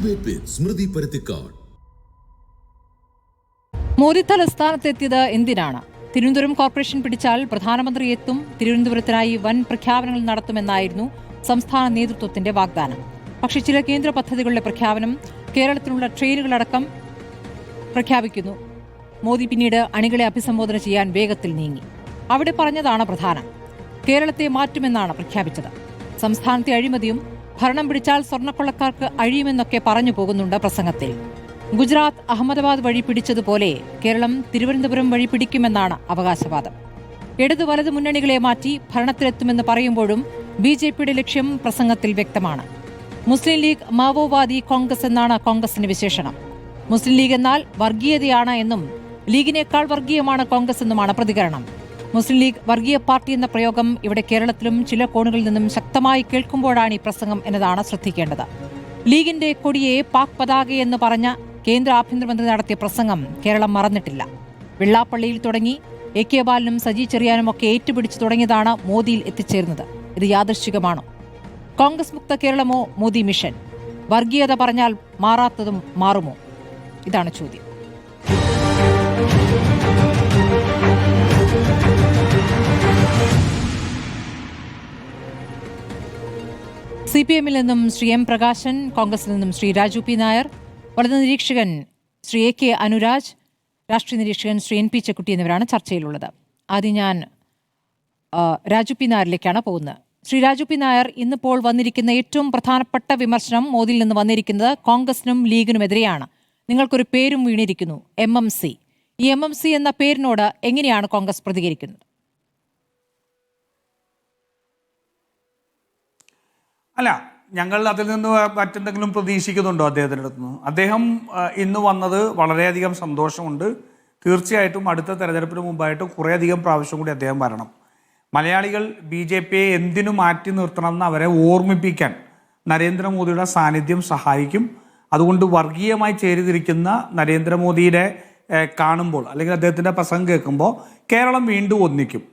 Debate വിത്ത് സ്മൃതി പരുത്തിക്കാട്. മോദി തലസ്ഥാനത്തെത്തിയത് എന്തിനാണ്? Thiruvananthapuram corporation പിടിച്ചാൽ പ്രധാനമന്ത്രി എത്തും, തിരുവനന്തപുരത്തിനായി വൻ പ്രഖ്യാപനങ്ങൾ നടത്തുമെന്നായിരുന്നു സംസ്ഥാന നേതൃത്വത്തിന്റെ വാഗ്ദാനം. പക്ഷേ ചില കേന്ദ്ര പദ്ധതികളുടെ പ്രഖ്യാപനം, കേരളത്തിലുള്ള ട്രെയിനുകളടക്കം പ്രഖ്യാപിക്കുന്നു. മോദി പിന്നീട് അണികളെ അഭിസംബോധന ചെയ്യാൻ വേഗത്തിൽ നീങ്ങി. അവിടെ പറഞ്ഞതാണ് പ്രധാനം. കേരളത്തെ മാറ്റുമെന്നാണ് പ്രഖ്യാപിച്ചത്. സംസ്ഥാനത്തെ അഴിമതിയും ഭരണം പിടിച്ചാൽ സ്വർണ്ണക്കൊള്ളക്കാർക്ക് അഴിയുമെന്നൊക്കെ പറഞ്ഞു പോകുന്നുണ്ട് പ്രസംഗത്തിൽ. ഗുജറാത്ത് അഹമ്മദാബാദ് വഴി പിടിച്ചതുപോലെ കേരളം തിരുവനന്തപുരം വഴി പിടിക്കുമെന്നാണ് അവകാശവാദം. ഇടതു വലതു മുന്നണികളെ മാറ്റി ഭരണത്തിലെത്തുമെന്ന് പറയുമ്പോഴും ബിജെപിയുടെ ലക്ഷ്യം പ്രസംഗത്തിൽ വ്യക്തമാണ്. മുസ്ലിം ലീഗ് മാവോവാദി കോൺഗ്രസ് എന്നാണ് കോൺഗ്രസിന്റെ വിശേഷണം. മുസ്ലിം ലീഗ് എന്നാൽ വർഗീയതയാണ് എന്നും ലീഗിനേക്കാൾ വർഗീയമാണ് കോൺഗ്രസ് എന്നുമാണ് പ്രതികരണം. മുസ്ലിം ലീഗ് വർഗീയ പാർട്ടി എന്ന പ്രയോഗം ഇവിടെ കേരളത്തിലും ചില കോണുകളിൽ നിന്നും ശക്തമായി കേൾക്കുമ്പോഴാണ് ഈ പ്രസംഗം എന്നതാണ് ശ്രദ്ധിക്കേണ്ടത്. ലീഗിന്റെ കൊടിയെ പാക് പതാകയെന്ന് പറഞ്ഞ കേന്ദ്ര ആഭ്യന്തരമന്ത്രി നടത്തിയ പ്രസംഗം കേരളം മറന്നിട്ടില്ല. വെള്ളാപ്പള്ളിയിൽ തുടങ്ങി എ കെ ബാലനും സജി ചെറിയാനും ഒക്കെ ഏറ്റുപിടിച്ചു തുടങ്ങിയതാണ് മോദിയിൽ എത്തിച്ചേരുന്നത്. ഇത് യാദൃശ്ചികമാണോ? കോൺഗ്രസ് മുക്ത കേരളമോ മോദി മിഷൻ? വർഗീയത പറഞ്ഞാൽ മാറാത്തതും മാറുമോ? ഇതാണ് ചോദ്യം. CPM-ൽ നിന്നും ശ്രീ എം പ്രകാശൻ, കോൺഗ്രസിൽ നിന്നും ശ്രീ രാജു പി നായർ, വലതു നിരീക്ഷകൻ ശ്രീ എ കെ അനുരാജ്, രാഷ്ട്രീയ നിരീക്ഷകൻ ശ്രീ NP ചെക്കുട്ടി എന്നിവരാണ് ചർച്ചയിലുള്ളത്. ആദ്യം ഞാൻ രാജു പി നായരിലേക്കാണ് പോകുന്നത്. ശ്രീ രാജു പി നായർ, ഇന്നിപ്പോൾ വന്നിരിക്കുന്ന ഏറ്റവും പ്രധാനപ്പെട്ട വിമർശനം മോദിയിൽ നിന്ന് വന്നിരിക്കുന്നത് കോൺഗ്രസിനും ലീഗിനുമെതിരെയാണ്. നിങ്ങൾക്കൊരു പേരും വീണിരിക്കുന്നു, MMC. ഈ MMC എന്ന പേരിനോട് എങ്ങനെയാണ് കോൺഗ്രസ് പ്രതികരിക്കുന്നത്? അല്ല, ഞങ്ങൾ അതിൽ നിന്ന് മറ്റെന്തെങ്കിലും പ്രതീക്ഷിക്കുന്നുണ്ടോ അദ്ദേഹത്തിൻ്റെ അടുത്ത് നിന്ന്? അദ്ദേഹം ഇന്ന് വന്നത് വളരെയധികം സന്തോഷമുണ്ട്. തീർച്ചയായിട്ടും അടുത്ത തെരഞ്ഞെടുപ്പിന് മുമ്പായിട്ട് കുറേയധികം പ്രാവശ്യം കൂടി അദ്ദേഹം വരണം. മലയാളികൾ BJPയെ എന്തിനു മാറ്റി നിർത്തണമെന്ന് അവരെ ഓർമ്മിപ്പിക്കാൻ നരേന്ദ്രമോദിയുടെ സാന്നിധ്യം സഹായിക്കും. അതുകൊണ്ട് വർഗീയമായി ചേരിതിരിക്കുന്ന നരേന്ദ്രമോദിയെ കാണുമ്പോൾ അല്ലെങ്കിൽ അദ്ദേഹത്തിൻ്റെ പ്രസംഗം കേൾക്കുമ്പോൾ കേരളം വീണ്ടും ഒന്നിക്കും.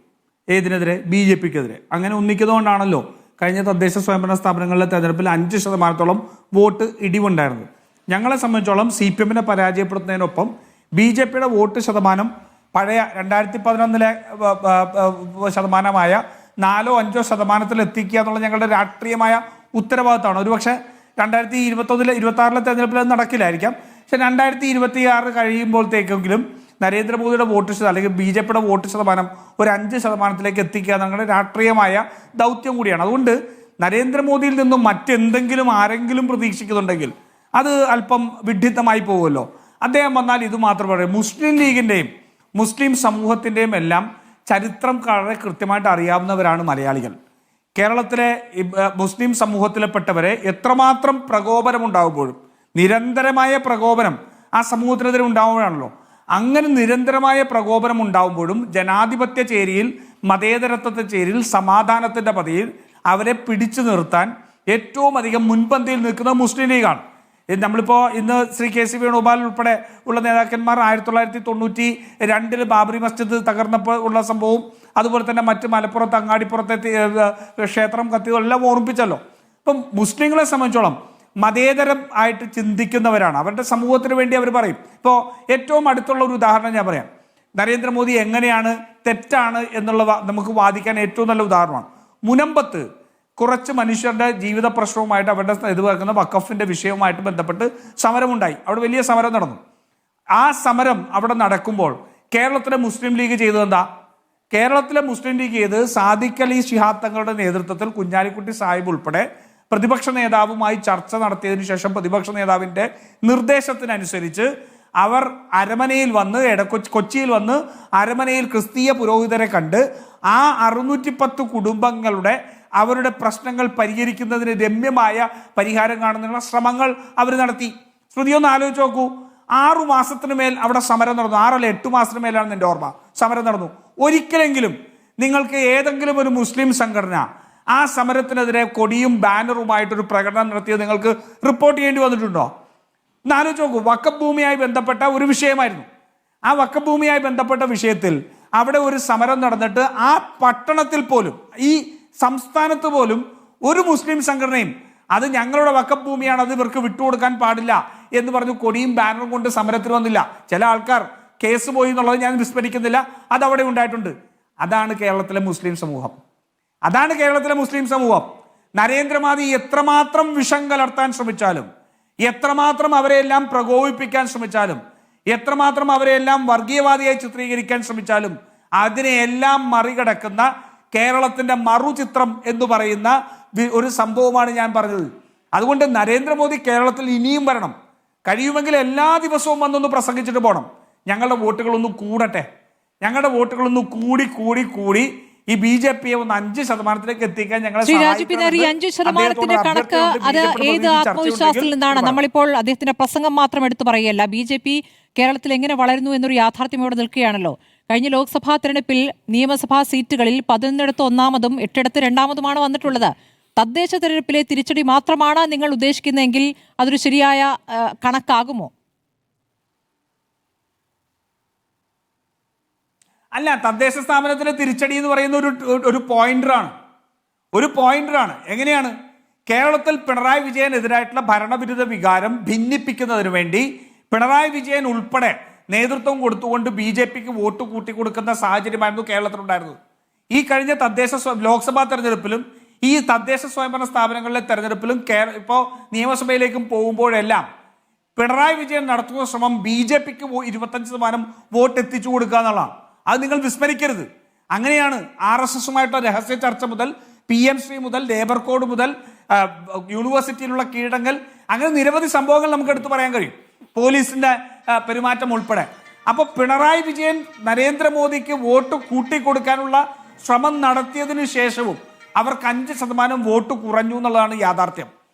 ഏതിനെതിരെ? BJPക്കെതിരെ. അങ്ങനെ ഒന്നിക്കുന്നതുകൊണ്ടാണല്ലോ കഴിഞ്ഞ തദ്ദേശ സ്വയംഭരണ സ്ഥാപനങ്ങളിലെ തെരഞ്ഞെടുപ്പിൽ 5% വോട്ട് ഇടിവുണ്ടായിരുന്നു. ഞങ്ങളെ സംബന്ധിച്ചോളം CPM-നെ പരാജയപ്പെടുത്തുന്നതിനൊപ്പം BJPയുടെ വോട്ട് ശതമാനം പഴയ 2011 ശതമാനമായ 4-5% എത്തിക്കുക എന്നുള്ള ഞങ്ങളുടെ രാഷ്ട്രീയമായ ഉത്തരവാദിത്തമാണ്. ഒരുപക്ഷെ 2021-26 തെരഞ്ഞെടുപ്പിൽ അത് നടക്കില്ലായിരിക്കാം. പക്ഷെ 2026 കഴിയുമ്പോഴത്തേക്കെങ്കിലും നരേന്ദ്രമോദിയുടെ വോട്ട് അല്ലെങ്കിൽ BJPയുടെ വോട്ട് ശതമാനം ഒരു 5% എത്തിക്കുക ഞങ്ങളുടെ രാഷ്ട്രീയമായ ദൗത്യം കൂടിയാണ്. അതുകൊണ്ട് നരേന്ദ്രമോദിയിൽ നിന്നും മറ്റെന്തെങ്കിലും ആരെങ്കിലും പ്രതീക്ഷിക്കുന്നുണ്ടെങ്കിൽ അത് അല്പം വിഡ്ഢിത്തമായി പോകുമല്ലോ. അദ്ദേഹം വന്നാൽ ഇത് മാത്രം പറയും. മുസ്ലിം ലീഗിൻ്റെയും മുസ്ലിം സമൂഹത്തിൻ്റെയും എല്ലാം ചരിത്രം വളരെ കൃത്യമായിട്ട് അറിയാവുന്നവരാണ് മലയാളികൾ. കേരളത്തിലെ മുസ്ലിം സമൂഹത്തിൽപ്പെട്ടവരെ എത്രമാത്രം പ്രകോപനമുണ്ടാകുമ്പോഴും, നിരന്തരമായ പ്രകോപനം ആ സമൂഹത്തിനെതിരെ ഉണ്ടാവുകയാണല്ലോ. അങ്ങനെ നിരന്തരമായ പ്രകോപനം ഉണ്ടാവുമ്പോഴും ജനാധിപത്യ ചേരിയിൽ, മതേതരത്വത്തെ ചേരിയിൽ, സമാധാനത്തിൻ്റെ പതിയിൽ അവരെ പിടിച്ചു നിർത്താൻ ഏറ്റവും അധികം മുൻപന്തിയിൽ നിൽക്കുന്നത് മുസ്ലിം ലീഗാണ്. നമ്മളിപ്പോൾ ഇന്ന് ശ്രീ KC വേണുഗോപാൽ ഉൾപ്പെടെ ഉള്ള നേതാക്കന്മാർ 1992 ബാബറി മസ്ജിദ് തകർന്നപ്പോൾ ഉള്ള സംഭവവും അതുപോലെ തന്നെ മറ്റ് മലപ്പുറത്ത് അങ്ങാടിപ്പുറത്തെ ക്ഷേത്രം കത്തിയതെല്ലാം ഓർമ്മിപ്പിച്ചല്ലോ. ഇപ്പം മുസ്ലിങ്ങളെ സംബന്ധിച്ചോളം മതേതരം ആയിട്ട് ചിന്തിക്കുന്നവരാണ്. അവരുടെ സമൂഹത്തിന് വേണ്ടി അവർ പറയും. ഇപ്പോൾ ഏറ്റവും അടുത്തുള്ള ഒരു ഉദാഹരണം ഞാൻ പറയാം. നരേന്ദ്രമോദി എങ്ങനെയാണ് തെറ്റാണ് എന്നുള്ള നമുക്ക് വാദിക്കാൻ ഏറ്റവും നല്ല ഉദാഹരണമാണ്. മുനമ്പത്ത് കുറച്ച് മനുഷ്യരുടെ ജീവിത പ്രശ്നവുമായിട്ട് അവരുടെ ഇത് വെക്കുന്ന വഖഫിൻ്റെ വിഷയവുമായിട്ട് ബന്ധപ്പെട്ട് സമരമുണ്ടായി. അവിടെ വലിയ സമരം നടന്നു. ആ സമരം അവിടെ നടക്കുമ്പോൾ കേരളത്തിലെ മുസ്ലിം ലീഗ് ചെയ്തത് എന്താ? കേരളത്തിലെ മുസ്ലിം ലീഗ് ചെയ്ത് സാദിഖ് അലി ശിഹാബ് തങ്ങളുടെ നേതൃത്വത്തിൽ കുഞ്ഞാലിക്കുട്ടി സാഹിബ് ഉൾപ്പെടെ പ്രതിപക്ഷ നേതാവുമായി ചർച്ച നടത്തിയതിനു ശേഷം പ്രതിപക്ഷ നേതാവിൻ്റെ നിർദ്ദേശത്തിനനുസരിച്ച് അവർ അരമനയിൽ വന്ന് കൊച്ചിയിൽ വന്ന് അരമനയിൽ ക്രിസ്തീയ പുരോഹിതരെ കണ്ട് ആ 610 കുടുംബങ്ങളുടെ അവരുടെ പ്രശ്നങ്ങൾ പരിഹരിക്കുന്നതിന് രമ്യമായ പരിഹാരം കാണുന്നതിനുള്ള ശ്രമങ്ങൾ അവർ നടത്തി. ശ്രുതി ഒന്ന് ആലോചിച്ച് നോക്കൂ. 6 മാസത്തിന് മേൽ അവിടെ സമരം നടന്നു. 6 അല്ല 8 മാസത്തിന് മേലാണ് എൻ്റെ ഓർമ്മ സമരം നടന്നു. ഒരിക്കലെങ്കിലും നിങ്ങൾക്ക് ഏതെങ്കിലും ഒരു മുസ്ലിം സംഘടന ആ സമരത്തിനെതിരെ കൊടിയും ബാനറുമായിട്ടൊരു പ്രകടനം നടത്തിയത് നിങ്ങൾക്ക് റിപ്പോർട്ട് ചെയ്യേണ്ടി വന്നിട്ടുണ്ടോ? ഒന്ന് ആലോചിച്ച് നോക്കൂ. വഖഫ് ഭൂമിയായി ബന്ധപ്പെട്ട ഒരു വിഷയമായിരുന്നു. ആ വഖഫ് ഭൂമിയായി ബന്ധപ്പെട്ട വിഷയത്തിൽ അവിടെ ഒരു സമരം നടന്നിട്ട് ആ പട്ടണത്തിൽ പോലും, ഈ സംസ്ഥാനത്ത് പോലും ഒരു മുസ്ലിം സംഘടനയും അത് ഞങ്ങളുടെ വഖഫ് ഭൂമിയാണ്, അത് ഇവർക്ക് വിട്ടുകൊടുക്കാൻ പാടില്ല എന്ന് പറഞ്ഞു കൊടിയും ബാനറും കൊണ്ട് സമരത്തിൽ വന്നില്ല. ചില ആൾക്കാർ കേസ് പോയി എന്നുള്ളത് ഞാൻ വിസ്മരിക്കുന്നില്ല, അതവിടെ ഉണ്ടായിട്ടുണ്ട്. അതാണ് കേരളത്തിലെ മുസ്ലിം സമൂഹം. അതാണ് കേരളത്തിലെ മുസ്ലിം സമൂഹം. നരേന്ദ്രമോദി എത്രമാത്രം വിഷം കലർത്താൻ ശ്രമിച്ചാലും, എത്രമാത്രം അവരെയെല്ലാം പ്രകോപിപ്പിക്കാൻ ശ്രമിച്ചാലും, എത്രമാത്രം അവരെയെല്ലാം വർഗീയവാദിയായി ചിത്രീകരിക്കാൻ ശ്രമിച്ചാലും അതിനെയെല്ലാം മറികടക്കുന്ന കേരളത്തിന്റെ മറുചിത്രം എന്ന് പറയുന്ന ഒരു സംഭവമാണ് ഞാൻ പറഞ്ഞത്. അതുകൊണ്ട് നരേന്ദ്രമോദി കേരളത്തിൽ ഇനിയും വരണം. കഴിയുമെങ്കിൽ എല്ലാ ദിവസവും വന്നൊന്ന് പ്രസംഗിച്ചിട്ട് പോകണം. ഞങ്ങളുടെ വോട്ടുകളൊന്ന് കൂടട്ടെ, ഞങ്ങളുടെ വോട്ടുകളൊന്ന് കൂടി ഈ BJP-യെ ഒന്ന് 5% എത്തിക്കാൻ ഞങ്ങളെ ഈ 5% കണക്ക് അത് ഏത് ആത്മവിശ്വാസത്തിൽ നിന്നാണ്? നമ്മളിപ്പോൾ അദ്ദേഹത്തിന്റെ പ്രസംഗം മാത്രം എടുത്തു പറയുകയല്ല, BJP കേരളത്തിൽ എങ്ങനെ വളരുന്നു എന്നൊരു യാഥാർത്ഥ്യം ഇവിടെ നിൽക്കുകയാണല്ലോ. കഴിഞ്ഞ ലോക്സഭാ തെരഞ്ഞെടുപ്പിൽ നിയമസഭാ സീറ്റുകളിൽ 11 ഒന്നാമതും 8 രണ്ടാമതുമാണ് വന്നിട്ടുള്ളത്. തദ്ദേശ തെരഞ്ഞെടുപ്പിലെ തിരിച്ചടി മാത്രമാണ് നിങ്ങൾ ഉദ്ദേശിക്കുന്നതെങ്കിൽ അതൊരു ശരിയായ കണക്കാകുമോ? അല്ല, തദ്ദേശ സ്ഥാപനത്തിലെ തിരിച്ചടി എന്ന് പറയുന്ന ഒരു പോയിന്ററാണ്. എങ്ങനെയാണ് കേരളത്തിൽ പിണറായി വിജയനെതിരായിട്ടുള്ള ഭരണവിരുദ്ധ വികാരം ഭിന്നിപ്പിക്കുന്നതിന് വേണ്ടി പിണറായി വിജയൻ ഉൾപ്പെടെ നേതൃത്വം കൊടുത്തുകൊണ്ട് BJP-ക്ക് വോട്ട് കൂട്ടിക്കൊടുക്കുന്ന സാഹചര്യമായിരുന്നു കേരളത്തിലുണ്ടായിരുന്നത്. ഈ കഴിഞ്ഞ ലോക്സഭാ തെരഞ്ഞെടുപ്പിലും ഈ തദ്ദേശ സ്വയംഭരണ സ്ഥാപനങ്ങളിലെ തെരഞ്ഞെടുപ്പിലും ഇപ്പോൾ നിയമസഭയിലേക്കും പോകുമ്പോഴെല്ലാം പിണറായി വിജയൻ നടത്തുന്ന ശ്രമം BJP-ക്ക് 25% വോട്ട് എത്തിച്ചു കൊടുക്കുക എന്നുള്ളതാണ്. അത് നിങ്ങൾ വിസ്മരിക്കരുത്. അങ്ങനെയാണ് RSS-ഉമായിട്ടുള്ള രഹസ്യ ചർച്ച മുതൽ PM ശ്രീ മുതൽ ലേബർ കോഡ് മുതൽ യൂണിവേഴ്സിറ്റിയിലുള്ള കീഴടങ്ങൽ, അങ്ങനെ നിരവധി സംഭവങ്ങൾ നമുക്ക് എടുത്തു പറയാൻ കഴിയും, പോലീസിന്റെ പെരുമാറ്റം ഉൾപ്പെടെ. അപ്പോൾ പിണറായി വിജയൻ നരേന്ദ്രമോദിക്ക് വോട്ട് കൂട്ടിക്കൊടുക്കാനുള്ള ശ്രമം നടത്തിയതിനു ശേഷവും അവർക്ക് 5% വോട്ട് കുറഞ്ഞു എന്നുള്ളതാണ് യാഥാർത്ഥ്യം.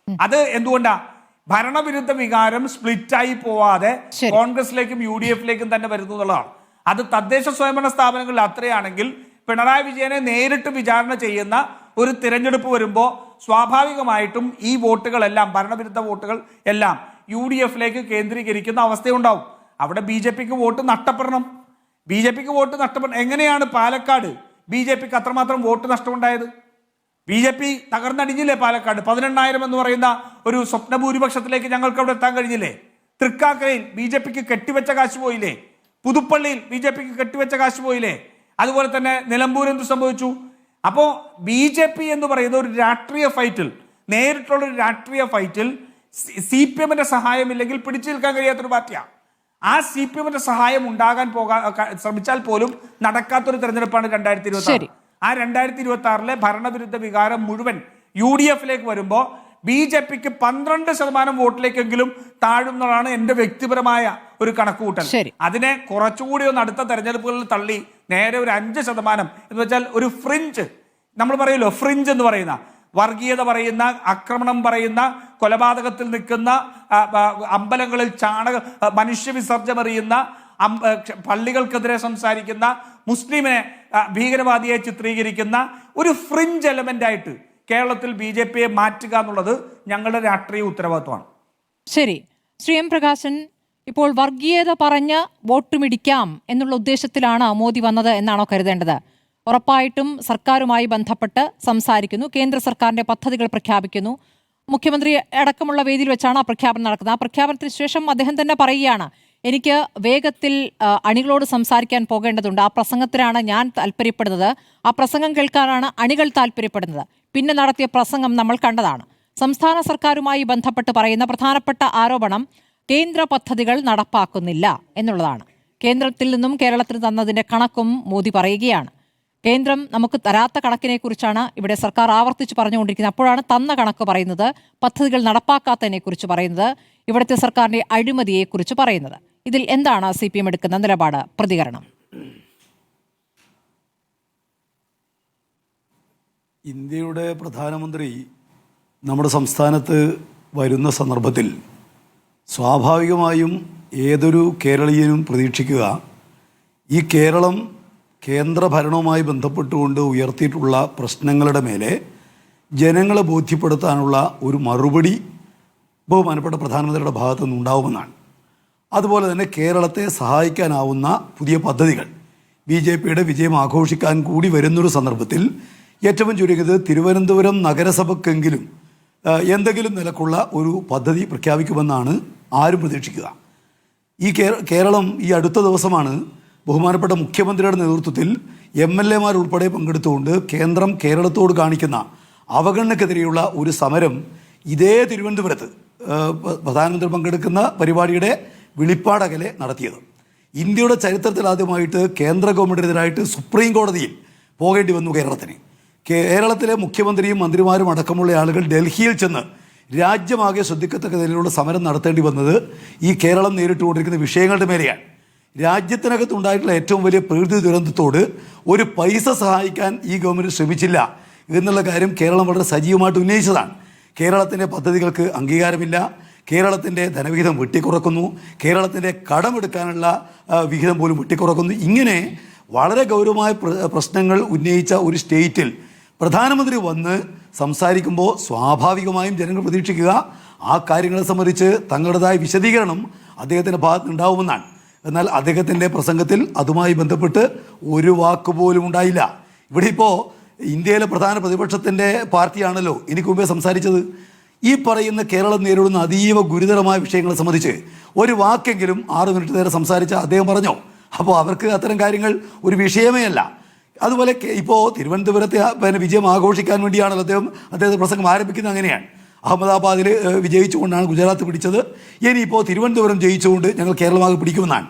അത് എന്തുകൊണ്ടാ? ഭരണവിരുദ്ധ വികാരം സ്പ്ലിറ്റായി പോവാതെ കോൺഗ്രസിലേക്കും UDF-ലേക്കും തന്നെ വരുന്നു എന്നുള്ളതാണ്. അത് തദ്ദേശ സ്വയംഭരണ സ്ഥാപനങ്ങളിൽ അത്രയാണെങ്കിൽ പിണറായി വിജയനെ നേരിട്ട് വിചാരണ ചെയ്യുന്ന ഒരു തിരഞ്ഞെടുപ്പ് വരുമ്പോൾ സ്വാഭാവികമായിട്ടും ഈ വോട്ടുകളെല്ലാം, ഭരണവിരുദ്ധ വോട്ടുകൾ എല്ലാം UDF-ലേക്ക് കേന്ദ്രീകരിക്കുന്ന അവസ്ഥയുണ്ടാവും. അവിടെ BJP-ക്ക് വോട്ട് നഷ്ടപ്പെടണം. എങ്ങനെയാണ് പാലക്കാട് BJP-ക്ക് അത്രമാത്രം വോട്ട് നഷ്ടമുണ്ടായത്? BJP തകർന്നടിഞ്ഞില്ലേ പാലക്കാട്? 18,000 എന്ന് പറയുന്ന ഒരു സ്വപ്ന ഭൂരിപക്ഷത്തിലേക്ക് ഞങ്ങൾക്ക് അവിടെ എത്താൻ കഴിഞ്ഞില്ലേ? തൃക്കാക്കരയിൽ BJP-ക്ക് കെട്ടിവെച്ച കാശ് പോയില്ലേ? പുതുപ്പള്ളിയിൽ BJP-ക്ക് കെട്ടിവെച്ച കാശ് പോയില്ലേ? അതുപോലെ തന്നെ നിലമ്പൂർ എന്ത് സംഭവിച്ചു? അപ്പോൾ BJP എന്ന് പറയുന്ന ഒരു രാഷ്ട്രീയ ഫൈറ്റിൽ, നേരിട്ടുള്ള ഒരു രാഷ്ട്രീയ ഫൈറ്റിൽ CPM-ന്റെ സഹായമില്ലെങ്കിൽ പിടിച്ചു നിൽക്കാൻ കഴിയാത്തൊരു പാർട്ടിയാണ്. ആ CPM-ന്റെ സഹായം ഉണ്ടാകാൻ ശ്രമിച്ചാൽ പോലും നടക്കാത്തൊരു തെരഞ്ഞെടുപ്പാണ് 2026. ആ 2026-ലെ ഭരണവിരുദ്ധ വികാരം മുഴുവൻ UDF-ലേക്ക് വരുമ്പോൾ BJP-ക്ക് 12% വോട്ടിലേക്കെങ്കിലും താഴുന്നതാണ് എന്റെ വ്യക്തിപരമായ ഒരു കണക്കുകൂട്ടൽ. അതിനെ കുറച്ചുകൂടി ഒന്ന് അടുത്ത തെരഞ്ഞെടുപ്പുകളിൽ തള്ളി നേരെ ഒരു 5% എന്ന് വെച്ചാൽ ഒരു ഫ്രിഞ്ച്, നമ്മൾ പറയുമല്ലോ ഫ്രിഞ്ച് എന്ന് പറയുന്ന, വർഗീയത പറയുന്ന, ആക്രമണം പറയുന്ന, കൊലപാതകത്തിൽ നിൽക്കുന്ന, അമ്പലങ്ങളിൽ മനുഷ്യവിസർജമെറിയുന്ന, പള്ളികൾക്കെതിരെ സംസാരിക്കുന്ന, മുസ്ലിമിനെ ഭീകരവാദിയെ ചിത്രീകരിക്കുന്ന ഒരു ഫ്രിഞ്ച് എലമെന്റ് ആയിട്ട് കേരളത്തിൽ BJP-യെ മാറ്റുക എന്നുള്ളത് ഞങ്ങളുടെ രാഷ്ട്രീയ ഉത്തരവാദിത്വമാണ്. ശരി, ശ്രീ M. പ്രകാശൻ, ഇപ്പോൾ വർഗീയത പറഞ്ഞ് വോട്ടുമിടിക്കാം എന്നുള്ള ഉദ്ദേശത്തിലാണ് മോദി വന്നത് എന്നാണോ കരുതേണ്ടത്? ഉറപ്പായിട്ടും സർക്കാരുമായി ബന്ധപ്പെട്ട് സംസാരിക്കുന്നു, കേന്ദ്ര സർക്കാരിന്റെ പദ്ധതികൾ പ്രഖ്യാപിക്കുന്നു, മുഖ്യമന്ത്രി അടക്കമുള്ള വേദിയിൽ വെച്ചാണ് ആ പ്രഖ്യാപനം നടക്കുന്നത്. ആ പ്രഖ്യാപനത്തിന് ശേഷം അദ്ദേഹം തന്നെ പറയുകയാണ്, എനിക്ക് വേഗത്തിൽ അണികളോട് സംസാരിക്കാൻ പോകേണ്ടതുണ്ട്, ആ പ്രസംഗത്തിനാണ് ഞാൻ താല്പര്യപ്പെടുന്നത്, ആ പ്രസംഗം കേൾക്കാനാണ് അണികൾ താല്പര്യപ്പെടുന്നത്. പിന്നെ നടത്തിയ പ്രസംഗം നമ്മൾ കണ്ടതാണ്. സംസ്ഥാന സർക്കാരുമായി ബന്ധപ്പെട്ട് പറയുന്ന പ്രധാനപ്പെട്ട ആരോപണം കേന്ദ്ര പദ്ധതികൾ നടപ്പാക്കുന്നില്ല എന്നുള്ളതാണ്. കേന്ദ്രത്തിൽ നിന്നും കേരളത്തിന് തന്നതിന്റെ കണക്കും മോദി പറയുകയാണ്. കേന്ദ്രം നമുക്ക് തരാത്ത കണക്കിനെ കുറിച്ചാണ് ഇവിടെ സർക്കാർ ആവർത്തിച്ച് പറഞ്ഞുകൊണ്ടിരിക്കുന്നത്. അപ്പോഴാണ് തന്ന കണക്ക് പറയുന്നത്, പദ്ധതികൾ നടപ്പാക്കാത്തതിനെ കുറിച്ച് പറയുന്നത്, ഇവിടുത്തെ സർക്കാരിന്റെ അഴിമതിയെക്കുറിച്ച് പറയുന്നത്. ഇതിൽ എന്താണ് CPM എടുക്കുന്ന നിലപാട്, പ്രതികരണം? ഇന്ത്യയുടെ പ്രധാനമന്ത്രി നമ്മുടെ സംസ്ഥാനത്ത് വരുന്ന സന്ദർഭത്തിൽ സ്വാഭാവികമായും ഏതൊരു കേരളീയനും പ്രതീക്ഷിക്കുക, ഈ കേരളം കേന്ദ്ര ഭരണവുമായി ബന്ധപ്പെട്ടുകൊണ്ട് ഉയർത്തിയിട്ടുള്ള പ്രശ്നങ്ങളുടെ മേലെ ജനങ്ങളെ ബോധ്യപ്പെടുത്താനുള്ള ഒരു മറുപടി ബഹുമാനപ്പെട്ട പ്രധാനമന്ത്രിയുടെ ഭാഗത്തു നിന്നുണ്ടാവുമെന്നാണ്. അതുപോലെ തന്നെ കേരളത്തെ സഹായിക്കാനാവുന്ന പുതിയ പദ്ധതികൾ BJP-യുടെ വിജയം ആഘോഷിക്കാൻ കൂടി വരുന്നൊരു സന്ദർഭത്തിൽ ഏറ്റവും ചുരുങ്ങിയത് തിരുവനന്തപുരം നഗരസഭക്കെങ്കിലും എന്തെങ്കിലും നിലക്കുള്ള ഒരു പദ്ധതി പ്രഖ്യാപിക്കുമെന്നാണ് ആരും പ്രതീക്ഷിക്കുക. ഈ കേരളം ഈ അടുത്ത ദിവസമാണ് ബഹുമാനപ്പെട്ട മുഖ്യമന്ത്രിയുടെ നേതൃത്വത്തിൽ MLA ഉൾപ്പെടെ പങ്കെടുത്തുകൊണ്ട് കേന്ദ്രം കേരളത്തോട് കാണിക്കുന്ന അവഗണനക്കെതിരെയുള്ള ഒരു സമരം ഇതേ തിരുവനന്തപുരത്ത് പ്രധാനമന്ത്രി പങ്കെടുക്കുന്ന പരിപാടിയുടെ വെളിപ്പാടകലെ നടത്തിയത്. ഇന്ത്യയുടെ ചരിത്രത്തിൽ ആദ്യമായിട്ട് കേന്ദ്ര ഗവൺമെൻറ്റിനെതിരായിട്ട് സുപ്രീം കോടതിയിൽ പോകേണ്ടി വന്നു കേരളത്തിന്. കേരളത്തിലെ മുഖ്യമന്ത്രിയും മന്ത്രിമാരും അടക്കമുള്ള ആളുകൾ ഡൽഹിയിൽ ചെന്ന് രാജ്യമാകെ ശ്രദ്ധിക്കത്തക്ക നിലയിലുള്ള സമരം നടത്തേണ്ടി വന്നത് ഈ കേരളം നേരിട്ടുകൊണ്ടിരിക്കുന്ന വിഷയങ്ങളുടെ മേലെയാണ്. രാജ്യത്തിനകത്തുണ്ടായിട്ടുള്ള ഏറ്റവും വലിയ പ്രകൃതി ദുരന്തത്തോട് ഒരു പൈസ സഹായിക്കാൻ ഈ ഗവൺമെൻറ് ശ്രമിച്ചില്ല എന്നുള്ള കാര്യം കേരളം വളരെ സജീവമായിട്ട് ഉന്നയിച്ചതാണ്. കേരളത്തിൻ്റെ പദ്ധതികൾക്ക് അംഗീകാരമില്ല, കേരളത്തിൻ്റെ ധനവിഹിതം വെട്ടിക്കുറക്കുന്നു, കേരളത്തിൻ്റെ കടമെടുക്കാനുള്ള വിഹിതം പോലും വെട്ടിക്കുറക്കുന്നു. ഇങ്ങനെ വളരെ ഗൗരവമായ പ്രശ്നങ്ങൾ ഉന്നയിച്ച ഒരു സ്റ്റേറ്റിൽ പ്രധാനമന്ത്രി വന്ന് സംസാരിക്കുമ്പോൾ സ്വാഭാവികമായും ജനങ്ങൾ പ്രതീക്ഷിക്കുക ആ കാര്യങ്ങളെ സംബന്ധിച്ച് തങ്ങളുടേതായ വിശദീകരണം അദ്ദേഹത്തിൻ്റെ ഭാഗത്ത് ഉണ്ടാവുമെന്നാണ്. എന്നാൽ അദ്ദേഹത്തിൻ്റെ പ്രസംഗത്തിൽ അതുമായി ബന്ധപ്പെട്ട് ഒരു വാക്കുപോലും ഉണ്ടായില്ല. ഇവിടെ ഇപ്പോൾ ഇന്ത്യയിലെ പ്രധാന പ്രതിപക്ഷത്തിൻ്റെ പാർട്ടിയാണല്ലോ എനിക്ക് മുമ്പേ സംസാരിച്ചത്. ഈ പറയുന്ന കേരളം നേരിടുന്ന അതീവ ഗുരുതരമായ വിഷയങ്ങളെ സംബന്ധിച്ച് ഒരു വാക്കെങ്കിലും 6 മിനിറ്റ് നേരം സംസാരിച്ച അദ്ദേഹം പറഞ്ഞോ? അപ്പോൾ അവർക്ക് അത്തരം കാര്യങ്ങൾ ഒരു വിഷയമേ അല്ല. അതുപോലെ ഇപ്പോൾ തിരുവനന്തപുരത്തെ വിജയം ആഘോഷിക്കാൻ വേണ്ടിയാണല്ലോ അദ്ദേഹത്തെ പ്രസംഗം ആരംഭിക്കുന്നത്. അങ്ങനെയാണ് അഹമ്മദാബാദിൽ വിജയിച്ചുകൊണ്ടാണ് ഗുജറാത്ത് പിടിച്ചത്. ഇനിയിപ്പോൾ തിരുവനന്തപുരം ജയിച്ചുകൊണ്ട് ഞങ്ങൾ കേരളമാകെ പിടിക്കുമെന്നാണ്.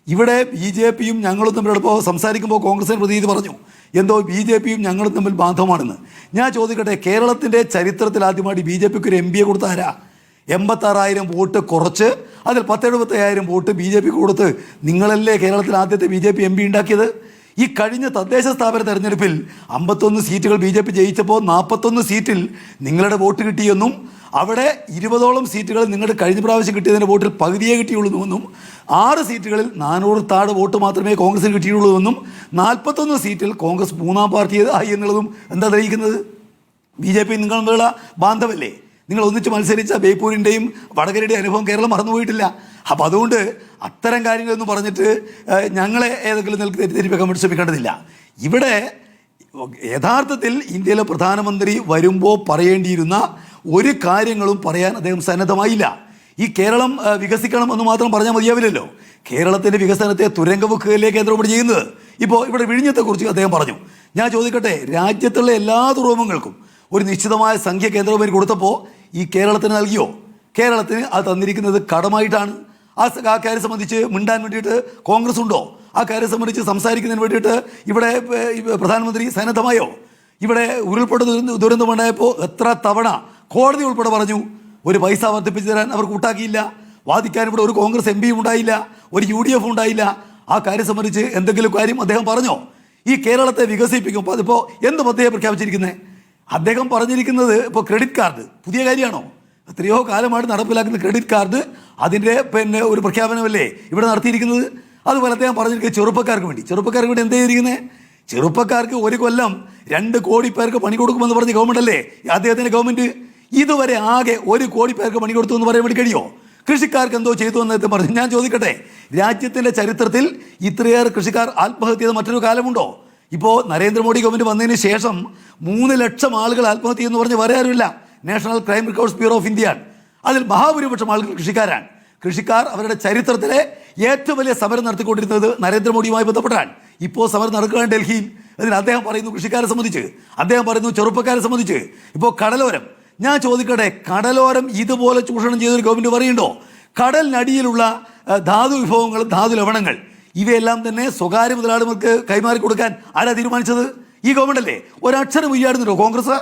ഇവിടെ BJPയും ഞങ്ങളും തമ്മിലിപ്പോൾ സംസാരിക്കുമ്പോൾ കോൺഗ്രസിന് പ്രതിനിധി പറഞ്ഞു എന്തോ BJPയും ഞങ്ങളും തമ്മിൽ ബാന്ധവമാണെന്ന്. ഞാൻ ചോദിക്കട്ടെ, കേരളത്തിൻ്റെ ചരിത്രത്തിൽ ആദ്യമായിട്ട് BJPക്ക് ഒരു MPയെ കൊടുത്ത ആരാ? 86,000 വോട്ട് കുറച്ച് അതിൽ 10,75,000 വോട്ട് BJPക്ക് കൊടുത്ത് നിങ്ങളല്ലേ കേരളത്തിൽ ആദ്യത്തെ BJP MP ഉണ്ടാക്കിയത്? ഈ കഴിഞ്ഞ തദ്ദേശ സ്ഥാപന തെരഞ്ഞെടുപ്പിൽ 51 സീറ്റുകൾ BJP ജയിച്ചപ്പോൾ 41 സീറ്റിൽ നിങ്ങളുടെ വോട്ട് കിട്ടിയെന്നും അവിടെ 20ഓളം സീറ്റുകൾ നിങ്ങളുടെ കഴിഞ്ഞ പ്രാവശ്യം കിട്ടിയതിൻ്റെ വോട്ടിൽ പകുതിയേ കിട്ടിയുള്ളൂവെന്നും 6 സീറ്റുകളിൽ 400 താഴെ വോട്ട് മാത്രമേ കോൺഗ്രസിന് കിട്ടിയുള്ളൂവെന്നും 41 സീറ്റിൽ കോൺഗ്രസ് 3ാം പാർട്ടി ആയി എന്നുള്ളതും എന്താ തെളിയിക്കുന്നത്? BJP നിങ്ങൾ തമ്മിലുള്ള ബാന്ധവല്ലേ? നിങ്ങൾ ഒന്നിച്ച് മത്സരിച്ച ബേപ്പൂരിൻ്റെയും വടകരയുടെയും അനുഭവം കേരളം മറന്നുപോയിട്ടില്ല. അപ്പം അതുകൊണ്ട് അത്തരം കാര്യങ്ങളൊന്നും പറഞ്ഞിട്ട് ഞങ്ങളെ ഏതെങ്കിലും നിലക്ക് തെറ്റിദ്ധരിപ്പിക്കാൻ വേണ്ടി ശ്രമിക്കേണ്ടതില്ല. ഇവിടെ യഥാർത്ഥത്തിൽ ഇന്ത്യയിലെ പ്രധാനമന്ത്രി വരുമ്പോൾ പറയേണ്ടിയിരുന്ന ഒരു കാര്യങ്ങളും പറയാൻ അദ്ദേഹം സന്നദ്ധമായില്ല. ഈ കേരളം വികസിക്കണം എന്ന് മാത്രം പറഞ്ഞാൽ മതിയാവില്ലല്ലോ. കേരളത്തിൻ്റെ വികസനത്തെ തുരങ്കമുക്കുകയല്ലേ കേന്ദ്രം ചെയ്യുന്നത്. ഇപ്പോൾ ഇവിടെ വിഴിഞ്ഞത്തെക്കുറിച്ച് അദ്ദേഹം പറഞ്ഞു. ഞാൻ ചോദിക്കട്ടെ, രാജ്യത്തുള്ള എല്ലാ തുറമുഖങ്ങൾക്കും ഒരു നിശ്ചിതമായ സംഖ്യ കേന്ദ്ര ഗവൺമെൻറ് കൊടുത്തപ്പോൾ ഈ കേരളത്തിന് നൽകിയോ? കേരളത്തിന് അത് തന്നിരിക്കുന്നത് കടമായിട്ടാണ്. ആ കാര്യം സംബന്ധിച്ച് മിണ്ടാൻ വേണ്ടിയിട്ട് കോൺഗ്രസ് ഉണ്ടോ? ആ കാര്യം സംബന്ധിച്ച് സംസാരിക്കുന്നതിന് വേണ്ടിയിട്ട് ഇവിടെ പ്രധാനമന്ത്രി സന്നദ്ധമായോ? ഇവിടെ ഉരുൾപൊട്ട ദുരന്തമുണ്ടായപ്പോൾ എത്ര തവണ കോടതി ഉൾപ്പെടെ പറഞ്ഞു ഒരു പൈസ വർദ്ധിപ്പിച്ചു തരാൻ അവർ കൂട്ടാക്കിയില്ല. വാദിക്കാൻ ഇവിടെ ഒരു കോൺഗ്രസ് MPയും ഉണ്ടായില്ല, ഒരു UDF ഉണ്ടായില്ല. ആ കാര്യം സംബന്ധിച്ച് എന്തെങ്കിലും കാര്യം അദ്ദേഹം പറഞ്ഞോ? ഈ കേരളത്തെ വികസിപ്പിക്കും. അപ്പോൾ അതിപ്പോൾ എന്ത് പദ്ധതിയാണ് പ്രഖ്യാപിച്ചിരിക്കുന്നത്? അദ്ദേഹം പറഞ്ഞിരിക്കുന്നത് ഇപ്പോൾ ക്രെഡിറ്റ് കാർഡ് പുതിയ കാര്യമാണോ? എത്രയോ കാലമായിട്ട് നടപ്പിലാക്കുന്ന ക്രെഡിറ്റ് കാർഡ് അതിൻ്റെ ഒരു പ്രഖ്യാപനമല്ലേ ഇവിടെ നടത്തിയിരിക്കുന്നത്. അതുപോലെ അദ്ദേഹം പറഞ്ഞിരിക്കുന്നത് ചെറുപ്പക്കാർക്ക് വേണ്ടി എന്താ ചെയ്തിരിക്കുന്നത്? ചെറുപ്പക്കാർക്ക് 1 കൊല്ലം 2 കോടി പേർക്ക് പണി കൊടുക്കുമെന്ന് പറഞ്ഞ ഗവൺമെൻറ് അല്ലേ അദ്ദേഹത്തിൻ്റെ ഗവൺമെൻറ്? ഇതുവരെ ആകെ 1 കോടി പേർക്ക് പണി കൊടുത്തു എന്ന് പറയാൻ വേണ്ടി കഴിയുമോ? കൃഷിക്കാർക്ക് എന്തോ ചെയ്തു എന്ന് അദ്ദേഹം പറഞ്ഞു. ഞാൻ ചോദിക്കട്ടെ, രാജ്യത്തിൻ്റെ ചരിത്രത്തിൽ ഇത്രയേറെ കൃഷിക്കാർ ആത്മഹത്യ ചെയ്ത മറ്റൊരു കാലമുണ്ടോ? ഇപ്പോൾ നരേന്ദ്രമോദി ഗവൺമെൻറ് വന്നതിന് ശേഷം 3 ലക്ഷം ആളുകൾ ആത്മഹത്യ എന്ന് പറഞ്ഞ് വേറെ ആരുമില്ല. National crime records bureau of India. അതിൽ മഹാഭൂരിപക്ഷം ആളുകൾ കൃഷിക്കാരാണ്. കൃഷിക്കാർ അവരുടെ ചരിത്രത്തിലെ ഏറ്റവും വലിയ സമരം നടത്തിക്കൊണ്ടിരുന്നത് നരേന്ദ്രമോദിയുമായി ബന്ധപ്പെട്ടാണ്. ഇപ്പോൾ സമരം നടക്കുകയാണ് ഡൽഹിയിൽ. അതിന് അദ്ദേഹം പറയുന്നു കൃഷിക്കാരെ സംബന്ധിച്ച്, അദ്ദേഹം പറയുന്നു ചെറുപ്പക്കാരെ സംബന്ധിച്ച്. ഇപ്പോൾ കടലോരം, ഞാൻ ചോദിക്കട്ടെ, കടലോരം ഇതുപോലെ ചൂഷണം ചെയ്തൊരു ഗവൺമെൻറ് പറയുന്നുണ്ടോ? കടലിനടിയിലുള്ള ധാതു വിഭവങ്ങൾ, ധാതു ലവണങ്ങൾ ഇവയെല്ലാം തന്നെ സ്വകാര്യ മുതലാളിമാർക്ക് കൈമാറി കൊടുക്കാൻ ആരാ തീരുമാനിച്ചത്? ഈ ഗവൺമെൻറ് അല്ലേ. ഒരക്ഷരം ഉരിയാടുന്നുണ്ടോ കോൺഗ്രസ്?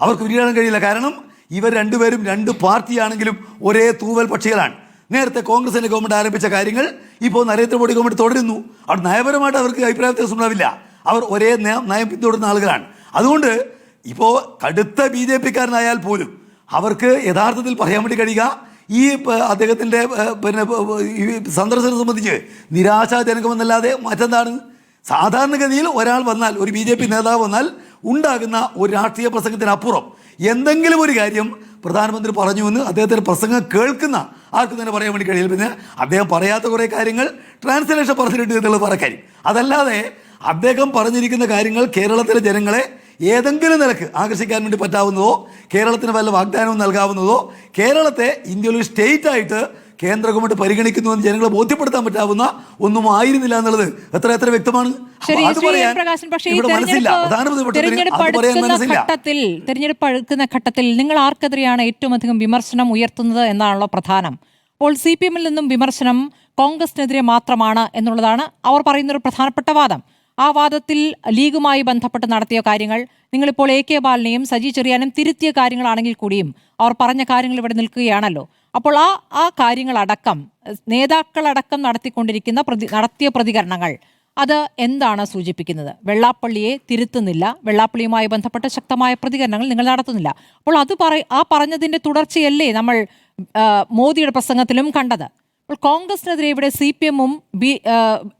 അവർക്ക് ഉരിയാടാൻ കഴിയില്ല. കാരണം ഇവർ രണ്ടുപേരും 2 പാർട്ടിയാണെങ്കിലും ഒരേ തൂവൽ പക്ഷികളാണ്. നേരത്തെ കോൺഗ്രസിൻ്റെ ഗവൺമെൻറ് ആരംഭിച്ച കാര്യങ്ങൾ ഇപ്പോൾ നരേന്ദ്രമോദി ഗവൺമെൻറ് തുടരുന്നു. അവിടെ നയപരമായിട്ട് അവർക്ക് അഭിപ്രായ വ്യത്യാസം ഉണ്ടാവില്ല. അവർ ഒരേ നയം പിന്തുടരുന്ന ആളുകളാണ്. അതുകൊണ്ട് ഇപ്പോൾ കടുത്ത BJPക്കാരനായാൽ പോലും അവർക്ക് യഥാർത്ഥത്തിൽ പറയാൻ വേണ്ടി കഴിയുക ഈ അദ്ദേഹത്തിൻ്റെ ഈ സന്ദർശനം സംബന്ധിച്ച് നിരാശാജനകമെന്നല്ലാതെ മറ്റെന്താണ്? സാധാരണഗതിയിൽ ഒരാൾ വന്നാൽ, ഒരു BJP നേതാവ് വന്നാൽ ഉണ്ടാകുന്ന ഒരു രാഷ്ട്രീയ പ്രസംഗത്തിനപ്പുറം എന്തെങ്കിലും ഒരു കാര്യം പ്രധാനമന്ത്രി പറഞ്ഞുവെന്ന് അദ്ദേഹത്തിൻ്റെ പ്രസംഗം കേൾക്കുന്ന ആർക്കും തന്നെ പറയാൻ വേണ്ടി കഴിയില്ല. പിന്നെ അദ്ദേഹം പറയാത്ത കുറേ കാര്യങ്ങൾ ട്രാൻസ്ലേഷൻ പറഞ്ഞിട്ടുണ്ട് എന്നുള്ളത് പറയാൻ. അതല്ലാതെ അദ്ദേഹം പറഞ്ഞിരിക്കുന്ന കാര്യങ്ങൾ കേരളത്തിലെ ജനങ്ങളെ ഏതെങ്കിലും നിലക്ക് ആകർഷിക്കാൻ വേണ്ടി പറ്റാവുന്നതോ കേരളത്തിന് വല്ല വാഗ്ദാനവും നൽകാവുന്നതോ കേരളത്തെ ഇന്ത്യയിൽ ഒരു സ്റ്റേറ്റ് ആയിട്ട് കേന്ദ്ര ഗവൺമെന്റ് പരിഗണിക്കുന്നു എന്ന് ജനങ്ങളെ ബോധ്യപ്പെടുത്താൻ പറ്റാവുന്ന ഒന്നും ആയിരുന്നില്ല എന്നുള്ളത് എത്ര വ്യക്തമാണ്. തെരഞ്ഞെടുപ്പ് അടുക്കുന്ന ഘട്ടത്തിൽ നിങ്ങൾ ആർക്കെതിരെയാണ് ഏറ്റവും അധികം വിമർശനം ഉയർത്തുന്നത് എന്നാണല്ലോ പ്രധാനം. അപ്പോൾ CPM-ൽ നിന്നും വിമർശനം കോൺഗ്രസിനെതിരെ മാത്രമാണ് എന്നുള്ളതാണ് അവർ പറയുന്ന ഒരു പ്രധാനപ്പെട്ട വാദം. ആ വാദത്തിൽ ലീഗുമായി ബന്ധപ്പെട്ട് നടത്തിയ കാര്യങ്ങൾ, നിങ്ങളിപ്പോൾ AK ബാലനെയും സജി ചെറിയാനും തിരുത്തിയ കാര്യങ്ങളാണെങ്കിൽ കൂടിയും അവർ പറഞ്ഞ കാര്യങ്ങൾ ഇവിടെ നിൽക്കുകയാണല്ലോ. അപ്പോൾ ആ കാര്യങ്ങളടക്കം നേതാക്കളടക്കം നടത്തിയ പ്രതികരണങ്ങൾ അത് എന്താണ് സൂചിപ്പിക്കുന്നത്? വെള്ളാപ്പള്ളിയെ തിരുത്തുന്നില്ല, വെള്ളാപ്പള്ളിയുമായി ബന്ധപ്പെട്ട ശക്തമായ പ്രതികരണങ്ങൾ നിങ്ങൾ നടത്തുന്നില്ല. അപ്പോൾ ആ പറഞ്ഞതിന്റെ തുടർച്ചയല്ലേ നമ്മൾ മോദിയുടെ പ്രസംഗത്തിലും കണ്ടത്? അപ്പോൾ കോൺഗ്രസിനെതിരെ ഇവിടെ CPM-ഉം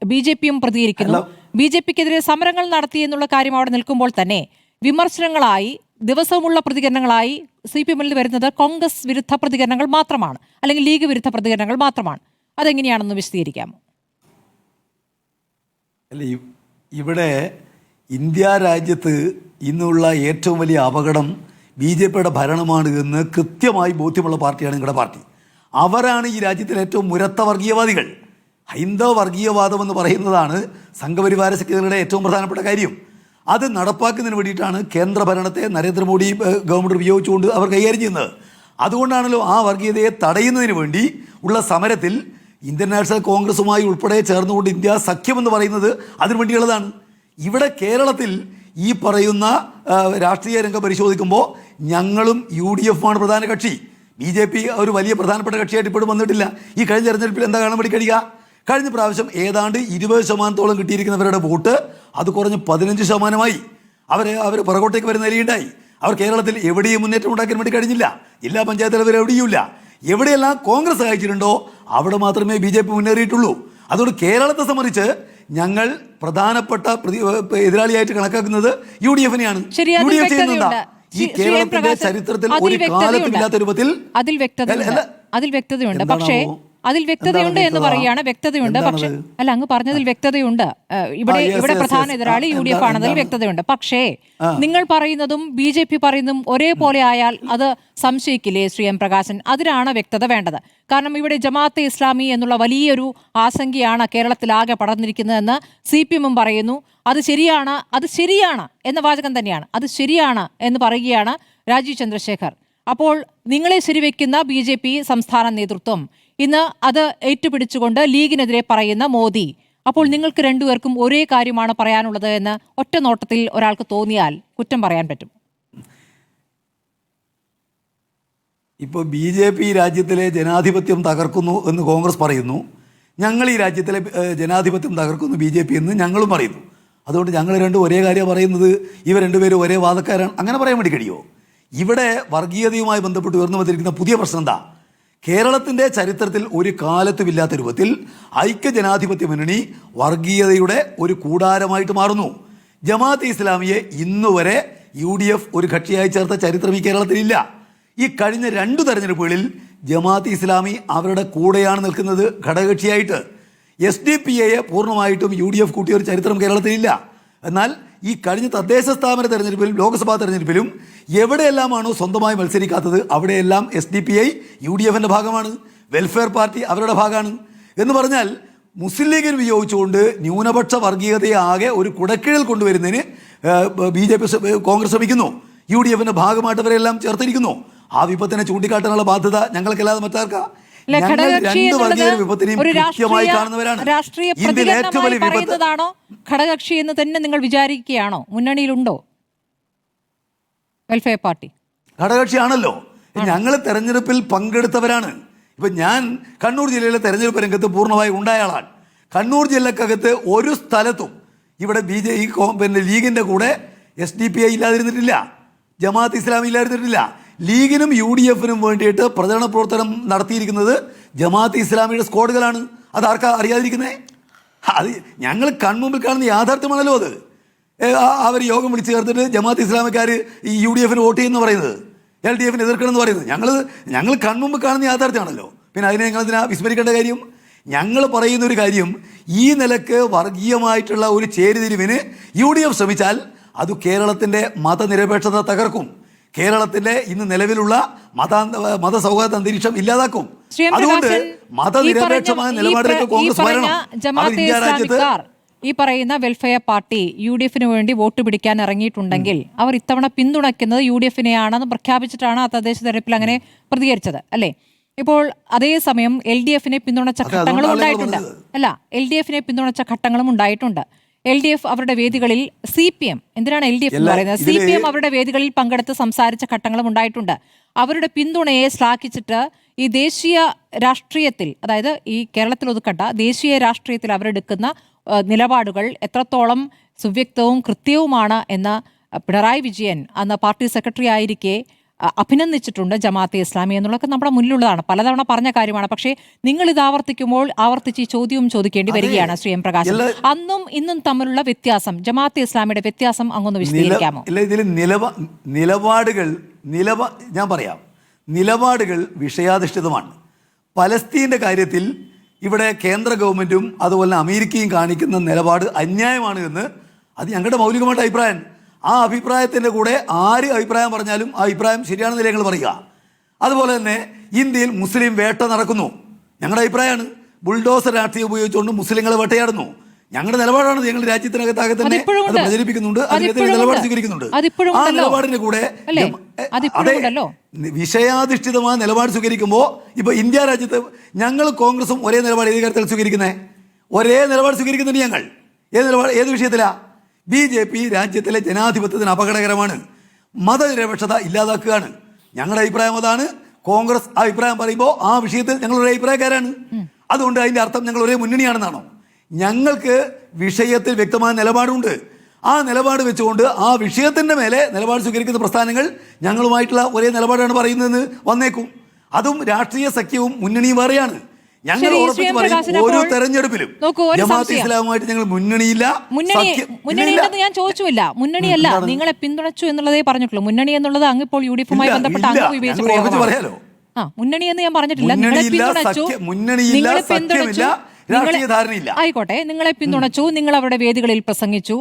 BJP-യും പ്രതികരിക്കുന്നു. BJP-ക്കെതിരെ സമരങ്ങൾ നടത്തി എന്നുള്ള കാര്യം അവിടെ നിൽക്കുമ്പോൾ തന്നെ വിമർശനങ്ങളായി ദിവസവുമുള്ള പ്രതികരണങ്ങളായി CPM-ൽ വരുന്നത് കോൺഗ്രസ് വിരുദ്ധ പ്രതികരണങ്ങൾ മാത്രമാണ്, അല്ലെങ്കിൽ ലീഗ് വിരുദ്ധ പ്രതികരണങ്ങൾ മാത്രമാണ്. അതെങ്ങനെയാണെന്ന് വിശദീകരിക്കാമോ? അല്ല, ഇവിടെ ഇന്ത്യ രാജ്യത്ത് ഇന്നുള്ള ഏറ്റവും വലിയ അപകടം BJP-യുടെ ഭരണമാണ് എന്ന് കൃത്യമായി ബോധ്യമുള്ള പാർട്ടിയാണ് നിങ്ങളുടെ പാർട്ടി. അവരാണ് ഈ രാജ്യത്തിലെ ഏറ്റവും മുരത്ത വർഗീയവാദികൾ. ഹൈന്ദവ വർഗീയവാദം എന്ന് പറയുന്നതാണ് സംഘപരിവാര ശക്തികളുടെ ഏറ്റവും പ്രധാനപ്പെട്ട കാര്യം. അത് നടപ്പാക്കുന്നതിന് വേണ്ടിയിട്ടാണ് കേന്ദ്ര ഭരണത്തെ നരേന്ദ്രമോദി ഗവൺമെൻറ് ഉപയോഗിച്ചുകൊണ്ട് അവർ കൈകാര്യം ചെയ്യുന്നത്. അതുകൊണ്ടാണല്ലോ ആ വർഗീയതയെ തടയുന്നതിന് വേണ്ടി ഉള്ള സമരത്തിൽ ഇന്ത്യൻ നാഷണൽ കോൺഗ്രസുമായി ഉൾപ്പെടെ ചേർന്നുകൊണ്ട് ഇന്ത്യ സഖ്യമെന്ന് പറയുന്നത് അതിനു വേണ്ടിയുള്ളതാണ്. ഇവിടെ കേരളത്തിൽ ഈ പറയുന്ന രാഷ്ട്രീയ രംഗം പരിശോധിക്കുമ്പോൾ ഞങ്ങളും UDF-ആണ് പ്രധാന കക്ഷി. BJP ഒരു വലിയ പ്രധാനപ്പെട്ട കക്ഷിയായിട്ട് ഇപ്പോഴും വന്നിട്ടില്ല. ഈ കഴിഞ്ഞ തെരഞ്ഞെടുപ്പിൽ എന്താ കാണാൻ വേണ്ടി കഴിയുക? കഴിഞ്ഞ പ്രാവശ്യം ഏതാണ്ട് 20% കിട്ടിയിരിക്കുന്നവരുടെ വോട്ട് അത് കുറഞ്ഞ് 15%. അവർ പുറകോട്ടേക്ക് വരുന്ന നിലയുണ്ടായി. അവർ കേരളത്തിൽ എവിടെയും മുന്നേറ്റം ഉണ്ടാക്കാൻ വേണ്ടി കഴിഞ്ഞില്ല. ജില്ലാ പഞ്ചായത്ത് ലെവൽ എവിടെയുമില്ല. എവിടെയെല്ലാം കോൺഗ്രസ് സഹായിച്ചിട്ടുണ്ടോ അവിടെ മാത്രമേ BJP മുന്നേറിയിട്ടുള്ളൂ. അതുകൊണ്ട് കേരളത്തെ സംബന്ധിച്ച് ഞങ്ങൾ പ്രധാനപ്പെട്ട എതിരാളിയായിട്ട് കണക്കാക്കുന്നത് UDF-നെയാണ്. UDF ചെയ്യുന്നുണ്ടാ ഈ കേരളത്തിന്റെ ചരിത്രത്തിൽ ഒരു കാലത്തുമില്ലാത്ത രൂപത്തിൽ അതിൽ വ്യക്തതയുണ്ട്. പക്ഷേ അതിൽ വ്യക്തതയുണ്ട് എന്ന് പറയുകയാണ്. വ്യക്തതയുണ്ട്, പക്ഷേ അല്ല, അങ്ങ് പറഞ്ഞതിൽ വ്യക്തതയുണ്ട്. ഇവിടെ പ്രധാന എതിരാളി UDF ആണെന്നതിൽ വ്യക്തതയുണ്ട്. പക്ഷേ നിങ്ങൾ പറയുന്നതും BJP പറയുന്നതും ഒരേപോലെ ആയാൽ അത് സംശയിക്കില്ലേ ശ്രീ M പ്രകാശൻ? അതിനാണ് വ്യക്തത വേണ്ടത്. കാരണം ഇവിടെ ജമാഅത്തെ ഇസ്ലാമി എന്നുള്ള വലിയൊരു ആശങ്കയാണ് കേരളത്തിലാകെ പടർന്നിരിക്കുന്നതെന്ന് CPM-ഉം പറയുന്നു. അത് ശരിയാണ് എന്ന വാചകം തന്നെയാണ്. അത് ശരിയാണ് എന്ന് പറയുകയാണ് രാജീവ് ചന്ദ്രശേഖർ. അപ്പോൾ നിങ്ങളെ ശരിവെക്കുന്ന BJP സംസ്ഥാന നേതൃത്വം ഇന്ന് അത് ഏറ്റുപിടിച്ചുകൊണ്ട് ലീഗിനെതിരെ പറയുന്ന മോദി. അപ്പോൾ നിങ്ങൾക്ക് രണ്ടുപേർക്കും ഒരേ കാര്യമാണ് പറയാനുള്ളത് എന്ന് ഒറ്റ നോട്ടത്തിൽ ഒരാൾക്ക് തോന്നിയാൽ കുറ്റം പറയാൻ പറ്റും. ഇപ്പോൾ BJP രാജ്യത്തിലെ ജനാധിപത്യം തകർക്കുന്നു എന്ന് കോൺഗ്രസ് പറയുന്നു. ഞങ്ങൾ ഈ രാജ്യത്തിലെ ജനാധിപത്യം തകർക്കുന്നു BJP എന്ന് ഞങ്ങളും പറയുന്നു. അതുകൊണ്ട് ഞങ്ങൾ രണ്ടും ഒരേ കാര്യം പറയുന്നത്, ഇവർ രണ്ടുപേരും ഒരേ വാദക്കാരാണ്, അങ്ങനെ പറയാൻ വേണ്ടി കഴിയുമോ? ഇവിടെ വർഗീയതയുമായി ബന്ധപ്പെട്ട് ഉയർന്നു വന്നിരിക്കുന്ന പുതിയ പ്രശ്നം എന്താ? കേരളത്തിൻ്റെ ചരിത്രത്തിൽ ഒരു കാലത്തുമില്ലാത്ത രൂപത്തിൽ ഐക്യജനാധിപത്യ മുന്നണി വർഗീയതയുടെ ഒരു കൂടാരമായിട്ട് മാറുന്നു. ജമാഅത്തെ ഇസ്ലാമിയെ ഇന്നുവരെ UDF ഒരു കക്ഷിയായി ചേർത്ത ചരിത്രം ഈ കേരളത്തിലില്ല. ഈ കഴിഞ്ഞ 2 തെരഞ്ഞെടുപ്പുകളിൽ ജമാഅത്തെ ഇസ്ലാമി അവരുടെ കൂടെയാണ് നിൽക്കുന്നത് ഘടകകക്ഷിയായിട്ട്. SDPA പൂർണ്ണമായിട്ടും UDF കൂട്ടിയ ഒരു ചരിത്രം കേരളത്തിലില്ല. എന്നാൽ ഈ കഴിഞ്ഞ തദ്ദേശ സ്ഥാപന തെരഞ്ഞെടുപ്പിലും ലോക്സഭാ തെരഞ്ഞെടുപ്പിലും എവിടെയെല്ലാമാണോ സ്വന്തമായി മത്സരിക്കാത്തത് അവിടെയെല്ലാം SDPI UDF-ന്റെ ഭാഗമാണ്, വെൽഫെയർ പാർട്ടി അവരുടെ ഭാഗമാണ്. എന്ന് പറഞ്ഞാൽ മുസ്ലിം ലീഗിന് വിയോജിച്ചുകൊണ്ട് ന്യൂനപക്ഷ വർഗീയതയെ ആകെ ഒരു കുടക്കീഴിൽ കൊണ്ടുവരുന്നതിന് BJP കോൺഗ്രസ് ശ്രമിക്കുന്നു. UDF-ന്റെ ഭാഗമായിട്ട് അവരെല്ലാം ചേർത്തിരിക്കുന്നു. ആ വിപത്തിനെ ചൂണ്ടിക്കാട്ടാനുള്ള ബാധ്യത ഞങ്ങൾക്കല്ലാതെ മറ്റാർക്കാ? ഘടകകക്ഷി എന്ന് തന്നെ നിങ്ങൾ വിചാരിക്കുകയാണോ? മുന്നണിയിലുണ്ടോ വെൽഫെയർ പാർട്ടി? ഘടകകക്ഷിയാണല്ലോ. ഞങ്ങൾ തെരഞ്ഞെടുപ്പിൽ പങ്കെടുത്തവരാണ്. ഇപ്പൊ ഞാൻ കണ്ണൂർ ജില്ലയിലെ തെരഞ്ഞെടുപ്പ് രംഗത്ത് പൂർണ്ണമായി ഉണ്ടായ ആളാണ്. കണ്ണൂർ ജില്ലക്കകത്ത് ഒരു സ്ഥലത്തും ഇവിടെ ലീഗിന്റെ കൂടെ SDPI ഇല്ലാതിരുന്നിട്ടില്ല, ജമാഅത്ത് ഇസ്ലാമി ഇല്ലാതിരുന്നിട്ടില്ല. ലീഗിനും UDF-നും വേണ്ടിയിട്ട് പ്രചരണ പ്രവർത്തനം നടത്തിയിരിക്കുന്നത് ജമാഅത്ത് ഇസ്ലാമിയുടെ സ്ക്വാഡുകളാണ്. അത് ആർക്കാ അറിയാതിരിക്കുന്നത്? അത് ഞങ്ങൾ കൺമുമ്പിൽ കാണുന്ന യാഥാർത്ഥ്യമാണല്ലോ. അത് അവർ യോഗം വിളിച്ചു ചേർത്തിട്ട് ജമാഅത്ത് ഇസ്ലാമിക്കാർ ഈ UDF-ന് വോട്ട് ചെയ്യുമെന്ന് പറയുന്നത്, LDF-ന് എതിർക്കണമെന്ന് പറയുന്നത് ഞങ്ങൾ കൺമുമ്പ് കാണുന്ന യാഥാർത്ഥ്യമാണല്ലോ. പിന്നെ അതിനെ ഞങ്ങളതിനാ വിസ്മരിക്കേണ്ട കാര്യം? ഞങ്ങൾ പറയുന്ന ഒരു കാര്യം, ഈ നിലക്ക് വർഗീയമായിട്ടുള്ള ഒരു ചേരിതിരിവിന് UDF ശ്രമിച്ചാൽ അത് കേരളത്തിൻ്റെ മതനിരപേക്ഷത തകർക്കും. കേരളത്തിലെ ഇന്ന് നിലവിലുള്ള മതസൗഹാർദ്ദ അന്തരീക്ഷം ഇല്ലാതാക്കും. അതുകൊണ്ട് മതനിരപേക്ഷമായ നിലപാടിലേക്ക് കോൺഗ്രസ് വരണം. ഈ പറയുന്ന വെൽഫെയർ പാർട്ടി UDF-ന് വേണ്ടി വോട്ട് പിടിക്കാൻ ഇറങ്ങിയിട്ടുണ്ടെങ്കിൽ അവർ ഇത്തവണ പിന്തുണയ്ക്കുന്നത് UDF-നെയാണെന്ന് പ്രഖ്യാപിച്ചിട്ടാണ് ആ തദ്ദേശ തെരഞ്ഞെടുപ്പിൽ അങ്ങനെ പ്രതികരിച്ചത് അല്ലേ? ഇപ്പോൾ അതേസമയം LDF-നെ പിന്തുണച്ച ഘട്ടങ്ങളും ഉണ്ടായിട്ടുണ്ട്. അല്ല, LDF-നെ പിന്തുണച്ച ഘട്ടങ്ങളും ഉണ്ടായിട്ടുണ്ട്. LDF അവരുടെ വേദികളിൽ CPM, എന്തിനാണ് LDF എന്ന് പറയുന്നത്, CPM അവരുടെ വേദികളിൽ പങ്കെടുത്ത് സംസാരിച്ച ഘട്ടങ്ങളും ഉണ്ടായിട്ടുണ്ട്. അവരുടെ പിന്തുണയെ ശ്ലാഘിച്ചിട്ട് ഈ ദേശീയ രാഷ്ട്രീയത്തിൽ, അതായത് ഈ കേരളത്തിൽ ഒതുക്കട്ട ദേശീയ രാഷ്ട്രീയത്തിൽ അവരെടുക്കുന്ന നിലപാടുകൾ എത്രത്തോളം സുവ്യക്തവും കൃത്യവുമാണ് എന്ന് പിണറായി വിജയൻ അന്ന് പാർട്ടി സെക്രട്ടറി ആയിരിക്കെ അഭിനന്ദിച്ചിട്ടുണ്ട് ജമാഅത്തെ ഇസ്ലാമി എന്നുള്ളതൊക്കെ നമ്മുടെ മുന്നിലുള്ളതാണ്, പലതവണ പറഞ്ഞ കാര്യമാണ്. പക്ഷേ നിങ്ങൾ ഇത് ആവർത്തിക്കുമ്പോൾ ആവർത്തിച്ച് ഈ ചോദ്യവും ചോദിക്കേണ്ടി വരികയാണ്. ശ്രീ M പ്രകാശ്, അന്നും ഇന്നും തമ്മിലുള്ള വ്യത്യാസം, ജമാഅത്തെ ഇസ്ലാമിയുടെ വ്യത്യാസം അങ്ങൊന്ന് വിശദീകരിക്കാമോ? ഇതിൽ ഞാൻ പറയാം, നിലപാടുകൾ വിഷയാധിഷ്ഠിതമാണ്. പലസ്തീൻ്റെ കാര്യത്തിൽ ഇവിടെ കേന്ദ്ര ഗവൺമെൻറ്റും അതുപോലെ അമേരിക്കയും കാണിക്കുന്ന നിലപാട് അന്യായമാണ് എന്ന് അത് ഞങ്ങളുടെ മൗലികമായിട്ട് അഭിപ്രായം. ആ അഭിപ്രായത്തിൻ്റെ കൂടെ ആര് അഭിപ്രായം പറഞ്ഞാലും ആ അഭിപ്രായം ശരിയാണെന്ന് ഞങ്ങൾ പറയുക. അതുപോലെ തന്നെ ഇന്ത്യയിൽ മുസ്ലിം വേട്ട നടക്കുന്നു, ഞങ്ങളുടെ അഭിപ്രായമാണ്. ബുൾഡോസർ രാഷ്ട്രീയം ഉപയോഗിച്ചുകൊണ്ട് മുസ്ലിങ്ങളെ വേട്ടയാടുന്നു, ഞങ്ങളുടെ നിലപാടാണ്. ഞങ്ങൾ രാജ്യത്തിനകത്താകെ തന്നെ അത് പ്രചരിപ്പിക്കുന്നുണ്ട്, അതിനെതിരെ നിലപാട് സ്വീകരിക്കുന്നുണ്ട്. ആ നിലപാടിന്റെ കൂടെ വിഷയാധിഷ്ഠിതമായ നിലപാട് സ്വീകരിക്കുമ്പോൾ ഇപ്പൊ ഇന്ത്യ രാജ്യത്ത് ഞങ്ങൾ കോൺഗ്രസും ഒരേ നിലപാട് ഏത് കാര്യത്തിൽ സ്വീകരിക്കുന്നത്? ഒരേ നിലപാട് സ്വീകരിക്കുന്നുണ്ട് ഞങ്ങൾ. ഏത് നിലപാട്? ഏത് വിഷയത്തിലാ? BJP രാജ്യത്തിലെ ജനാധിപത്യത്തിന് അപകടകരമാണ്, മതനിരപേക്ഷത ഇല്ലാതാക്കുകയാണ്. ഞങ്ങളുടെ അഭിപ്രായം അതാണ്. കോൺഗ്രസ് അഭിപ്രായം പറയുമ്പോൾ ആ വിഷയത്തിൽ ഞങ്ങൾ ഒരേ അഭിപ്രായക്കാരാണ്. അതുകൊണ്ട് അതിന്റെ അർത്ഥം ഞങ്ങൾ ഒരേ മുന്നണിയാണെന്നാണോ? ഞങ്ങൾക്ക് വിഷയത്തിൽ വ്യക്തമായ നിലപാടുണ്ട്. ആ നിലപാട് വെച്ചുകൊണ്ട് ആ വിഷയത്തിൻ്റെ മേലെ നിലപാട് സ്വീകരിക്കുന്ന പ്രസ്ഥാനങ്ങൾ ഞങ്ങളുമായിട്ടുള്ള ഒരേ നിലപാടാണ് പറയുന്നതെന്ന് വന്നേക്കും. അതും രാഷ്ട്രീയ സഖ്യവും മുന്നണിയും വേറെയാണ്. ഞങ്ങൾ ഉറപ്പിച്ച് പറയും, ഓരോ തെരഞ്ഞെടുപ്പിലും ജമാഅത്തെ ഇസ്ലാമുമായിട്ട് ഞങ്ങൾ മുന്നണിയില്ല. മുന്നണിയില്ലെന്ന് ഞാൻ ചോദിച്ചില്ല, മുന്നണിയല്ല, നിങ്ങളെ പിന്തുണച്ചു എന്നുള്ളതേ പറഞ്ഞിട്ടുള്ളൂ. മുന്നണി എന്നുള്ളത് അങ്ങ് ഇപ്പോൾ UDF-മായി ബന്ധപ്പെട്ട അങ്ങ് ഉപയോഗിച്ച പറയാലോ. മുന്നണി എന്ന് ഞാൻ പറഞ്ഞിട്ടില്ല. നിങ്ങളെ പിന്തുണച്ചു, ആയിക്കോട്ടെ, നിങ്ങളെ പിന്തുണച്ചു, നിങ്ങൾ അവരുടെ വേദികളിൽ പ്രസംഗിച്ചു,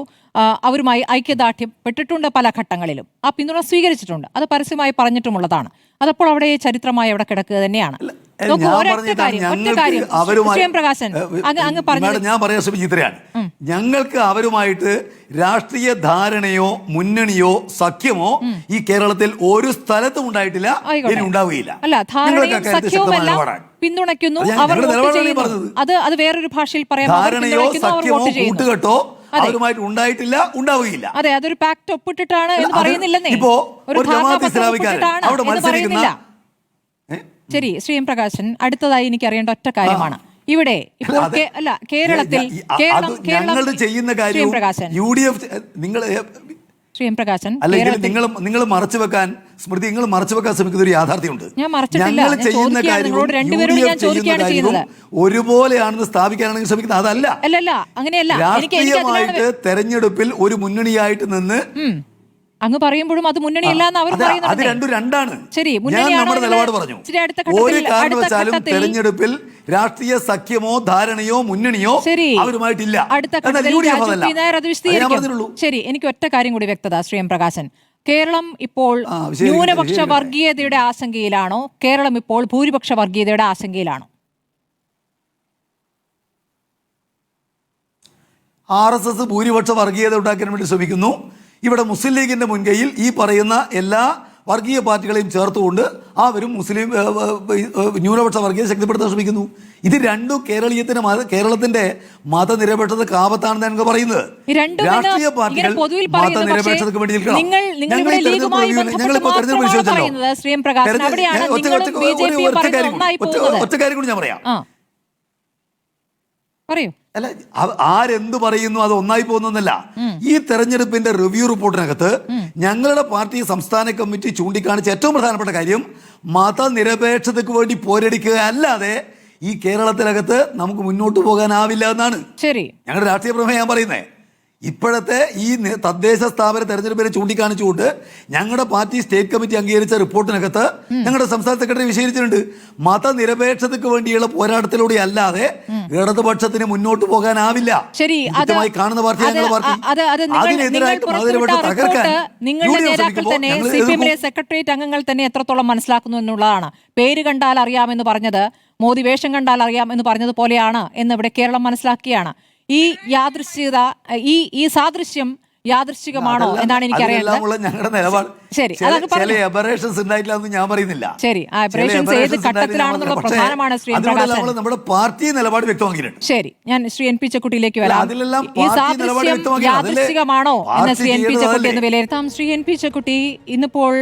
അവരുമായി ഐക്യദാർഢ്യപ്പെട്ടിട്ടുണ്ട് പല ഘട്ടങ്ങളിലും, ആ പിന്തുണ സ്വീകരിച്ചിട്ടുണ്ട്, അത് പരസ്യമായി പറഞ്ഞിട്ടുമുള്ളതാണ്. അതപ്പോൾ അവിടെ ചരിത്രമായി അവിടെ കിടക്കുക തന്നെയാണ്. ഞങ്ങൾക്ക് അവരുമായിട്ട് രാഷ്ട്രീയ ധാരണയോ മുന്നണിയോ സഖ്യമോ ഈ കേരളത്തിൽ ഒരു സ്ഥലത്തും ഉണ്ടായിട്ടില്ല, ഇനി ഉണ്ടാവുകയില്ല. പിന്തുണയ്ക്കുന്നു, അത് വേറൊരു ഭാഷയിൽ പറയാം. ധാരണയോ സഖ്യമോ കൂട്ടുകെട്ടോ അവരുമായിട്ട് ഉണ്ടായിട്ടില്ല, ഉണ്ടാവുകയില്ല. അതെ, അതൊരു പാക്ട് ഒപ്പിട്ടിട്ടാണ് എന്ന് പറയുന്നില്ലെന്നേ. ഇപ്പോ ഒരു ജമാഅത്ത് ഇസ്ലാമിക്കാരൻ അവിടെ മത്സരിക്കുന്ന. ശരി, ശ്രീ M പ്രകാശൻ, അടുത്തതായി എനിക്ക് അറിയേണ്ട ഒറ്റ കാര്യമാണ് ഇവിടെ ഇപ്പോൾ അല്ല കേരളത്തിൽ ചെയ്യുന്ന കാര്യം UDF നിങ്ങൾ ശ്രീ M പ്രകാശൻ, അല്ലെങ്കിൽ നിങ്ങൾ മറച്ചു വെക്കാൻ സ്മൃതി, നിങ്ങൾ മറച്ചു വെക്കാൻ ശ്രമിക്കുന്ന ഒരു യാഥാർത്ഥ്യമുണ്ട്. ഞങ്ങൾ ചെയ്യുന്ന കാര്യവും ഒരുപോലെയാണെന്ന് സ്ഥാപിക്കാനാണ് ശ്രമിക്കുന്നത്. അതല്ല, അങ്ങനെയല്ല. രാഷ്ട്രീയമായിട്ട് തെരഞ്ഞെടുപ്പിൽ ഒരു മുന്നണിയായിട്ട് നിന്ന് അങ്ങ് പറയുമ്പോഴും അത് മുന്നണിയല്ല എന്ന് അവർ പറയുന്നത്. അത് രണ്ടും രണ്ടാണ്. ശരി, ഞാൻ നമ്മുടെ നിലപാട് പറഞ്ഞു. ഒരു കാരണവശാലും തെരഞ്ഞെടുപ്പിൽ രാഷ്ട്രീയ സഖ്യമോ ധാരണയോ മുന്നണിയോ അവരുമായിട്ടില്ല. ശരി, എനിക്ക് ഒറ്റ കാര്യം കൂടി വ്യക്തത. ശ്രീ M പ്രകാശൻ, കേരളം ഇപ്പോൾ ന്യൂനപക്ഷ വർഗീയതയുടെ ആശങ്കയിലാണോ? കേരളം ഇപ്പോൾ ഭൂരിപക്ഷ വർഗീയതയുടെ ആശങ്കയിലാണോ? RSS ഭൂരിപക്ഷ വർഗീയത ഉണ്ടാക്കാൻ വേണ്ടി ശ്രമിക്കുന്നു. ഇവിടെ മുസ്ലിം ലീഗിന്റെ മുൻകൈയിൽ ഈ പറയുന്ന എല്ലാ വർഗീയ പാർട്ടികളെയും ചേർത്തുകൊണ്ട് അവരും മുസ്ലിം ന്യൂനപക്ഷ വർഗീയത ശക്തിപ്പെടുത്താൻ ശ്രമിക്കുന്നു. ഇത് രണ്ടും കേരളത്തിന്റെ മതനിരപേക്ഷതക്ക് ആപത്താണെന്ന് ഞങ്ങൾ പറയുന്നത്. രാഷ്ട്രീയ പാർട്ടികൾ മതനിരപേക്ഷതയ്ക്ക് വേണ്ടി നിൽക്കണം. ഒറ്റ കാര്യം കൂടി ഞാൻ പറയാം. അല്ല, ആരെന്ത് പറയുന്നു അത് ഒന്നായി പോകുന്നല്ല. ഈ തെരഞ്ഞെടുപ്പിന്റെ റിവ്യൂ റിപ്പോർട്ടിനകത്ത് ഞങ്ങളുടെ പാർട്ടി സംസ്ഥാന കമ്മിറ്റി ചൂണ്ടിക്കാണിച്ച ഏറ്റവും പ്രധാനപ്പെട്ട കാര്യം മതനിരപേക്ഷതയ്ക്ക് വേണ്ടി പോരടിക്കുക അല്ലാതെ ഈ കേരളത്തിനകത്ത് നമുക്ക് മുന്നോട്ട് പോകാനാവില്ല എന്നാണ്. ശരി, ഞങ്ങളുടെ രാഷ്ട്രീയ പ്രമേയം ഞാൻ പറയുന്നത്. ഇപ്പോഴത്തെ ഈ തദ്ദേശ സ്ഥാപന തെരഞ്ഞെടുപ്പിനെ ചൂണ്ടിക്കാണിച്ചുകൊണ്ട് ഞങ്ങളുടെ പാർട്ടി സ്റ്റേറ്റ് കമ്മിറ്റി അംഗീകരിച്ച റിപ്പോർട്ടിനകത്ത് ഞങ്ങളുടെ സംസ്ഥാന സെക്രട്ടറി വിശദീകരിച്ചിട്ടുണ്ട്. മതനിരപേക്ഷതയ്ക്ക് വേണ്ടിയുള്ള പോരാട്ടത്തിലൂടെ അല്ലാതെ ഇടതുപക്ഷത്തിന് മുന്നോട്ട് പോകാനാവില്ല. ശരി, കൃത്യമായി കാണുന്ന പാർട്ടി ഞങ്ങളുടെ പാർട്ടി. അതിനെതിരായിട്ട് മതനിരപേക്ഷത തകർക്കാൻ നിങ്ങളുടെ നേതാക്കൾ തന്നെ സിപിഎമ്മിലെ സെക്രട്ടേറിയറ്റ് അംഗങ്ങൾ തന്നെ എത്രത്തോളം മനസ്സിലാക്കുന്നു എന്നുള്ളതാണ്. പേര് കണ്ടാൽ അറിയാമെന്ന് പറഞ്ഞത് മോദി വേഷം കണ്ടാൽ അറിയാം എന്ന് പറഞ്ഞതുപോലെയാണ് എന്ന് ഇവിടെ കേരളം മനസ്സിലാക്കിയാണ്. ഈ യാദൃശ്ചികത, ഈ സാദൃശ്യം യാദൃശ്ചികമാണോ എന്നാണ് എനിക്ക് അറിയേണ്ടത്. ഞങ്ങളുടെ നിലപാട് ശരി, ഞാൻ പറയുന്നില്ല. ശരി, ഏത് ഘട്ടത്തിലാണെന്നുള്ള പ്രധാനമാണ് ശ്രീ നമ്മുടെ പാർട്ടി നിലപാട് വ്യക്തമാക്കിയിട്ടുണ്ട്. ശരി, ഞാൻ ശ്രീ എൻ പി ചെക്കുട്ടിയിലേക്ക് വരാം. ഈ സാദൃശ്യം യാദൃശ്ചികമാണോ എന്ന് ശ്രീ എൻ പി ചെക്കുട്ടി എന്ന് വിലയിരുത്താം. ശ്രീ എൻ പി ചെക്കുട്ടി, ഇന്നിപ്പോൾ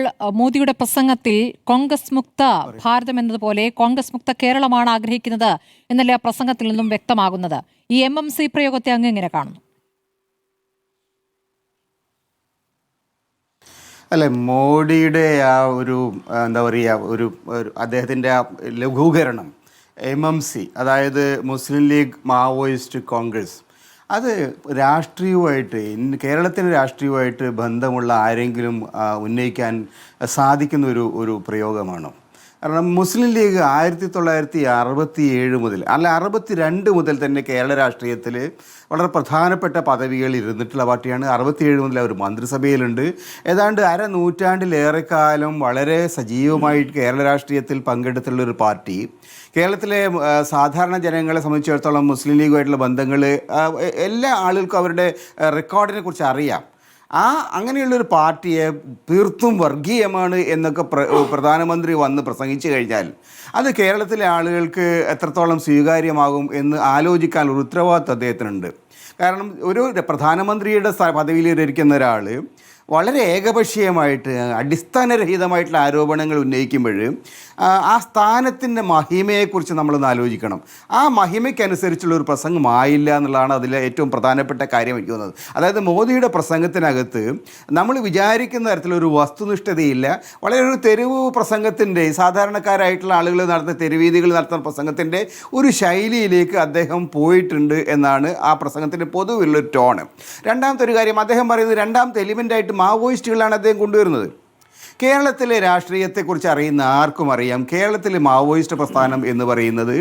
മോദിയുടെ പ്രസംഗത്തിൽ കോൺഗ്രസ് മുക്ത ഭാരതം എന്നതുപോലെ കോൺഗ്രസ് മുക്ത കേരളമാണ് ആഗ്രഹിക്കുന്നത് എന്നല്ലേ ആ പ്രസംഗത്തിൽ നിന്നും വ്യക്തമാകുന്നത്. ഈ MMC പ്രയോഗത്തെ അങ്ങ് എങ്ങനെ കാണുന്നു? അല്ലെ, മോഡിയുടെ ആ ഒരു എന്താ പറയുക, ഒരു അദ്ദേഹത്തിൻ്റെ ആ ലഘൂകരണം MMC, അതായത് മുസ്ലിം ലീഗ് മാവോയിസ്റ്റ് കോൺഗ്രസ്, അത് രാഷ്ട്രീയമായിട്ട് കേരളത്തിന് രാഷ്ട്രീയമായിട്ട് ബന്ധമുള്ള ആരെങ്കിലും ഉന്നയിക്കാൻ സാധിക്കുന്ന ഒരു പ്രയോഗമാണോ? കാരണം മുസ്ലിം ലീഗ് 1967 മുതൽ 62 മുതൽ തന്നെ കേരള രാഷ്ട്രീയത്തിൽ വളരെ പ്രധാനപ്പെട്ട പദവികൾ ഇരുന്നിട്ടുള്ള പാർട്ടിയാണ്. 67 മുതൽ അവർ മന്ത്രിസഭയിലുണ്ട്. ഏതാണ്ട് നൂറ്റാണ്ടിലേറെക്കാലം വളരെ സജീവമായി കേരള രാഷ്ട്രീയത്തിൽ പങ്കെടുത്തുള്ളൊരു പാർട്ടി. കേരളത്തിലെ സാധാരണ ജനങ്ങളെ സംബന്ധിച്ചിടത്തോളം മുസ്ലിം ലീഗുമായിട്ടുള്ള ബന്ധങ്ങൾ എല്ലാ ആളുകൾക്കും അവരുടെ റെക്കോർഡിനെ കുറിച്ച് അറിയാം. അങ്ങനെയുള്ളൊരു പാർട്ടിയെ തീർത്തും വർഗീയമാണ് എന്നൊക്കെ പ്രധാനമന്ത്രി വന്ന് പ്രസംഗിച്ചു കഴിഞ്ഞാൽ അത് കേരളത്തിലെ ആളുകൾക്ക് എത്രത്തോളം സ്വീകാര്യമാകും എന്ന് ആലോചിക്കാൻ ഒരു ഉത്തരവാദിത്വം അദ്ദേഹത്തിനുണ്ട്. കാരണം ഒരു പ്രധാനമന്ത്രിയുടെ പദവിയിലിരിക്കുന്ന ഒരാൾ വളരെ ഏകപക്ഷീയമായിട്ട് അടിസ്ഥാനരഹിതമായിട്ടുള്ള ആരോപണങ്ങൾ ഉന്നയിക്കുമ്പോൾ ആ സ്ഥാനത്തിൻ്റെ മഹിമയെക്കുറിച്ച് നമ്മളൊന്ന് ആലോചിക്കണം. ആ മഹിമയ്ക്കനുസരിച്ചുള്ള ഒരു പ്രസംഗമായില്ല എന്നുള്ളതാണ് അതിലെ ഏറ്റവും പ്രധാനപ്പെട്ട കാര്യം എനിക്ക് തോന്നുന്നത്. അതായത് മോദിയുടെ പ്രസംഗത്തിനകത്ത് നമ്മൾ വിചാരിക്കുന്ന തരത്തിലൊരു വസ്തുനിഷ്ഠതയില്ല. വളരെ ഒരു തെരുവ് പ്രസംഗത്തിൻ്റെ, സാധാരണക്കാരായിട്ടുള്ള ആളുകൾ നടത്തുന്ന തെരുവീതികൾ നടത്തുന്ന പ്രസംഗത്തിൻ്റെ ഒരു ശൈലിയിലേക്ക് അദ്ദേഹം പോയിട്ടുണ്ട് എന്നാണ് ആ പ്രസംഗത്തിൻ്റെ പൊതുവിലുള്ളൊരു ടോണ്. രണ്ടാമത്തെ ഒരു കാര്യം, അദ്ദേഹം പറയുന്നത് രണ്ടാമത്തെ എലിമെൻ്റായിട്ട് മാവോയിസ്റ്റുകളാണ് അദ്ദേഹം കൊണ്ടുവരുന്നത്. കേരളത്തിലെ രാഷ്ട്രീയത്തെക്കുറിച്ച് അറിയുന്ന ആർക്കും അറിയാം, കേരളത്തിലെ മാവോയിസ്റ്റ് പ്രസ്ഥാനം എന്ന് പറയുന്നത്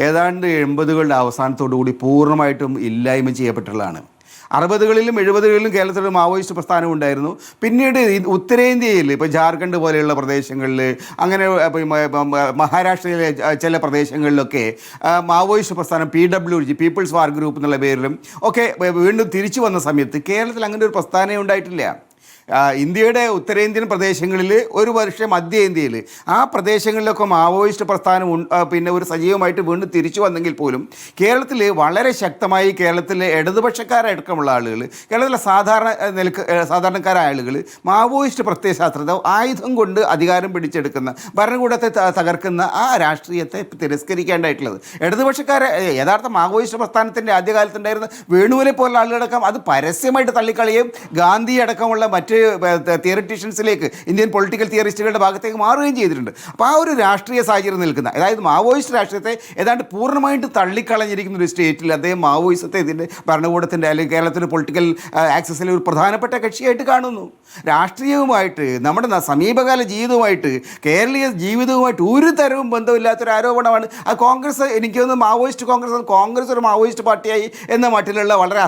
ഏതാണ്ട് 80കളുടെ അവസാനത്തോടുകൂടി പൂർണ്ണമായിട്ടും ഇല്ലായ്മ ചെയ്യപ്പെട്ടുള്ളതാണ്. 60കളിലും 70കളിലും കേരളത്തിൽ മാവോയിസ്റ്റ് പ്രസ്ഥാനം ഉണ്ടായിരുന്നു. പിന്നീട് ഉത്തരേന്ത്യയിൽ ഇപ്പോൾ ജാർഖണ്ഡ് പോലെയുള്ള പ്രദേശങ്ങളിൽ, അങ്ങനെ മഹാരാഷ്ട്രയിലെ ചില പ്രദേശങ്ങളിലൊക്കെ മാവോയിസ്റ്റ് പ്രസ്ഥാനം PWG, പീപ്പിൾസ് വാർ ഗ്രൂപ്പ് എന്നുള്ള പേരിലും ഒക്കെ വീണ്ടും തിരിച്ചു വന്ന സമയത്ത് കേരളത്തിൽ അങ്ങനെ ഒരു പ്രസ്ഥാനം ഉണ്ടായിട്ടില്ല. ഇന്ത്യയുടെ ഉത്തരേന്ത്യൻ പ്രദേശങ്ങളിൽ, ഒരു പക്ഷേ മധ്യ ഇന്ത്യയിൽ ആ പ്രദേശങ്ങളിലൊക്കെ മാവോയിസ്റ്റ് പ്രസ്ഥാനം പിന്നെ ഒരു സജീവമായിട്ട് വീണ്ടും തിരിച്ചു വന്നെങ്കിൽ പോലും കേരളത്തിൽ വളരെ ശക്തമായി കേരളത്തിലെ ഇടതുപക്ഷക്കാരടക്കമുള്ള ആളുകൾ, കേരളത്തിലെ സാധാരണക്കാരായ ആളുകൾ മാവോയിസ്റ്റ് പ്രത്യയശാസ്ത്രത്തെ ആയുധം കൊണ്ട് അധികാരം പിടിച്ചെടുക്കുന്ന, ഭരണകൂടത്തെ തകർക്കുന്ന ആ രാഷ്ട്രീയത്തെ തിരസ്കരിക്കേണ്ടതായിട്ടുള്ളത്. ഇടതുപക്ഷക്കാരെ യഥാർത്ഥ മാവോയിസ്റ്റ് പ്രസ്ഥാനത്തിൻ്റെ ആദ്യകാലത്തുണ്ടായിരുന്ന വേണുവിനെ പോലുള്ള ആളുകളടക്കം അത് പരസ്യമായിട്ട് തള്ളിക്കളയുകയും ഗാന്ധി അടക്കമുള്ള മറ്റ് തിയറിറ്റീഷ്യൻസിലേക്ക്, ഇന്ത്യൻ പൊളിറ്റിക്കൽ തിയറിസ്റ്റുകളുടെ ഭാഗത്തേക്ക് മാറുകയും ചെയ്തിട്ടുണ്ട്. അപ്പോൾ ആ ഒരു രാഷ്ട്രീയ സാഹചര്യം നിൽക്കുന്ന, അതായത് മാവോയിസ്റ്റ് രാഷ്ട്രീയത്തെ ഏതാണ്ട് പൂർണ്ണമായിട്ട് തള്ളിക്കളഞ്ഞിരിക്കുന്ന ഒരു സ്റ്റേറ്റിൽ അദ്ദേഹം മാവോയിസത്തെ ഇതിൻ്റെ ഭരണകൂടത്തിൻ്റെ അല്ലെങ്കിൽ കേരളത്തിൻ്റെ പൊളിറ്റിക്കൽ ആക്സസിലെ ഒരു പ്രധാനപ്പെട്ട കക്ഷിയായിട്ട് കാണുന്നു. രാഷ്ട്രീയവുമായിട്ട്, നമ്മുടെ സമീപകാല ജീവിതവുമായിട്ട്, കേരളീയ ജീവിതവുമായിട്ട് ഒരു തരവും ബന്ധമില്ലാത്തൊരു ആരോപണമാണ് ആ കോൺഗ്രസ്. എനിക്ക് തോന്നുന്നു കോൺഗ്രസ് ഒരു മാവോയിസ്റ്റ് പാർട്ടിയായി എന്ന മട്ടിലുള്ള വളരെ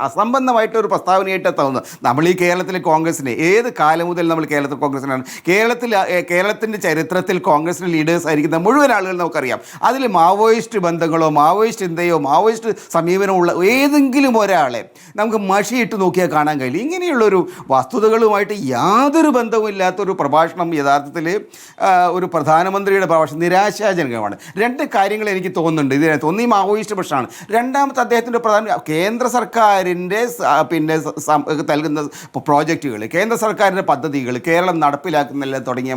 അസംബന്ധമായിട്ടൊരു പ്രസ്താവനയായിട്ട് തോന്നുന്നത്. നമ്മൾ ഈ കേരളത്തിലെ കോൺഗ്രസിനെ ഏത് കാലം മുതൽ നമ്മൾ കേരളത്തിൽ കോൺഗ്രസിനാണ്, കേരളത്തിൻ്റെ ചരിത്രത്തിൽ കോൺഗ്രസിൻ്റെ ലീഡേഴ്സ് ആയിരിക്കുന്ന മുഴുവൻ ആളുകൾ നമുക്കറിയാം. അതിൽ മാവോയിസ്റ്റ് ബന്ധങ്ങളോ മാവോയിസ്റ്റ് ചിന്തയോ മാവോയിസ്റ്റ് സമീപനമോ ഉള്ള ഏതെങ്കിലും ഒരാളെ നമുക്ക് മഷിയിട്ട് നോക്കിയാൽ കാണാൻ കഴിയില്ല. ഇങ്ങനെയുള്ളൊരു വസ്തുതകളുമായിട്ട് യാതൊരു ബന്ധവുമില്ലാത്തൊരു പ്രഭാഷണം യഥാർത്ഥത്തിൽ ഒരു പ്രധാനമന്ത്രിയുടെ പ്രഭാഷണം നിരാശാജനകമാണ്. രണ്ട് കാര്യങ്ങൾ എനിക്ക് തോന്നുന്നുണ്ട് ഇതിനകത്ത്. ഒന്ന്, ഈ മാവോയിസ്റ്റ് പ്രശ്നമാണ്. രണ്ടാമത്തെ, അദ്ദേഹത്തിൻ്റെ കേന്ദ്ര സർക്കാരിൻ്റെ പിന്നെ നൽകുന്ന പ്രോജക്റ്റ് ബജറ്റുകൾ, കേന്ദ്ര സർക്കാരിൻ്റെ പദ്ധതികൾ കേരളം നടപ്പിലാക്കുന്നില്ല തുടങ്ങിയ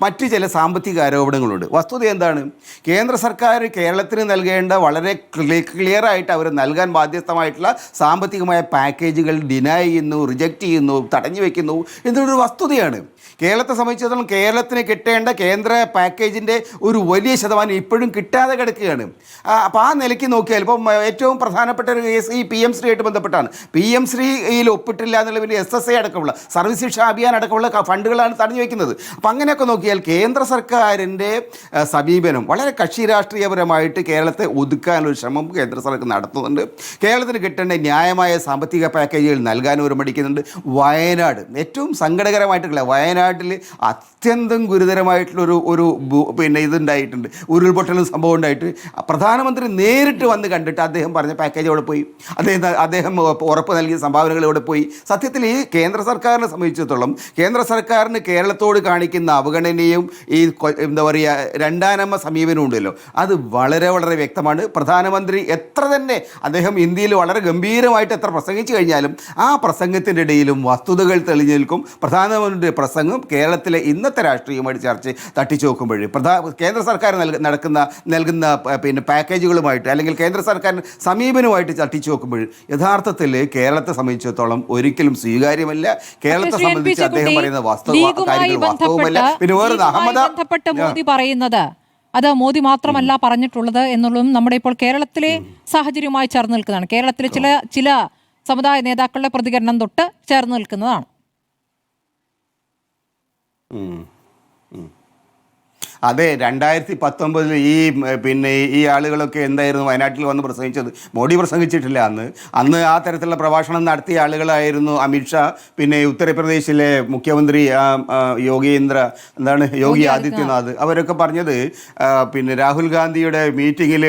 മറ്റ് ചില സാമ്പത്തിക ആരോപണങ്ങളുണ്ട്. വസ്തുത എന്താണ്? കേന്ദ്ര സർക്കാർ കേരളത്തിന് നൽകേണ്ട വളരെ ക്ലിയറായിട്ട് അവർ നൽകാൻ ബാധ്യസ്ഥമായിട്ടുള്ള സാമ്പത്തികമായ പാക്കേജുകൾ ഡിനൈ ചെയ്യുന്നു, റിജക്റ്റ് ചെയ്യുന്നു, തടഞ്ഞു വയ്ക്കുന്നു എന്നൊരു വസ്തുതയാണ്. കേരളത്തെ സംബന്ധിച്ചിടത്തോളം കേരളത്തിന് കിട്ടേണ്ട കേന്ദ്ര പാക്കേജിൻ്റെ ഒരു വലിയ ശതമാനം ഇപ്പോഴും കിട്ടാതെ കിടക്കുകയാണ്. അപ്പോൾ ആ നിലയ്ക്ക് നോക്കിയാൽ ഇപ്പം ഏറ്റവും പ്രധാനപ്പെട്ട ഒരു കേസ് ഈ PM ശ്രീ ആയിട്ട് ബന്ധപ്പെട്ടാണ്. PM ശ്രീയിൽ ഒപ്പിട്ടില്ല എന്നുള്ള വലിയ SSA അടക്കമുള്ള സർവീസ് ശിക്ഷാ അഭിയാൻ അടക്കമുള്ള ഫണ്ടുകളാണ് തടഞ്ഞു വയ്ക്കുന്നത്. അപ്പം അങ്ങനെയൊക്കെ നോക്കിയാൽ കേന്ദ്ര സർക്കാരിൻ്റെ സമീപനം വളരെ കക്ഷി രാഷ്ട്രീയപരമായിട്ട് കേരളത്തെ ഒതുക്കാനൊരു ശ്രമം കേന്ദ്ര സർക്കാർ നടത്തുന്നുണ്ട്. കേരളത്തിന് കിട്ടേണ്ട ന്യായമായ സാമ്പത്തിക പാക്കേജുകൾ നൽകാൻ ഒരു മടിക്കുന്നുണ്ട്. വയനാട് ഏറ്റവും സങ്കടകരമായിട്ടുള്ള വയനാട്ടിൽ അത്യന്തം ഗുരുതരമായിട്ടുള്ളൊരു ഇതുണ്ടായിട്ടുണ്ട്, ഉരുൾപൊട്ടലും സംഭവം ഉണ്ടായിട്ട് പ്രധാനമന്ത്രി നേരിട്ട് വന്ന് കണ്ടിട്ട് അദ്ദേഹം പറഞ്ഞ പാക്കേജ് അവിടെ പോയി, അദ്ദേഹം ഉറപ്പ് നൽകിയ സംഭാവനകൾ ഇവിടെ പോയി. സത്യത്തിൽ ഈ കേന്ദ്ര സർക്കാരിനെ സംബന്ധിച്ചിടത്തോളം കേന്ദ്ര സർക്കാരിന് കേരളത്തോട് കാണിക്കുന്ന അവഗണനയും ഈ എന്താ പറയുക രണ്ടാനമ്മ സമീപനം ഉണ്ടല്ലോ, അത് വളരെ വളരെ വ്യക്തമാണ്. പ്രധാനമന്ത്രി എത്ര തന്നെ അദ്ദേഹം ഇന്ത്യയിൽ വളരെ ഗംഭീരമായിട്ട് എത്ര പ്രസംഗിച്ചു കഴിഞ്ഞാലും ആ പ്രസംഗത്തിൻ്റെ ഇടയിലും വസ്തുതകൾ തെളിഞ്ഞു നിൽക്കും. പ്രധാനമന്ത്രിയുടെ പ്രസംഗം കേരളത്തിലെ ഇന്നത്തെ രാഷ്ട്രീയമായിട്ട് തട്ടിച്ചു നോക്കുമ്പോൾ കേന്ദ്ര സർക്കാർ നൽകുന്ന പാക്കേജുകളുമായിട്ട് അല്ലെങ്കിൽ കേന്ദ്ര സർക്കാരിന് സമീപനമായിട്ട് തട്ടിച്ചു നോക്കുമ്പോൾ യഥാർത്ഥത്തിൽ കേരളത്തെ സംബന്ധിച്ചിടത്തോളം ഒരിക്കലും സ്വീകാര്യമല്ല. കേരളത്തെ സംബന്ധിച്ച് അദ്ദേഹം പറയുന്ന കാര്യങ്ങൾ വാസ്തവമല്ല. പിന്നെ വേറെ ബന്ധപ്പെട്ട് മോദി പറയുന്നത് അത് മോദി മാത്രമല്ല പറഞ്ഞിട്ടുള്ളത് എന്നുള്ളതും നമ്മുടെ ഇപ്പോൾ കേരളത്തിലെ സാഹചര്യവുമായി ചേർന്ന് നിൽക്കുന്നതാണ്. കേരളത്തിലെ ചില സമുദായ നേതാക്കളുടെ പ്രതികരണം തൊട്ട് ചേർന്ന് നിൽക്കുന്നതാണ്. അതെ, 2019 ഈ ആളുകളൊക്കെ എന്തായിരുന്നു വയനാട്ടിൽ വന്ന് പ്രസംഗിച്ചത്? മോഡി പ്രസംഗിച്ചിട്ടില്ല. അന്ന് ആ തരത്തിലുള്ള പ്രഭാഷണം നടത്തിയ ആളുകളായിരുന്നു അമിത്ഷാ, പിന്നെ ഉത്തർപ്രദേശിലെ മുഖ്യമന്ത്രി യോഗി ആദിത്യനാഥ്. അവരൊക്കെ പറഞ്ഞത് രാഹുൽ ഗാന്ധിയുടെ മീറ്റിങ്ങിൽ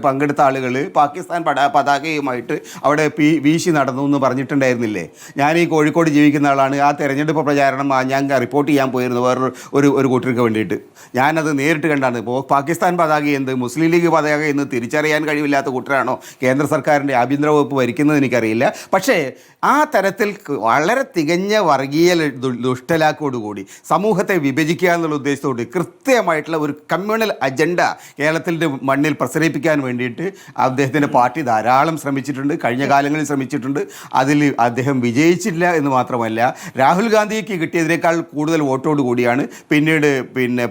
പങ്കെടുത്ത ആളുകൾ പാകിസ്ഥാൻ പതാകയുമായിട്ട് അവിടെ വീശി നടന്നു എന്ന് പറഞ്ഞിട്ടുണ്ടായിരുന്നില്ലേ? ഞാൻ ഈ കോഴിക്കോട് ജീവിക്കുന്ന ആളാണ്. ആ തെരഞ്ഞെടുപ്പ് പ്രചാരണം ഞാൻ റിപ്പോർട്ട് ചെയ്യാൻ പോയിരുന്നു വേറൊരു കൂട്ടർക്ക് വേണ്ടിയിട്ട്. ഞാനത് നേരിട്ട് കണ്ടാണ്. ഇപ്പോൾ പാകിസ്ഥാൻ പതാക എന്ത് മുസ്ലിം ലീഗ് പതാക എന്ന് തിരിച്ചറിയാൻ കഴിവില്ലാത്ത കൂട്ടരാണോ കേന്ദ്ര സർക്കാരിൻ്റെ ആഭ്യന്തര വകുപ്പ് ഭരിക്കുന്നത് എനിക്കറിയില്ല. പക്ഷേ ആ തരത്തിൽ വളരെ തികഞ്ഞ വർഗീയ ദുഷ്ടലാക്കോടുകൂടി സമൂഹത്തെ വിഭജിക്കുക എന്നുള്ള ഉദ്ദേശത്തോട് കൃത്യമായിട്ടുള്ള ഒരു കമ്മ്യൂണൽ അജണ്ട കേരളത്തിൻ്റെ മണ്ണിൽ പ്രസരിപ്പിക്കാൻ വേണ്ടിയിട്ട് അദ്ദേഹത്തിൻ്റെ പാർട്ടി ധാരാളം ശ്രമിച്ചിട്ടുണ്ട്, കഴിഞ്ഞ കാലങ്ങളിൽ ശ്രമിച്ചിട്ടുണ്ട്. അതിൽ അദ്ദേഹം വിജയിച്ചില്ല എന്ന് മാത്രമല്ല, രാഹുൽ ഗാന്ധിക്ക് കിട്ടിയതിനേക്കാൾ കൂടുതൽ വോട്ടോട് കൂടിയാണ് പിന്നീട്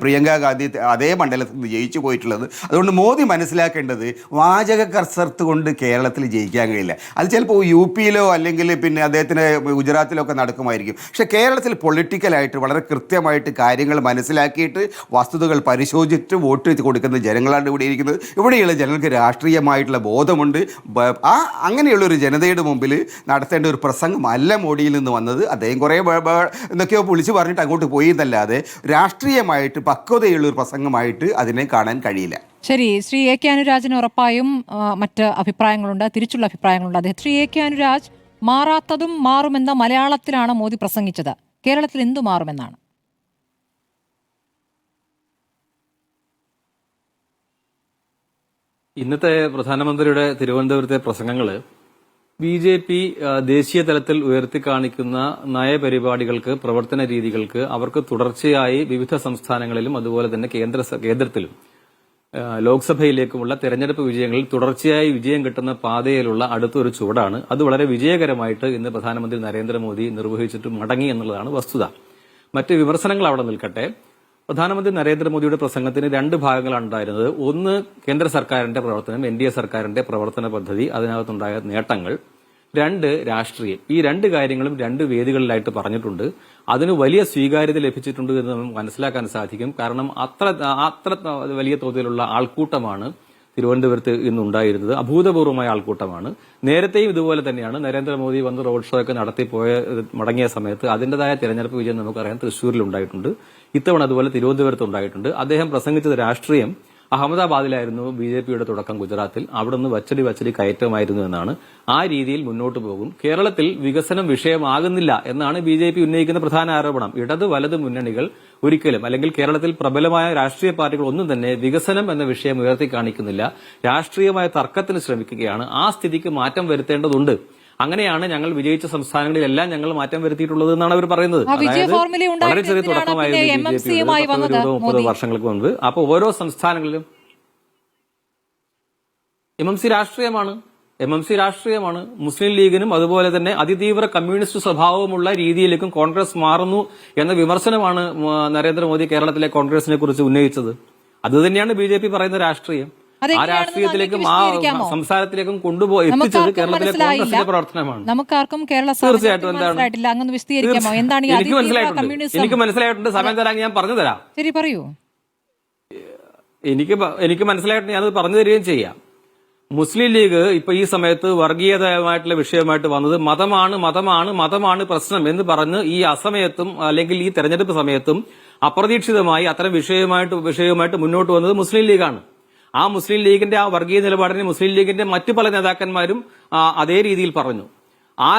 പ്രിയങ്ക ഗാന്ധി അതേ മണ്ഡലത്തിൽ നിന്ന് ജയിച്ചു പോയിട്ടുള്ളത്. അതുകൊണ്ട് മോദി മനസ്സിലാക്കേണ്ടത് വാചക കസർത്ത് കൊണ്ട് കേരളത്തിൽ ജയിക്കാൻ കഴിയില്ല. അത് ചിലപ്പോൾ UPയിലോ അല്ലെങ്കിൽ അദ്ദേഹത്തിന് ഗുജറാത്തിലൊക്കെ നടക്കുമായിരിക്കും. പക്ഷേ കേരളത്തിൽ പൊളിറ്റിക്കലായിട്ട് വളരെ കൃത്യമായിട്ട് കാര്യങ്ങൾ മനസ്സിലാക്കിയിട്ട് വസ്തുതകൾ പരിശോധിച്ചിട്ട് വോട്ട് കൊടുക്കുന്ന ജനങ്ങളാണ് ഇവിടെ ഇരിക്കുന്നത്. ഇവിടെയുള്ള ജനങ്ങൾക്ക് രാഷ്ട്രീയമായിട്ടുള്ള ബോധമുണ്ട്. അങ്ങനെയുള്ളൊരു ജനതയുടെ മുമ്പിൽ നടത്തേണ്ട ഒരു പ്രസംഗമല്ല മോഡിയിൽ നിന്ന് വന്നത്. അദ്ദേഹം കുറേ എന്തൊക്കെയോ വിളിച്ച് പറഞ്ഞിട്ട് അങ്ങോട്ട് പോയി എന്നല്ലാതെ രാഷ്ട്രീയമായിട്ട് പക്വതയുള്ളൊരു പ്രസംഗമായിട്ട് അതിനെ കാണാൻ കഴിയില്ല. ശരി, ശ്രീ AK അനുരാജിന് ഉറപ്പായും മറ്റ് അഭിപ്രായങ്ങളുണ്ട്, തിരിച്ചുള്ള അഭിപ്രായങ്ങളുണ്ട്. അദ്ദേഹം ശ്രീ AK അനുരാജ് മാറാത്തതും മാറുമെന്ന മലയാളത്തിലാണ് മോദി പ്രസംഗിച്ചത്. കേരളത്തിൽ എന്തു മാറുമെന്നാണ്? ഇന്നത്തെ പ്രധാനമന്ത്രിയുടെ തിരുവനന്തപുരത്തെ പ്രസംഗങ്ങൾ BJP ദേശീയ തലത്തിൽ ഉയർത്തിക്കാണിക്കുന്ന നയപരിപാടികൾക്ക്, പ്രവർത്തന രീതികൾക്ക് അവർക്ക് തുടർച്ചയായി വിവിധ സംസ്ഥാനങ്ങളിലും അതുപോലെ തന്നെ കേന്ദ്രത്തിലും ലോക്സഭയിലേക്കുമുള്ള തെരഞ്ഞെടുപ്പ് വിജയങ്ങളിൽ തുടർച്ചയായി വിജയം കിട്ടുന്ന പാതയിലുള്ള അടുത്തൊരു ചുവടാണ്. അത് വളരെ വിജയകരമായിട്ട് ഇന്ന് പ്രധാനമന്ത്രി നരേന്ദ്രമോദി നിർവഹിച്ചിട്ട് മടങ്ങി എന്നുള്ളതാണ് വസ്തുത. മറ്റ് വിമർശനങ്ങൾ അവിടെ നിൽക്കട്ടെ. പ്രധാനമന്ത്രി നരേന്ദ്രമോദിയുടെ പ്രസംഗത്തിന് രണ്ട് ഭാഗങ്ങളാണ് ഉണ്ടായിരുന്നത്. ഒന്ന്, കേന്ദ്ര സർക്കാരിന്റെ പ്രവർത്തനം, NDA സർക്കാരിന്റെ പ്രവർത്തന പദ്ധതി, അതിനകത്തുണ്ടായ നേട്ടങ്ങൾ. രണ്ട്, രാഷ്ട്രീയം. ഈ രണ്ട് കാര്യങ്ങളും രണ്ട് വേദികളിലായിട്ട് പറഞ്ഞിട്ടുണ്ട്. അതിന് വലിയ സ്വീകാര്യത ലഭിച്ചിട്ടുണ്ട് എന്ന് നമുക്ക് മനസ്സിലാക്കാൻ സാധിക്കും. കാരണം അത്ര വലിയ തോതിലുള്ള ആൾക്കൂട്ടമാണ് തിരുവനന്തപുരത്ത് ഇന്നുണ്ടായിരുന്നത്. അഭൂതപൂർവമായ ആൾക്കൂട്ടമാണ്. നേരത്തെയും ഇതുപോലെ തന്നെയാണ്. നരേന്ദ്രമോദി വന്ന് റോഡ് ഷോ ഒക്കെ നടത്തിപ്പോയ മടങ്ങിയ സമയത്ത് അതിന്റേതായ തെരഞ്ഞെടുപ്പ് വിജയം നമുക്കറിയാം തൃശ്ശൂരിൽ ഉണ്ടായിട്ടുണ്ട്. ഇത്തവണ അതുപോലെ തിരുവനന്തപുരത്ത് ഉണ്ടായിട്ടുണ്ട്. അദ്ദേഹം പ്രസംഗിച്ചത് രാഷ്ട്രീയം. അഹമ്മദാബാദിലായിരുന്നു BJPയുടെ തുടക്കം, ഗുജറാത്തിൽ. അവിടുന്ന് വച്ചടി കയറ്റമായിരുന്നു എന്നാണ്. ആ രീതിയിൽ മുന്നോട്ട് പോകും. കേരളത്തിൽ വികസനം വിഷയമാകുന്നില്ല എന്നാണ് BJP ഉന്നയിക്കുന്ന പ്രധാന ആരോപണം. ഇടത് വലത് മുന്നണികൾ ഒരിക്കലും, അല്ലെങ്കിൽ കേരളത്തിൽ പ്രബലമായ രാഷ്ട്രീയ പാർട്ടികൾ ഒന്നും തന്നെ വികസനം എന്ന വിഷയം ഉയർത്തി കാണിക്കുന്നില്ല. രാഷ്ട്രീയമായ തർക്കത്തിന് ശ്രമിക്കുകയാണ്. ആ സ്ഥിതിക്ക് മാറ്റം വരുത്തേണ്ടതുണ്ട്. അങ്ങനെയാണ് ഞങ്ങൾ വിജയിച്ച സംസ്ഥാനങ്ങളിലെല്ലാം ഞങ്ങൾ മാറ്റം വരുത്തിയിട്ടുള്ളത് എന്നാണ് അവർ പറയുന്നത്. ആ വിജയ അതായത് ഫോർമുല വളരെ ചെറിയ ഉണ്ടായിരുന്നതിനാണ് തുടക്കമായിരുന്നു പിന്നെ MMC-യുമായി വന്നത് 30 വർഷങ്ങൾക്ക് മുൻപ്. അപ്പോൾ ഓരോ സംസ്ഥാനങ്ങളിലും MMC രാഷ്ട്രീയമാണ്. മുസ്ലിം ലീഗിനും അതുപോലെ തന്നെ അതിതീവ്ര കമ്മ്യൂണിസ്റ്റ് സ്വഭാവമുള്ള രീതിയിലേക്കും കോൺഗ്രസ് മാറുന്നു എന്ന വിമർശനമാണ് നരേന്ദ്രമോദി കേരളത്തിലെ കോൺഗ്രസിനെ കുറിച്ച് ഉന്നയിച്ചത്. അതുതന്നെയാണ് BJP പറയുന്ന രാഷ്ട്രീയം. ആ രാഷ്ട്രീയത്തിലേക്കും ആ സംസാരത്തിലേക്കും എത്തിച്ചത് കേരളത്തിലെ കോൺഗ്രസിന്റെ പ്രവർത്തനമാണ്. നമുക്കാർക്കും കേരള തീർച്ചയായിട്ടും എന്താണ് അങ്ങ് വിശദീകരിക്കാമോ എന്താണ് ഈ എനിക്ക് മനസ്സിലായിട്ടുണ്ട്. സമയം തരാൻ ഞാൻ പറഞ്ഞു തരാം. ശരി, പറയൂ. എനിക്ക് മനസ്സിലായിട്ടുണ്ട്, ഞാനത് പറഞ്ഞു തരികയും ചെയ്യാം. മുസ്ലിം ലീഗ് ഇപ്പൊ ഈ സമയത്ത് വർഗീയതമായിട്ടുള്ള വിഷയമായിട്ട് വന്നത് മതമാണ് പ്രശ്നം എന്ന് പറഞ്ഞ് ഈ അസമയത്തും അല്ലെങ്കിൽ ഈ തെരഞ്ഞെടുപ്പ് സമയത്തും അപ്രതീക്ഷിതമായി അത്തരം വിഷയവുമായിട്ട് മുന്നോട്ട് വന്നത് മുസ്ലിം ലീഗാണ്. ആ മുസ്ലിം ലീഗിന്റെ ആ വർഗീയ നിലപാടിനെ മുസ്ലിം ലീഗിന്റെ മറ്റു പല നേതാക്കന്മാരും അതേ രീതിയിൽ പറഞ്ഞു. ആ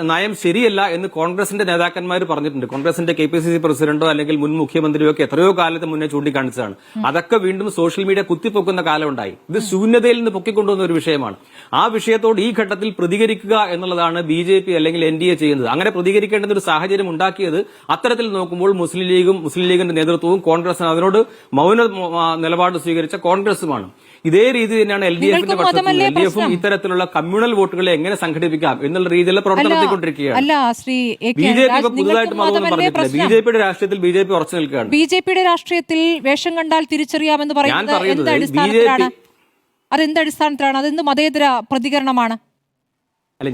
നയം ശരിയല്ല എന്ന് കോൺഗ്രസിന്റെ നേതാക്കന്മാർ പറഞ്ഞിട്ടുണ്ട്. കോൺഗ്രസിന്റെ KPCC പ്രസിഡന്റോ അല്ലെങ്കിൽ മുൻ മുഖ്യമന്ത്രിയോ ഒക്കെ എത്രയോ കാലത്ത് മുന്നേ ചൂണ്ടിക്കാണിച്ചതാണ്. അതൊക്കെ വീണ്ടും സോഷ്യൽ മീഡിയ കുത്തിപ്പൊക്കുന്ന കാലം ഉണ്ടായി. ഇത് ശൂന്യതയിൽ നിന്ന് പൊക്കിക്കൊണ്ടുവന്ന ഒരു വിഷയമാണ്. ആ വിഷയത്തോട് ഈ ഘട്ടത്തിൽ പ്രതികരിക്കുക എന്നുള്ളതാണ് BJP അല്ലെങ്കിൽ NDA ചെയ്യുന്നത്. അങ്ങനെ പ്രതികരിക്കേണ്ടുന്ന ഒരു സാഹചര്യം ഉണ്ടാക്കിയത് അത്തരത്തിൽ നോക്കുമ്പോൾ മുസ്ലിം ലീഗിന്റെ നേതൃത്വവും കോൺഗ്രസ് അതിനോട് മൗന നിലപാട് സ്വീകരിച്ച കോൺഗ്രസുമാണ്. ഇതേ രീതി തന്നെയാണ് LDFന്റെ പക്ഷത്തും. LDFും ഇത്തരത്തിലുള്ള കമ്മ്യൂണൽ വോട്ടുകളെ എങ്ങനെ സംഘടിപ്പിക്കാം എന്നുള്ള രീതിയിലുള്ള പ്രവർത്തനം നടത്തിക്കൊണ്ടിരിക്കുകയാണ്. BJP ഇപ്പൊ പുതുതായിട്ട് മതമൊന്നും പറഞ്ഞിട്ടില്ല. BJPയുടെ രാഷ്ട്രീയത്തിൽ BJP ഉറച്ചു നിൽക്കുകയാണ്. BJPയുടെ രാഷ്ട്രീയത്തിൽ വേഷം കണ്ടാൽ തിരിച്ചറിയാമെന്ന് പറയുന്നത് അതെന്ത് അടിസ്ഥാനത്തിലാണ്? അതെന്ത് മതേതര പ്രതികരണമാണ്? അല്ല,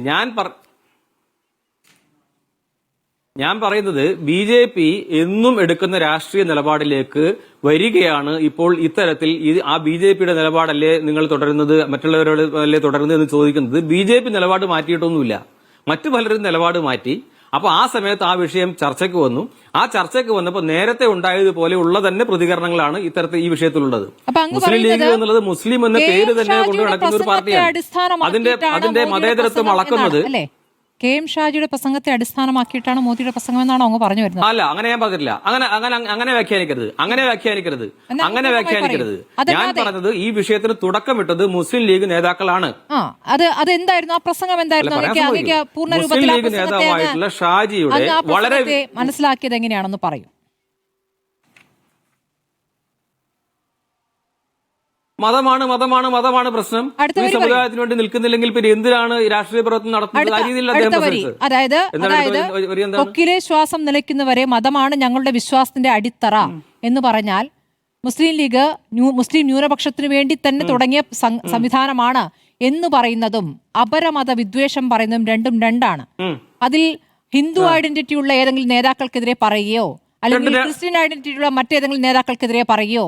ഞാൻ പറയുന്നത് BJP എന്നും എടുക്കുന്ന രാഷ്ട്രീയ നിലപാടിലേക്ക് വരികയാണ്. ഇപ്പോൾ ഇത്തരത്തിൽ ആ BJPയുടെ നിലപാടല്ലേ നിങ്ങൾ തുടരുന്നത്, മറ്റുള്ളവരോടല്ലേ തുടരുന്നത് എന്ന് ചോദിക്കുന്നത്. BJP നിലപാട് മാറ്റിയിട്ടൊന്നുമില്ല, മറ്റു പലരും നിലപാട് മാറ്റി. അപ്പൊ ആ സമയത്ത് ആ വിഷയം ചർച്ചയ്ക്ക് വന്നു. ആ ചർച്ചയ്ക്ക് വന്നപ്പോൾ നേരത്തെ ഉണ്ടായതുപോലെ ഉള്ള തന്നെ പ്രതികരണങ്ങളാണ് ഇത്തരത്തിൽ ഈ വിഷയത്തിലുള്ളത്. മുസ്ലിം ലീഗ് എന്നുള്ളത് മുസ്ലിം എന്ന പേര് തന്നെ കൊണ്ടു നടക്കുന്ന ഒരു പാർട്ടിയാണ്. അതിന്റെ മതേതരത്വം അളക്കുന്നത് KM ഷാജിയുടെ പ്രസംഗത്തെ അടിസ്ഥാനമാക്കിയിട്ടാണ് മോദിയുടെ പ്രസംഗം എന്നാണ് അങ്ങ് പറഞ്ഞു വരുന്നത്. അല്ല, അങ്ങനെ ഞാൻ പറഞ്ഞിട്ടില്ല. അങ്ങനെ വ്യാഖ്യാനിക്കരുത്. ഞാൻ പറഞ്ഞത് ഈ വിഷയത്തിന് തുടക്കമിട്ടത് മുസ്ലിം ലീഗ് നേതാക്കളാണ്. അതെന്തായിരുന്നു ആ പ്രസംഗം? എന്തായിരുന്നു? മുസ്ലിം ലീഗ് നേതാവായിട്ടുള്ള ഷാജിയുടെ വളരെ മനസ്സിലാക്കിയത് എങ്ങനെയാണെന്ന് പറയൂ. മതമാണ് പ്രശ്നം. ഈ സമുദായത്തിന് വേണ്ടി നിൽക്കുന്നില്ലെങ്കിൽ പിന്നെ എന്തിനാണ് രാഷ്ട്രീയ പ്രവർത്തനം നടത്തുന്നത്? ആ രീതിയിൽ അതായത് കൊക്കിലെ ശ്വാസം നിലയ്ക്കുന്നവരെ മതമാണ് ഞങ്ങളുടെ വിശ്വാസത്തിന്റെ അടിത്തറ എന്ന് പറഞ്ഞാൽ മുസ്ലിം ലീഗ് മുസ്ലിം ന്യൂനപക്ഷത്തിന് വേണ്ടി തന്നെ തുടങ്ങിയ സംവിധാനമാണ് എന്ന് പറയുന്നതും അപരമത വിദ്വേഷം പറയുന്നതും രണ്ടാണ്. അതിൽ ഹിന്ദു ഐഡന്റിറ്റി ഉള്ള ഏതെങ്കിലും നേതാക്കൾക്കെതിരെ പറയുകയോ അല്ലെങ്കിൽ ക്രിസ്ത്യൻ ഐഡന്റിറ്റി ഉള്ള മറ്റേതെങ്കിലും നേതാക്കൾക്കെതിരെ പറയുകയോ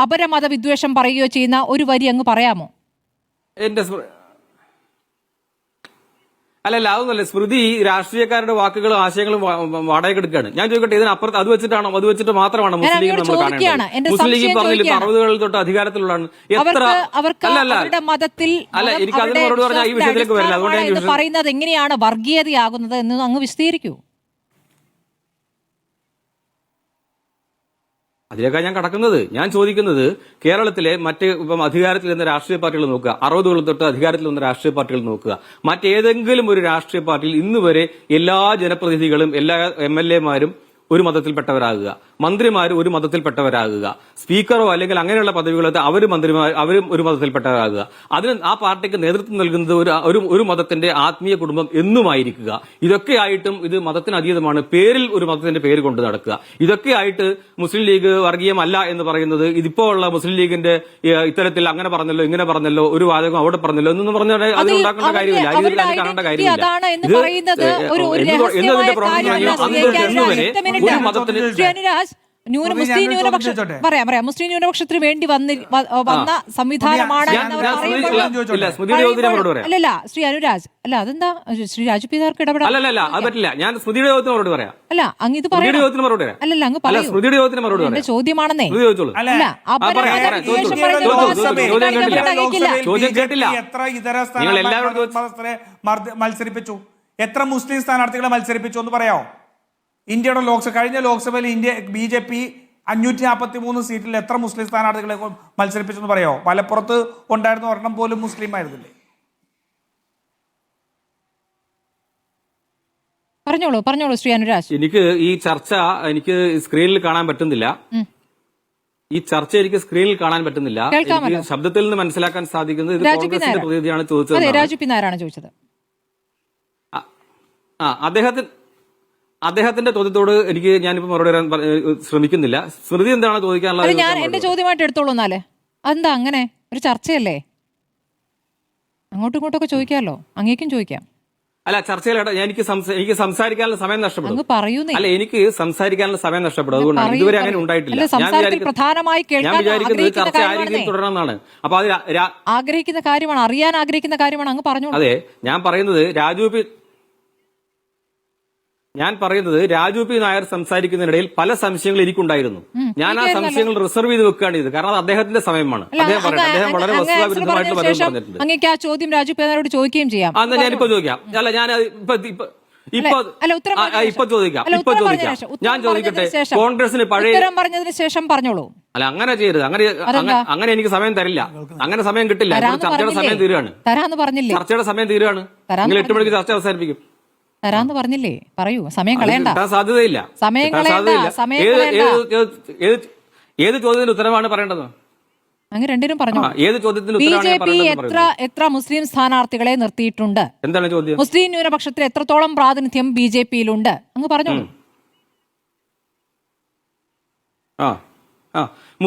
അപരമത വിദ്വേഷം പറയുകയോ ചെയ്യുന്ന ഒരു വരി അങ്ങ് പറയാമോ? അല്ലല്ല, അതൊന്നല്ല. സ്മൃതി രാഷ്ട്രീയക്കാരുടെ വാക്കുകളും ആശയങ്ങളും വാടക എടുക്കുകയാണ്. ഞാൻ ചോദിക്കട്ടെ, ഇതിനപ്പുറത്ത് അത് വെച്ചിട്ട് മാത്രമാണ് മുസ്ലിം ലീഗ് നമ്മൾ കാണേണ്ടത്? മുസ്ലിം ലീഗ് പറഞ്ഞില്ല 60 തൊട്ട് അധികാരത്തിലുള്ളതാണ്. എനിക്ക് അതിന് മറുപടി പറഞ്ഞാൽ ഈ വിഷയത്തിലേക്ക് വരില്ല. അതുകൊണ്ട് പറയുന്നത് എങ്ങനെയാണ് വർഗീയതയാകുന്നത് എന്ന് അങ്ങ് വിശദീകരിക്കൂ. അതിലേക്കാണ് ഞാൻ കടക്കുന്നത്. ഞാൻ ചോദിക്കുന്നത്, കേരളത്തിലെ മറ്റ് അധികാരത്തിൽ നിന്ന് രാഷ്ട്രീയ പാർട്ടികൾ നോക്കുക, 60 തൊട്ട് അധികാരത്തിൽ വന്ന രാഷ്ട്രീയ പാർട്ടികൾ നോക്കുക. മറ്റേതെങ്കിലും ഒരു രാഷ്ട്രീയ പാർട്ടിയിൽ ഇന്ന് വരെ എല്ലാ ജനപ്രതിനിധികളും എല്ലാ MLA-മാരും ഒരു മതത്തിൽപ്പെട്ടവരാകുക, മന്ത്രിമാർ ഒരു മതത്തിൽപ്പെട്ടവരാകുക, സ്പീക്കറോ അല്ലെങ്കിൽ അങ്ങനെയുള്ള പദവികളൊക്കെ അവരും ഒരു മതത്തിൽപ്പെട്ടവരാകുക. അതിന് ആ പാർട്ടിക്ക് നേതൃത്വം നൽകുന്നത് ഒരു മതത്തിന്റെ ആത്മീയ കുടുംബം എന്നുമായിരിക്കുക. ഇതൊക്കെയായിട്ടും ഇത് മതത്തിന് അതീതമാണ്, പേരിൽ ഒരു മതത്തിന്റെ പേര് കൊണ്ട് നടക്കുക. ഇതൊക്കെയായിട്ട് മുസ്ലിം ലീഗ് വർഗീയമല്ല എന്ന് പറയുന്നത്, ഇതിപ്പോ ഉള്ള മുസ്ലിം ലീഗിന്റെ ഇത്തരത്തിൽ അങ്ങനെ പറഞ്ഞല്ലോ ഇങ്ങനെ പറഞ്ഞല്ലോ ഒരു വാചകം അവിടെ പറഞ്ഞല്ലോ എന്നൊന്നും പറഞ്ഞാൽ അതിനുണ്ടാക്കേണ്ട കാര്യമില്ല, അതിൽ കാണേണ്ട കാര്യമില്ല. എന്നതിന്റെ പ്രവർത്തനം ഒരു മതത്തിന് മുസ്ലിം ന്യൂനപക്ഷത്തിന് വേണ്ടി വന്ന സംവിധാനമാണ്. അല്ലല്ല ശ്രീ അനുരാജ്, അല്ല അതെന്താ ശ്രീ രാജു പിതാർക്ക് ഇടപെടാം? അല്ലല്ല, അത് പറ്റില്ല. ഞാൻ സ്മൃതിയുടെ ചോദ്യത്തിന് മറുപടി പറയാം. അല്ല അങ്ങ് ഇത് പറയാം. അല്ലല്ല അങ്ങ് പറയൂ. സ്മൃതിയുടെ ചോദ്യത്തിന് മറുപടി പറയാം. ചോദ്യമാണെന്നേ. ചോദ്യം കേട്ടില്ല. നിങ്ങൾ എല്ലാവരും മത്സരിപ്പിച്ചു, എത്ര മുസ്ലിം സ്ഥാനാർത്ഥികളെ മത്സരിപ്പിച്ചു എന്ന് പറയാമോ? ഇന്ത്യയുടെ കഴിഞ്ഞ ലോക്സഭയിൽ BJP 543 സീറ്റിൽ എത്ര മുസ്ലിം സ്ഥാനാർത്ഥികളെ മത്സരിപ്പിച്ചെന്ന് പറയോ? മലപ്പുറത്ത് ഉണ്ടായിരുന്ന ഒരെണ്ണം പോലും മുസ്ലിം ആയിരുന്നില്ലേ? പറഞ്ഞോളൂ ശ്രീ അനുരാജ്. എനിക്ക് ഈ ചർച്ച എനിക്ക് സ്ക്രീനിൽ കാണാൻ പറ്റുന്നില്ല. ഈ ചർച്ച എനിക്ക് സ്ക്രീനിൽ കാണാൻ പറ്റുന്നില്ല. എനിക്ക് ശബ്ദത്തിൽ നിന്ന് മനസ്സിലാക്കാൻ സാധിക്കുന്നത് ഇത് കോൺഗ്രസിന്റെ പ്രതിനിധിയാണ് ചോദിച്ചത്. രാജു പി നായരാണ് ചോദിച്ചത്. അദ്ദേഹത്തിന്റെ ചോദ്യത്തോട് ഞാനിപ്പോ മറുപടി പറയാൻ ശ്രമിക്കുന്നില്ല. സ്മൃതി എന്താണ് ചോദിക്കാനുള്ളത്? ഞാൻ എന്റെ ചോദ്യമായിട്ട് എടുത്തോളൂ. എന്നാലേ അതെന്താ അങ്ങനെ? ഒരു ചർച്ചയല്ലേ, അങ്ങോട്ടും ഇങ്ങോട്ടൊക്കെ ചോദിക്കാമല്ലോ. അങ്ങേക്കും ചോദിക്കാം. അല്ല, ചർച്ചയിൽ എനിക്ക് സംസാരിക്കാനുള്ള സമയം നഷ്ടപ്പെടും. അല്ല, എനിക്ക് സംസാരിക്കാനുള്ള സമയം നഷ്ടപ്പെടും. അതുകൊണ്ടാണ് ഇതുവരെ അങ്ങനെ ഉണ്ടായിട്ടില്ല. ഞാൻ വിചാരിക്കുന്നത് ചർച്ച ആ രീതിയിൽ തുടരണമെന്നാണ്. അപ്പൊ അത് ആഗ്രഹിക്കുന്ന കാര്യമാണ്, അറിയാൻ ആഗ്രഹിക്കുന്ന കാര്യമാണ്. അങ്ങ് പറഞ്ഞു. അതെ, ഞാൻ പറയുന്നത് രാജു പി നായർ സംസാരിക്കുന്നതിനിടയിൽ പല സംശയങ്ങൾ എനിക്കുണ്ടായിരുന്നു. ഞാൻ ആ സംശയങ്ങൾ റിസർവ് ചെയ്ത് വെക്കുകയാണ് ഇത്. കാരണം അത് അദ്ദേഹത്തിന്റെ സമയമാണ്. അദ്ദേഹം വളരെ വസ്തുതാവിരുദ്ധമായിട്ടുള്ള പദവി പറഞ്ഞിട്ടുണ്ട്. അങ്ങേക്ക് ആ ചോദ്യം രാജു പി നായരോട് ചോദിക്കുകയും ചെയ്യാം. അന്ന് ഞാനിപ്പോ ചോദിക്കാം. അല്ല, ഞാൻ ഇപ്പൊ ചോദിക്കാം. ഞാൻ ചോദിക്കട്ടെ, കോൺഗ്രസിന് പഴയ പറഞ്ഞതിന് ശേഷം പറഞ്ഞോളൂ. അല്ല, അങ്ങനെ ചെയ്യരുത്. അങ്ങനെ എനിക്ക് സമയം തരില്ല. അങ്ങനെ സമയം കിട്ടില്ല. ചർച്ചയുടെ സമയം തീരുകയാണ്. ചർച്ചയുടെ സമയം തീരുകയാണ്. നിങ്ങൾ 8 മണിക്ക് ചർച്ച അവസാനിപ്പിക്കും. തരാന്ന് പറഞ്ഞില്ലേ? പറയൂ. സമയം കളയണ്ട. സാധ്യതയില്ല. സമയം കളയണ്ട. ഏത് ചോദ്യത്തിന് ഉത്തരവാണ് പറയേണ്ടത്? അങ്ങ് രണ്ടിനും പറഞ്ഞു. ഏത് ചോദ്യത്തിന് ബിജെപി എത്ര മുസ്ലിം സ്ഥാനാർത്ഥികളെ നിർത്തിയിട്ടുണ്ട്? എന്താണ് ചോദ്യം? മുസ്ലിം ന്യൂനപക്ഷത്തിൽ എത്രത്തോളം പ്രാതിനിധ്യം ബിജെപിയിലുണ്ട്? അങ്ങ് പറഞ്ഞോളൂ.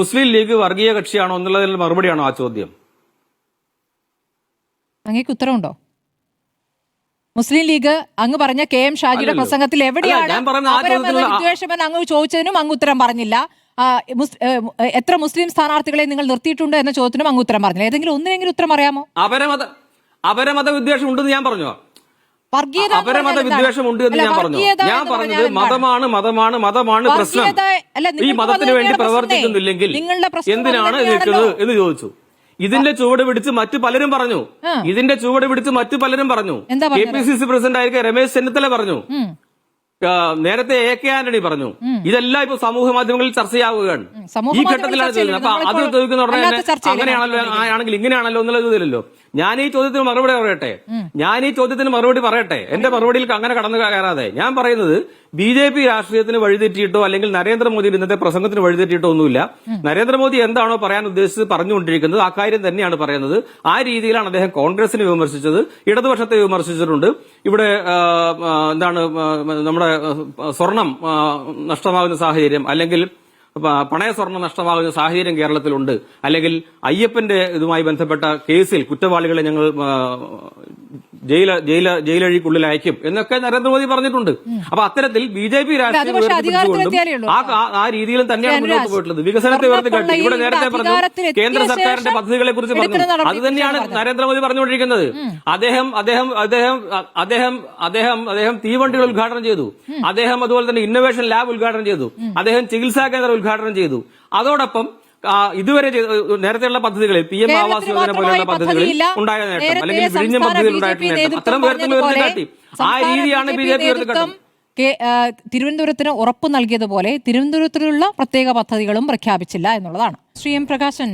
മുസ്ലിം ലീഗ് വർഗീയ കക്ഷിയാണോ എന്നുള്ളതിൽ മറുപടിയാണോ ആ ചോദ്യം? അങ്ങേക്ക് ഉത്തരവുണ്ടോ? മുസ്ലിം ലീഗ് അങ്ങ് പറഞ്ഞ KM ഷാജിയുടെ പ്രസംഗത്തിൽ എവിടെയാണ് വിദ്വേഷമെന്ന് അങ്ങ് ചോദിച്ചതിനും അങ്ങ് ഉത്തരം പറഞ്ഞില്ല. എത്ര മുസ്ലിം സ്ഥാനാർത്ഥികളെ നിങ്ങൾ നിർത്തിയിട്ടുണ്ട് എന്ന ചോദ്യത്തിനും അങ്ങ് ഉത്തരം പറഞ്ഞില്ല. ഏതെങ്കിലും ഒന്നിനെങ്കിലും ഉത്തരം അറിയാമോ? അപരമത വിദ്വേഷം ഉണ്ടെന്ന് ഞാൻ പറഞ്ഞോ? അപരമത വിദ്വേഷം ഉണ്ട് എന്ന് ഞാൻ പറഞ്ഞു. ഞാൻ പറഞ്ഞത് മതമാണ് പ്രശ്നം. ഈ മതത്തിന് വേണ്ടി പ്രവർത്തിക്കുന്നില്ലെങ്കിൽ എന്തിനാണ് നിൽക്കുന്നത് എന്ന് ചോദിച്ചു. ഇതിന്റെ ചുവട് പിടിച്ച് മറ്റു പലരും പറഞ്ഞു. KPCC പ്രസിഡന്റ് ആയിരിക്കും രമേശ് ചെന്നിത്തല പറഞ്ഞു. നേരത്തെ AK ആന്റണി പറഞ്ഞു. ഇതെല്ലാം ഇപ്പൊ സമൂഹ മാധ്യമങ്ങളിൽ ചർച്ചയാവുകയാണ്. ഈ ഘട്ടത്തിലാണ് ചോദിക്കുന്നത്. അപ്പൊ അത് ചോദിക്കുന്ന ഉടനെ അങ്ങനെയാണല്ലോ, ആണെങ്കിൽ ഇങ്ങനെയാണല്ലോ എന്നുള്ളത് ഇതിലല്ലോ. ഞാൻ ഈ ചോദ്യത്തിന് മറുപടി പറയട്ടെ. എന്റെ മറുപടിയിൽ അങ്ങനെ കടന്നു കയറാതെ ഞാൻ പറയുന്നത് BJP രാഷ്ട്രീയത്തിന് വഴിതെറ്റിയിട്ടോ അല്ലെങ്കിൽ നരേന്ദ്രമോദിയുടെ ഇന്നത്തെ പ്രസംഗത്തിന് വഴിതെറ്റിയിട്ടോ ഒന്നുമില്ല. നരേന്ദ്രമോദി എന്താണോ പറയാൻ ഉദ്ദേശിച്ചത് പറഞ്ഞുകൊണ്ടിരിക്കുന്നത് ആ കാര്യം തന്നെയാണ് പറയുന്നത്. ആ രീതിയിലാണ് അദ്ദേഹം കോൺഗ്രസിനെ വിമർശിച്ചത്, ഇടതുപക്ഷത്തെ വിമർശിച്ചിട്ടുണ്ട്. ഇവിടെ എന്താണ് നമ്മുടെ സ്വർണം നഷ്ടമാകുന്ന സാഹചര്യം, അല്ലെങ്കിൽ പണയ സ്വർണം നഷ്ടമാകുന്ന സാഹചര്യം കേരളത്തിലുണ്ട്, അല്ലെങ്കിൽ അയ്യപ്പന്റെ ഇതുമായി ബന്ധപ്പെട്ട കേസിൽ കുറ്റവാളികളെ ഞങ്ങൾ ജയിലഴിക്കുള്ളിൽ അയക്കും എന്നൊക്കെ നരേന്ദ്രമോദി പറഞ്ഞിട്ടുണ്ട്. അപ്പൊ അത്തരത്തിൽ BJP രാഷ്ട്രീയം ആ രീതിയിലും തന്നെയാണ് മുന്നോട്ട് പോയിട്ടുള്ളത്. വികസനത്തെ ഉയർത്തിക്കാട്ടി ഇവിടെ നേരത്തെ പറഞ്ഞു, കേന്ദ്ര സർക്കാരിന്റെ പദ്ധതികളെ കുറിച്ച് പറഞ്ഞു. അത് തന്നെയാണ് നരേന്ദ്രമോദി പറഞ്ഞുകൊണ്ടിരിക്കുന്നത്. അദ്ദേഹം തീവണ്ടികൾ ഉദ്ഘാടനം ചെയ്തു. അദ്ദേഹം അതുപോലെ തന്നെ ഇന്നൊവേഷൻ ലാബ് ഉദ്ഘാടനം ചെയ്തു. അദ്ദേഹം ചികിത്സാ കേന്ദ്രം ഉദ്ഘാടനം ചെയ്തു. അതോടൊപ്പം ഇതുവരെ നേരത്തെയുള്ള പദ്ധതികളിൽ PM ആവാസ് യോജന പോലെയുള്ള പദ്ധതികളിൽ ഉണ്ടായ നേട്ടം, അല്ലെങ്കിൽ വിഴിഞ്ഞം പദ്ധതിയിൽ ഉണ്ടായിട്ടുള്ള നേട്ടം, അത്തരം ഉയർത്തി കാട്ടി. ആ രീതിയാണ് BJP ഉയർത്തിക്കാട്ടുന്നത്. തിരുവനന്തപുരത്തിന് ഉറപ്പ് നൽകിയതുപോലെ തിരുവനന്തപുരത്തിലുള്ള പ്രത്യേക പദ്ധതികളും പ്രഖ്യാപിച്ചില്ല എന്നുള്ളതാണ്. ശ്രീ M പ്രകാശൻ,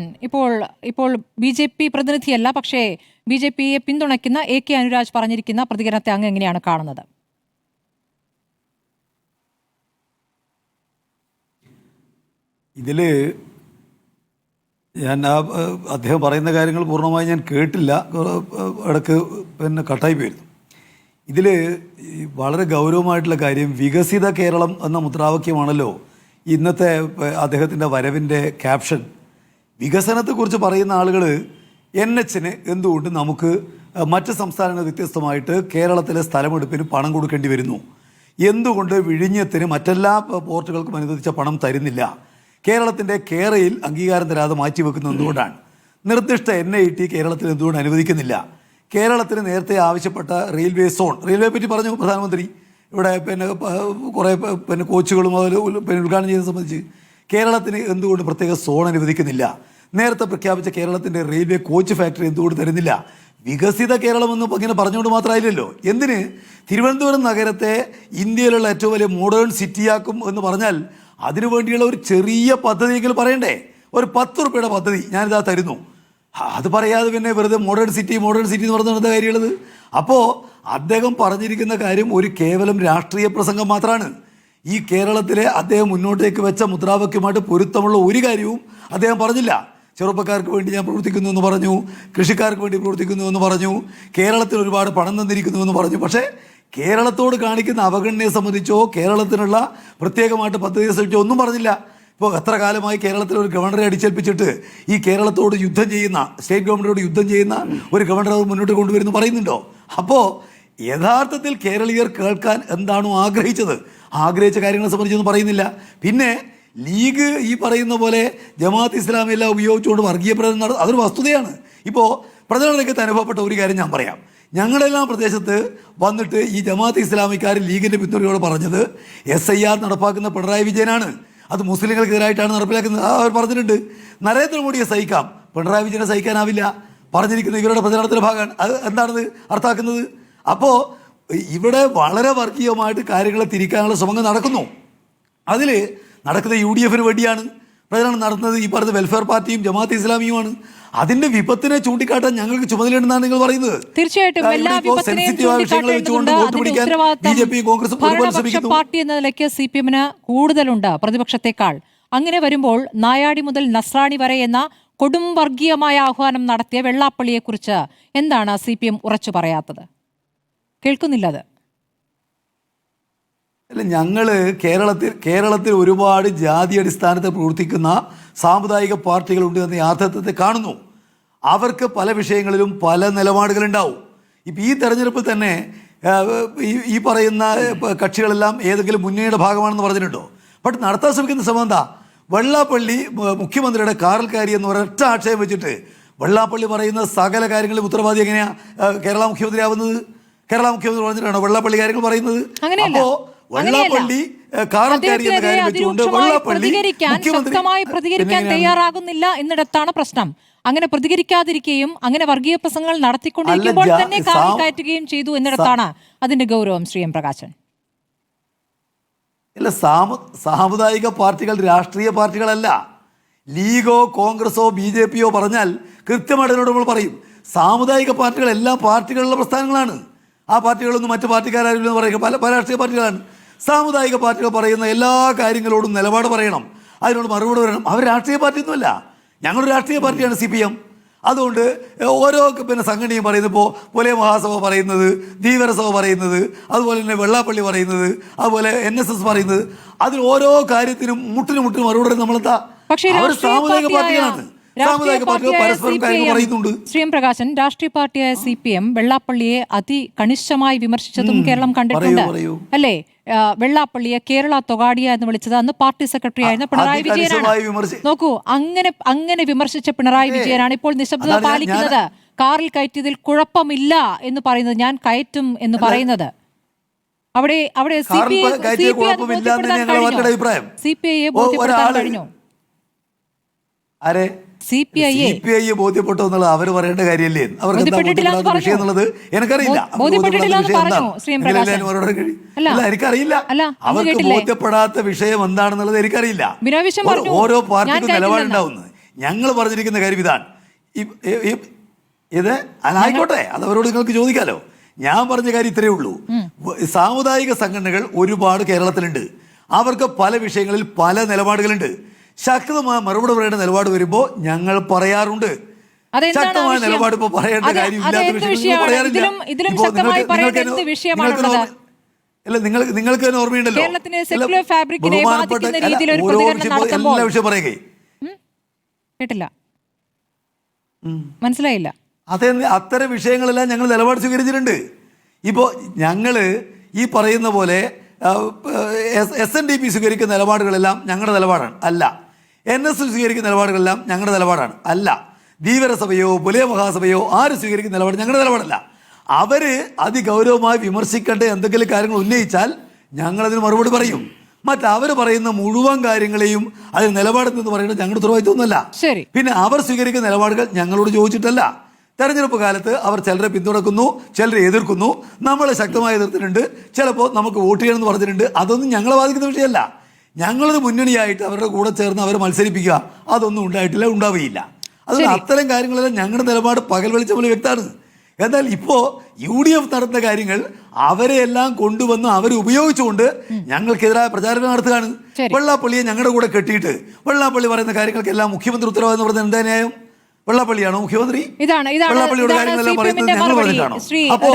ഇപ്പോൾ BJP പ്രതിനിധിയല്ല, പക്ഷേ BJPയെ പിന്തുണയ്ക്കുന്ന AK അനുരാജ് പറഞ്ഞിരിക്കുന്ന പ്രതികരണത്തെ അങ്ങ് എങ്ങനെയാണ് കാണുന്നത്? ഇതില് ഞാൻ അദ്ദേഹം പറയുന്ന കാര്യങ്ങൾ പൂർണ്ണമായി ഞാൻ കേട്ടില്ല, ഇടയ്ക്ക് കട്ടായി പോയിരുന്നു. ഇതിൽ വളരെ ഗൗരവമായിട്ടുള്ള കാര്യം, വികസിത കേരളം എന്ന മുദ്രാവാക്യമാണല്ലോ ഇന്നത്തെ അദ്ദേഹത്തിൻ്റെ വരവിൻ്റെ ക്യാപ്ഷൻ. വികസനത്തെക്കുറിച്ച് പറയുന്ന ആളുകൾ NHന് എന്തുകൊണ്ട് നമുക്ക് മറ്റ് സംസ്ഥാനങ്ങൾ വ്യത്യസ്തമായിട്ട് കേരളത്തിലെ സ്ഥലമെടുപ്പിന് പണം കൊടുക്കേണ്ടി വരുന്നു? എന്തുകൊണ്ട് വിഴിഞ്ഞത്തിന് മറ്റെല്ലാ പോർട്ടുകൾക്കും അനുവദിച്ച പണം തരുന്നില്ല? കേരളത്തിൻ്റെ കേരയിൽ അംഗീകാരം തരാതെ മാറ്റിവെക്കുന്നത് എന്തുകൊണ്ടാണ്? നിർദ്ദിഷ്ട NIT കേരളത്തിൽ എന്തുകൊണ്ട് അനുവദിക്കുന്നില്ല? കേരളത്തിന് നേരത്തെ ആവശ്യപ്പെട്ട റെയിൽവേ സോൺ, റെയിൽവേ പറ്റി പറഞ്ഞു പ്രധാനമന്ത്രി. ഇവിടെ കുറേ കോച്ചുകളും അതിൽ ഉദ്ഘാടനം ചെയ്യുന്നത് സംബന്ധിച്ച് കേരളത്തിന് എന്തുകൊണ്ട് പ്രത്യേക സോൺ അനുവദിക്കുന്നില്ല? നേരത്തെ പ്രഖ്യാപിച്ച കേരളത്തിൻ്റെ റെയിൽവേ കോച്ച് ഫാക്ടറി എന്തുകൊണ്ട് തരുന്നില്ല? വികസിത കേരളമെന്ന് ഇങ്ങനെ പറഞ്ഞുകൊണ്ട് മാത്രമായില്ലല്ലോ. എന്തിന് തിരുവനന്തപുരം നഗരത്തെ ഇന്ത്യയിലുള്ള ഏറ്റവും വലിയ മോഡേൺ സിറ്റിയാക്കും എന്ന് പറഞ്ഞാൽ അതിനു വേണ്ടിയുള്ള ഒരു ചെറിയ പദ്ധതിയെങ്കിലും പറയണ്ടേ? ഒരു 10 രൂപയുടെ പദ്ധതി ഞാനിതാ തരുന്നു, അത് പറയാതെ പിന്നെ വെറുതെ മോഡേൺ സിറ്റി എന്ന് പറഞ്ഞ കാര്യമുള്ളത്. അപ്പോൾ അദ്ദേഹം പറഞ്ഞിരിക്കുന്ന കാര്യം ഒരു കേവലം രാഷ്ട്രീയ പ്രസംഗം മാത്രമാണ്. ഈ കേരളത്തിലെ അദ്ദേഹം മുന്നോട്ടേക്ക് വെച്ച മുദ്രാവാക്യമായിട്ട് പൊരുത്തമുള്ള ഒരു കാര്യവും അദ്ദേഹം പറഞ്ഞില്ല. ചെറുപ്പക്കാർക്ക് വേണ്ടി ഞാൻ പ്രവർത്തിക്കുന്നു എന്ന് പറഞ്ഞു, കൃഷിക്കാർക്ക് വേണ്ടി പ്രവർത്തിക്കുന്നു എന്ന് പറഞ്ഞു, കേരളത്തിൽ ഒരുപാട് പണം തന്നിരിക്കുന്നു എന്ന് പറഞ്ഞു. പക്ഷേ കേരളത്തോട് കാണിക്കുന്ന അവഗണനയെ സംബന്ധിച്ചോ കേരളത്തിനുള്ള പ്രത്യേകമായിട്ട് പദ്ധതിയെ സംബന്ധിച്ചോ ഒന്നും പറഞ്ഞില്ല. ഇപ്പോൾ എത്ര കാലമായി കേരളത്തിൽ ഒരു ഗവർണറെ അടിച്ചേൽപ്പിച്ചിട്ട് ഈ കേരളത്തോട് യുദ്ധം ചെയ്യുന്ന, സ്റ്റേറ്റ് ഗവൺമെൻറ്റോട് യുദ്ധം ചെയ്യുന്ന ഒരു ഗവർണർ മുന്നോട്ട് കൊണ്ടുവരുന്നു പറയുന്നുണ്ടോ? അപ്പോൾ യഥാർത്ഥത്തിൽ കേരളീയർ കേൾക്കാൻ എന്താണോ ആഗ്രഹിച്ച കാര്യങ്ങളെ സംബന്ധിച്ചൊന്നും പറയുന്നില്ല. പിന്നെ ലീഗ് ഈ പറയുന്ന പോലെ ജമാഅത്ത് ഇസ്ലാമി എല്ലാം ഉപയോഗിച്ചുകൊണ്ട് വർഗീയ പ്രചരണം അതൊരു വസ്തുതയാണ്. ഇപ്പോൾ പ്രചരണ രംഗത്ത് അനുഭവപ്പെട്ട ഒരു കാര്യം ഞാൻ പറയാം. ഞങ്ങളുടെല്ലാം പ്രദേശത്ത് വന്നിട്ട് ഈ ജമാഅത്ത് ഇസ്ലാമിക്കാർ ലീഗിൻ്റെ പിന്തുണയോട് പറഞ്ഞത് SIR നടപ്പാക്കുന്ന പിണറായി വിജയനാണ്, അത് മുസ്ലിങ്ങൾക്കെതിരായിട്ടാണ് നടപ്പിലാക്കുന്നത്. അവർ പറഞ്ഞിട്ടുണ്ട്. നരേന്ദ്രമോദിയെ സഹിക്കാം, പിണറായി വിജയനെ സഹിക്കാനാവില്ല പറഞ്ഞിരിക്കുന്ന ഇവരുടെ പ്രചരണത്തിൻ്റെ ഭാഗമാണ്. അത് എന്താണത് അർത്ഥാക്കുന്നത്? അപ്പോൾ ഇവിടെ വളരെ വർഗീയമായിട്ട് കാര്യങ്ങളെ തിരിക്കാനുള്ള ശ്രമങ്ങൾ നടക്കുന്നു. അതിൽ നടക്കുന്നത് UDF വേണ്ടിയാണ് പ്രചരണം നടത്തുന്നത്. ഈ പറഞ്ഞ വെൽഫെയർ പാർട്ടിയും ജമാഅത്ത് ഇസ്ലാമിയുമാണ്. അതിന്റെ വിപത്തിനെ ചൂണ്ടിക്കാട്ടാൻ ഞങ്ങൾക്ക് ചുമതലയുണ്ടെന്നാണ് നിങ്ങൾ പറയുന്നത്. തീർച്ചയായിട്ടും എല്ലാ വിപത്തിനെയും ചൂണ്ടിക്കാട്ടേണ്ടതുണ്ട്. അതിന്റെ ഉത്തരവാദിത്തം ഭരണപക്ഷ പാർട്ടി എന്ന നിലയ്ക്ക് CPM-ന് കൂടുതലുണ്ട് പ്രതിപക്ഷത്തെക്കാൾ. അങ്ങനെ വരുമ്പോൾ നായാടി മുതൽ നസ്രാണി വരെ എന്ന കൊടും വർഗീയമായ ആഹ്വാനം നടത്തിയ വെള്ളാപ്പള്ളിയെക്കുറിച്ച് എന്താണ് CPM ഉറച്ചു പറയാത്തത്? കേൾക്കുന്നില്ല അത്. അല്ല, ഞങ്ങൾ കേരളത്തിൽ ഒരുപാട് ജാതി അടിസ്ഥാനത്തിൽ പ്രവർത്തിക്കുന്ന സാമുദായിക പാർട്ടികളുണ്ട് എന്ന യാഥാർത്ഥ്യത്തെ കാണുന്നു. അവർക്ക് പല വിഷയങ്ങളിലും പല നിലപാടുകളുണ്ടാവും. ഇപ്പം ഈ തെരഞ്ഞെടുപ്പിൽ തന്നെ ഈ പറയുന്ന കക്ഷികളെല്ലാം ഏതെങ്കിലും മുന്നണിയുടെ ഭാഗമാണെന്ന് പറഞ്ഞിട്ടുണ്ടോ? ബട്ട് നടത്താൻ ശ്രമിക്കുന്ന ശ്രമം എന്താ? വെള്ളാപ്പള്ളി മുഖ്യമന്ത്രിയുടെ കാറിൽ കയറി എന്ന് ഒരൊറ്റ ആക്ഷേപം വെച്ചിട്ട് വെള്ളാപ്പള്ളി പറയുന്ന സകല കാര്യങ്ങളും ഉത്തരവാദി എങ്ങനെയാണ് കേരള മുഖ്യമന്ത്രി ആവുന്നത്? കേരള മുഖ്യമന്ത്രി പറഞ്ഞിട്ടാണോ വെള്ളാപ്പള്ളി കാര്യങ്ങൾ പറയുന്നത്? അപ്പോൾ വെള്ളാപ്പള്ളി പ്രതികരിക്കാൻ തയ്യാറാകുന്നില്ല എന്നിടത്താണ് പ്രശ്നം. അങ്ങനെ പ്രതികരിക്കാതിരിക്കുകയും അങ്ങനെ വർഗീയ പ്രസംഗങ്ങൾ നടത്തിക്കൊണ്ടിരിക്കുമ്പോൾ തന്നെ കാറിൽ കയറ്റുകയും ചെയ്തു എന്നിടത്താണ് അതിന്റെ ഗൗരവം. ശ്രീ എം പ്രകാശൻ, അല്ല, സാമുദായിക പാർട്ടികൾ രാഷ്ട്രീയ പാർട്ടികളല്ല. ലീഗോ കോൺഗ്രസോ BJP-യോ പറഞ്ഞാൽ കൃത്യമായിട്ട് നമ്മൾ പറയും. സാമുദായിക പാർട്ടികൾ എല്ലാ പാർട്ടികളുടെ പ്രസ്ഥാനങ്ങളാണ്. ആ പാർട്ടികളൊന്നും മറ്റു പാർട്ടിക്കാരെന്ന് പറയുക പല രാഷ്ട്രീയ പാർട്ടികളാണ്. സാമുദായിക പാർട്ടികൾ പറയുന്ന എല്ലാ കാര്യങ്ങളോടും നിലപാട് പറയണം, അതിനോട് മറുപടി പറയണം. അവർ രാഷ്ട്രീയ പാർട്ടിയൊന്നുമല്ല. ഞങ്ങളൊരു രാഷ്ട്രീയ പാർട്ടിയാണ് CPM. അതുകൊണ്ട് ഓരോ സംഘടനയും പറയുന്നപ്പോൾ പോലെ മഹാസഭ പറയുന്നത്, ധീവരസഭ പറയുന്നത്, അതുപോലെ തന്നെ വെള്ളാപ്പള്ളി പറയുന്നത്, അതുപോലെ NSS പറയുന്നത്, അതിൽ ഓരോ കാര്യത്തിനും മുട്ടിന് മറുപടി നമ്മളെന്താ? അവർ സാമുദായിക പാർട്ടികളാണ്. സാമുദായിക പാർട്ടികൾ പരസ്പരം കാര്യങ്ങൾ പറയുന്നുണ്ട്. ശ്രീ എം പ്രകാശൻ, രാഷ്ട്രീയ പാർട്ടിയായ CPM വെള്ളാപ്പള്ളിയെ അതികണിശമായി വിമർശിച്ചതും കേരളം കണ്ടിട്ടുണ്ട് അല്ലേ? വെള്ളാപ്പള്ളിയെ കേരള തൊഗാഡിയ എന്ന് വിളിച്ചത് അന്ന് പാർട്ടി സെക്രട്ടറി ആയിരുന്ന പിണറായി വിജയനാണ്. നോക്കൂ, അങ്ങനെ വിമർശിച്ച പിണറായി വിജയനാണ് ഇപ്പോൾ നിശബ്ദത പാലിക്കുന്നത്. കാറിൽ കയറ്റിയതിൽ കുഴപ്പമില്ല എന്ന് പറയുന്നത്, ഞാൻ കയറ്റും എന്ന് പറയുന്നത്. അവിടെ CPI ബോധ്യപ്പെടുത്താൻ കഴിഞ്ഞു. CPI ബോധ്യപ്പെട്ടോ എന്നുള്ളത് അവർ പറയേണ്ട കാര്യമല്ലേ? അവർക്ക് വിഷയം എന്നുള്ളത് എനിക്കറിയില്ല. എനിക്കറിയില്ല അവർക്ക് ബോധ്യപ്പെടാത്ത വിഷയം എന്താണെന്നുള്ളത് എനിക്കറിയില്ല. ഓരോ പാർട്ടിക്കും നിലപാടുണ്ടാവുന്നത്. ഞങ്ങൾ പറഞ്ഞിരിക്കുന്ന കാര്യം ഇതാണ്. ഇത് ആയിക്കോട്ടെ, അത് അവരോട് നിങ്ങൾക്ക് ചോദിക്കാലോ. ഞാൻ പറഞ്ഞ കാര്യം ഇത്രയേ ഉള്ളൂ. സാമുദായിക സംഘടനകൾ ഒരുപാട് കേരളത്തിലുണ്ട്. അവർക്ക് പല വിഷയങ്ങളിൽ പല നിലപാടുകളുണ്ട്. ശക്തമായ മറുപടി പറയേണ്ട നിലപാട് വരുമ്പോൾ ഞങ്ങൾ പറയാറുണ്ട്. ശക്തമായ നിലപാട് ഇപ്പോൾ പറയേണ്ട കാര്യമില്ലാത്ത വിഷയങ്ങൾ പറയാറില്ല. അല്ല, നിങ്ങൾക്ക് തന്നെ ഓർമ്മയുണ്ടല്ലോ, എല്ലാ വിഷയം പറയുകയെ കേട്ടില്ല, മനസ്സിലായില്ല. അത്തരം വിഷയങ്ങളെല്ലാം ഞങ്ങൾ നിലപാട് സ്വീകരിച്ചിട്ടുണ്ട്. ഇപ്പോൾ ഞങ്ങൾ ഈ പറയുന്ന പോലെ SNDP സ്വീകരിക്കുന്ന നിലപാടുകളെല്ലാം ഞങ്ങളുടെ നിലപാടാണ് അല്ല. NS സ്വീകരിക്കുന്ന നിലപാടുകളെല്ലാം ഞങ്ങളുടെ നിലപാടാണ് അല്ല. ധീവരസഭയോ പുലയ മഹാസഭയോ ആര് സ്വീകരിക്കുന്ന നിലപാട് ഞങ്ങളുടെ നിലപാടല്ല. അവർ അതിഗൗരവമായി വിമർശിക്കേണ്ട എന്തെങ്കിലും കാര്യങ്ങൾ ഉന്നയിച്ചാൽ ഞങ്ങളതിന് മറുപടി പറയും. മറ്റവർ പറയുന്ന മുഴുവൻ കാര്യങ്ങളെയും അതിന് നിലപാടെന്ന് പറയുന്നത് ഞങ്ങളുടെ ഉത്തരവാദിത്വമൊന്നുമല്ല. പിന്നെ അവർ സ്വീകരിക്കുന്ന നിലപാടുകൾ ഞങ്ങളോട് ചോദിച്ചിട്ടല്ല. തെരഞ്ഞെടുപ്പ് കാലത്ത് അവർ ചിലരെ പിന്തുണക്കുന്നു, ചിലരെ എതിർക്കുന്നു. നമ്മളെ ശക്തമായി എതിർത്തിട്ടുണ്ട്, ചിലപ്പോൾ നമുക്ക് വോട്ട് ചെയ്യണമെന്ന് പറഞ്ഞിട്ടുണ്ട്. അതൊന്നും ഞങ്ങളെ ബാധിക്കുന്ന വിഷയമല്ല. ഞങ്ങളൊരു മുന്നണിയായിട്ട് അവരുടെ കൂടെ ചേർന്ന് അവരെ മത്സരിപ്പിക്കുക, അതൊന്നും ഉണ്ടായിട്ടില്ല, ഉണ്ടാവുകയില്ല. അതുകൊണ്ട് അത്തരം കാര്യങ്ങളെല്ലാം ഞങ്ങളുടെ നിലപാട് പകൽ വെളിച്ചം പോലെ വ്യക്തമാണ്. എന്നാൽ ഇപ്പോൾ UDF നടത്തുന്ന കാര്യങ്ങൾ അവരെ എല്ലാം കൊണ്ടുവന്ന് അവരെ ഉപയോഗിച്ചുകൊണ്ട് ഞങ്ങൾക്കെതിരായ പ്രചാരണം നടത്തുകയാണ്. വെള്ളാപ്പള്ളിയെ ഞങ്ങളുടെ കൂടെ കെട്ടിയിട്ട് വെള്ളാപ്പള്ളി പറയുന്ന കാര്യങ്ങൾക്കെല്ലാം മുഖ്യമന്ത്രി ഉത്തരവാദിത്തം പറഞ്ഞ എന്താ ന്യായം? വെള്ളാപ്പള്ളിയാണോ മുഖ്യമന്ത്രി? വെള്ളാപ്പള്ളിയുടെ കാര്യങ്ങളെല്ലാം പറയുന്നത് ഞങ്ങൾ പറഞ്ഞിട്ടാണോ? അപ്പോൾ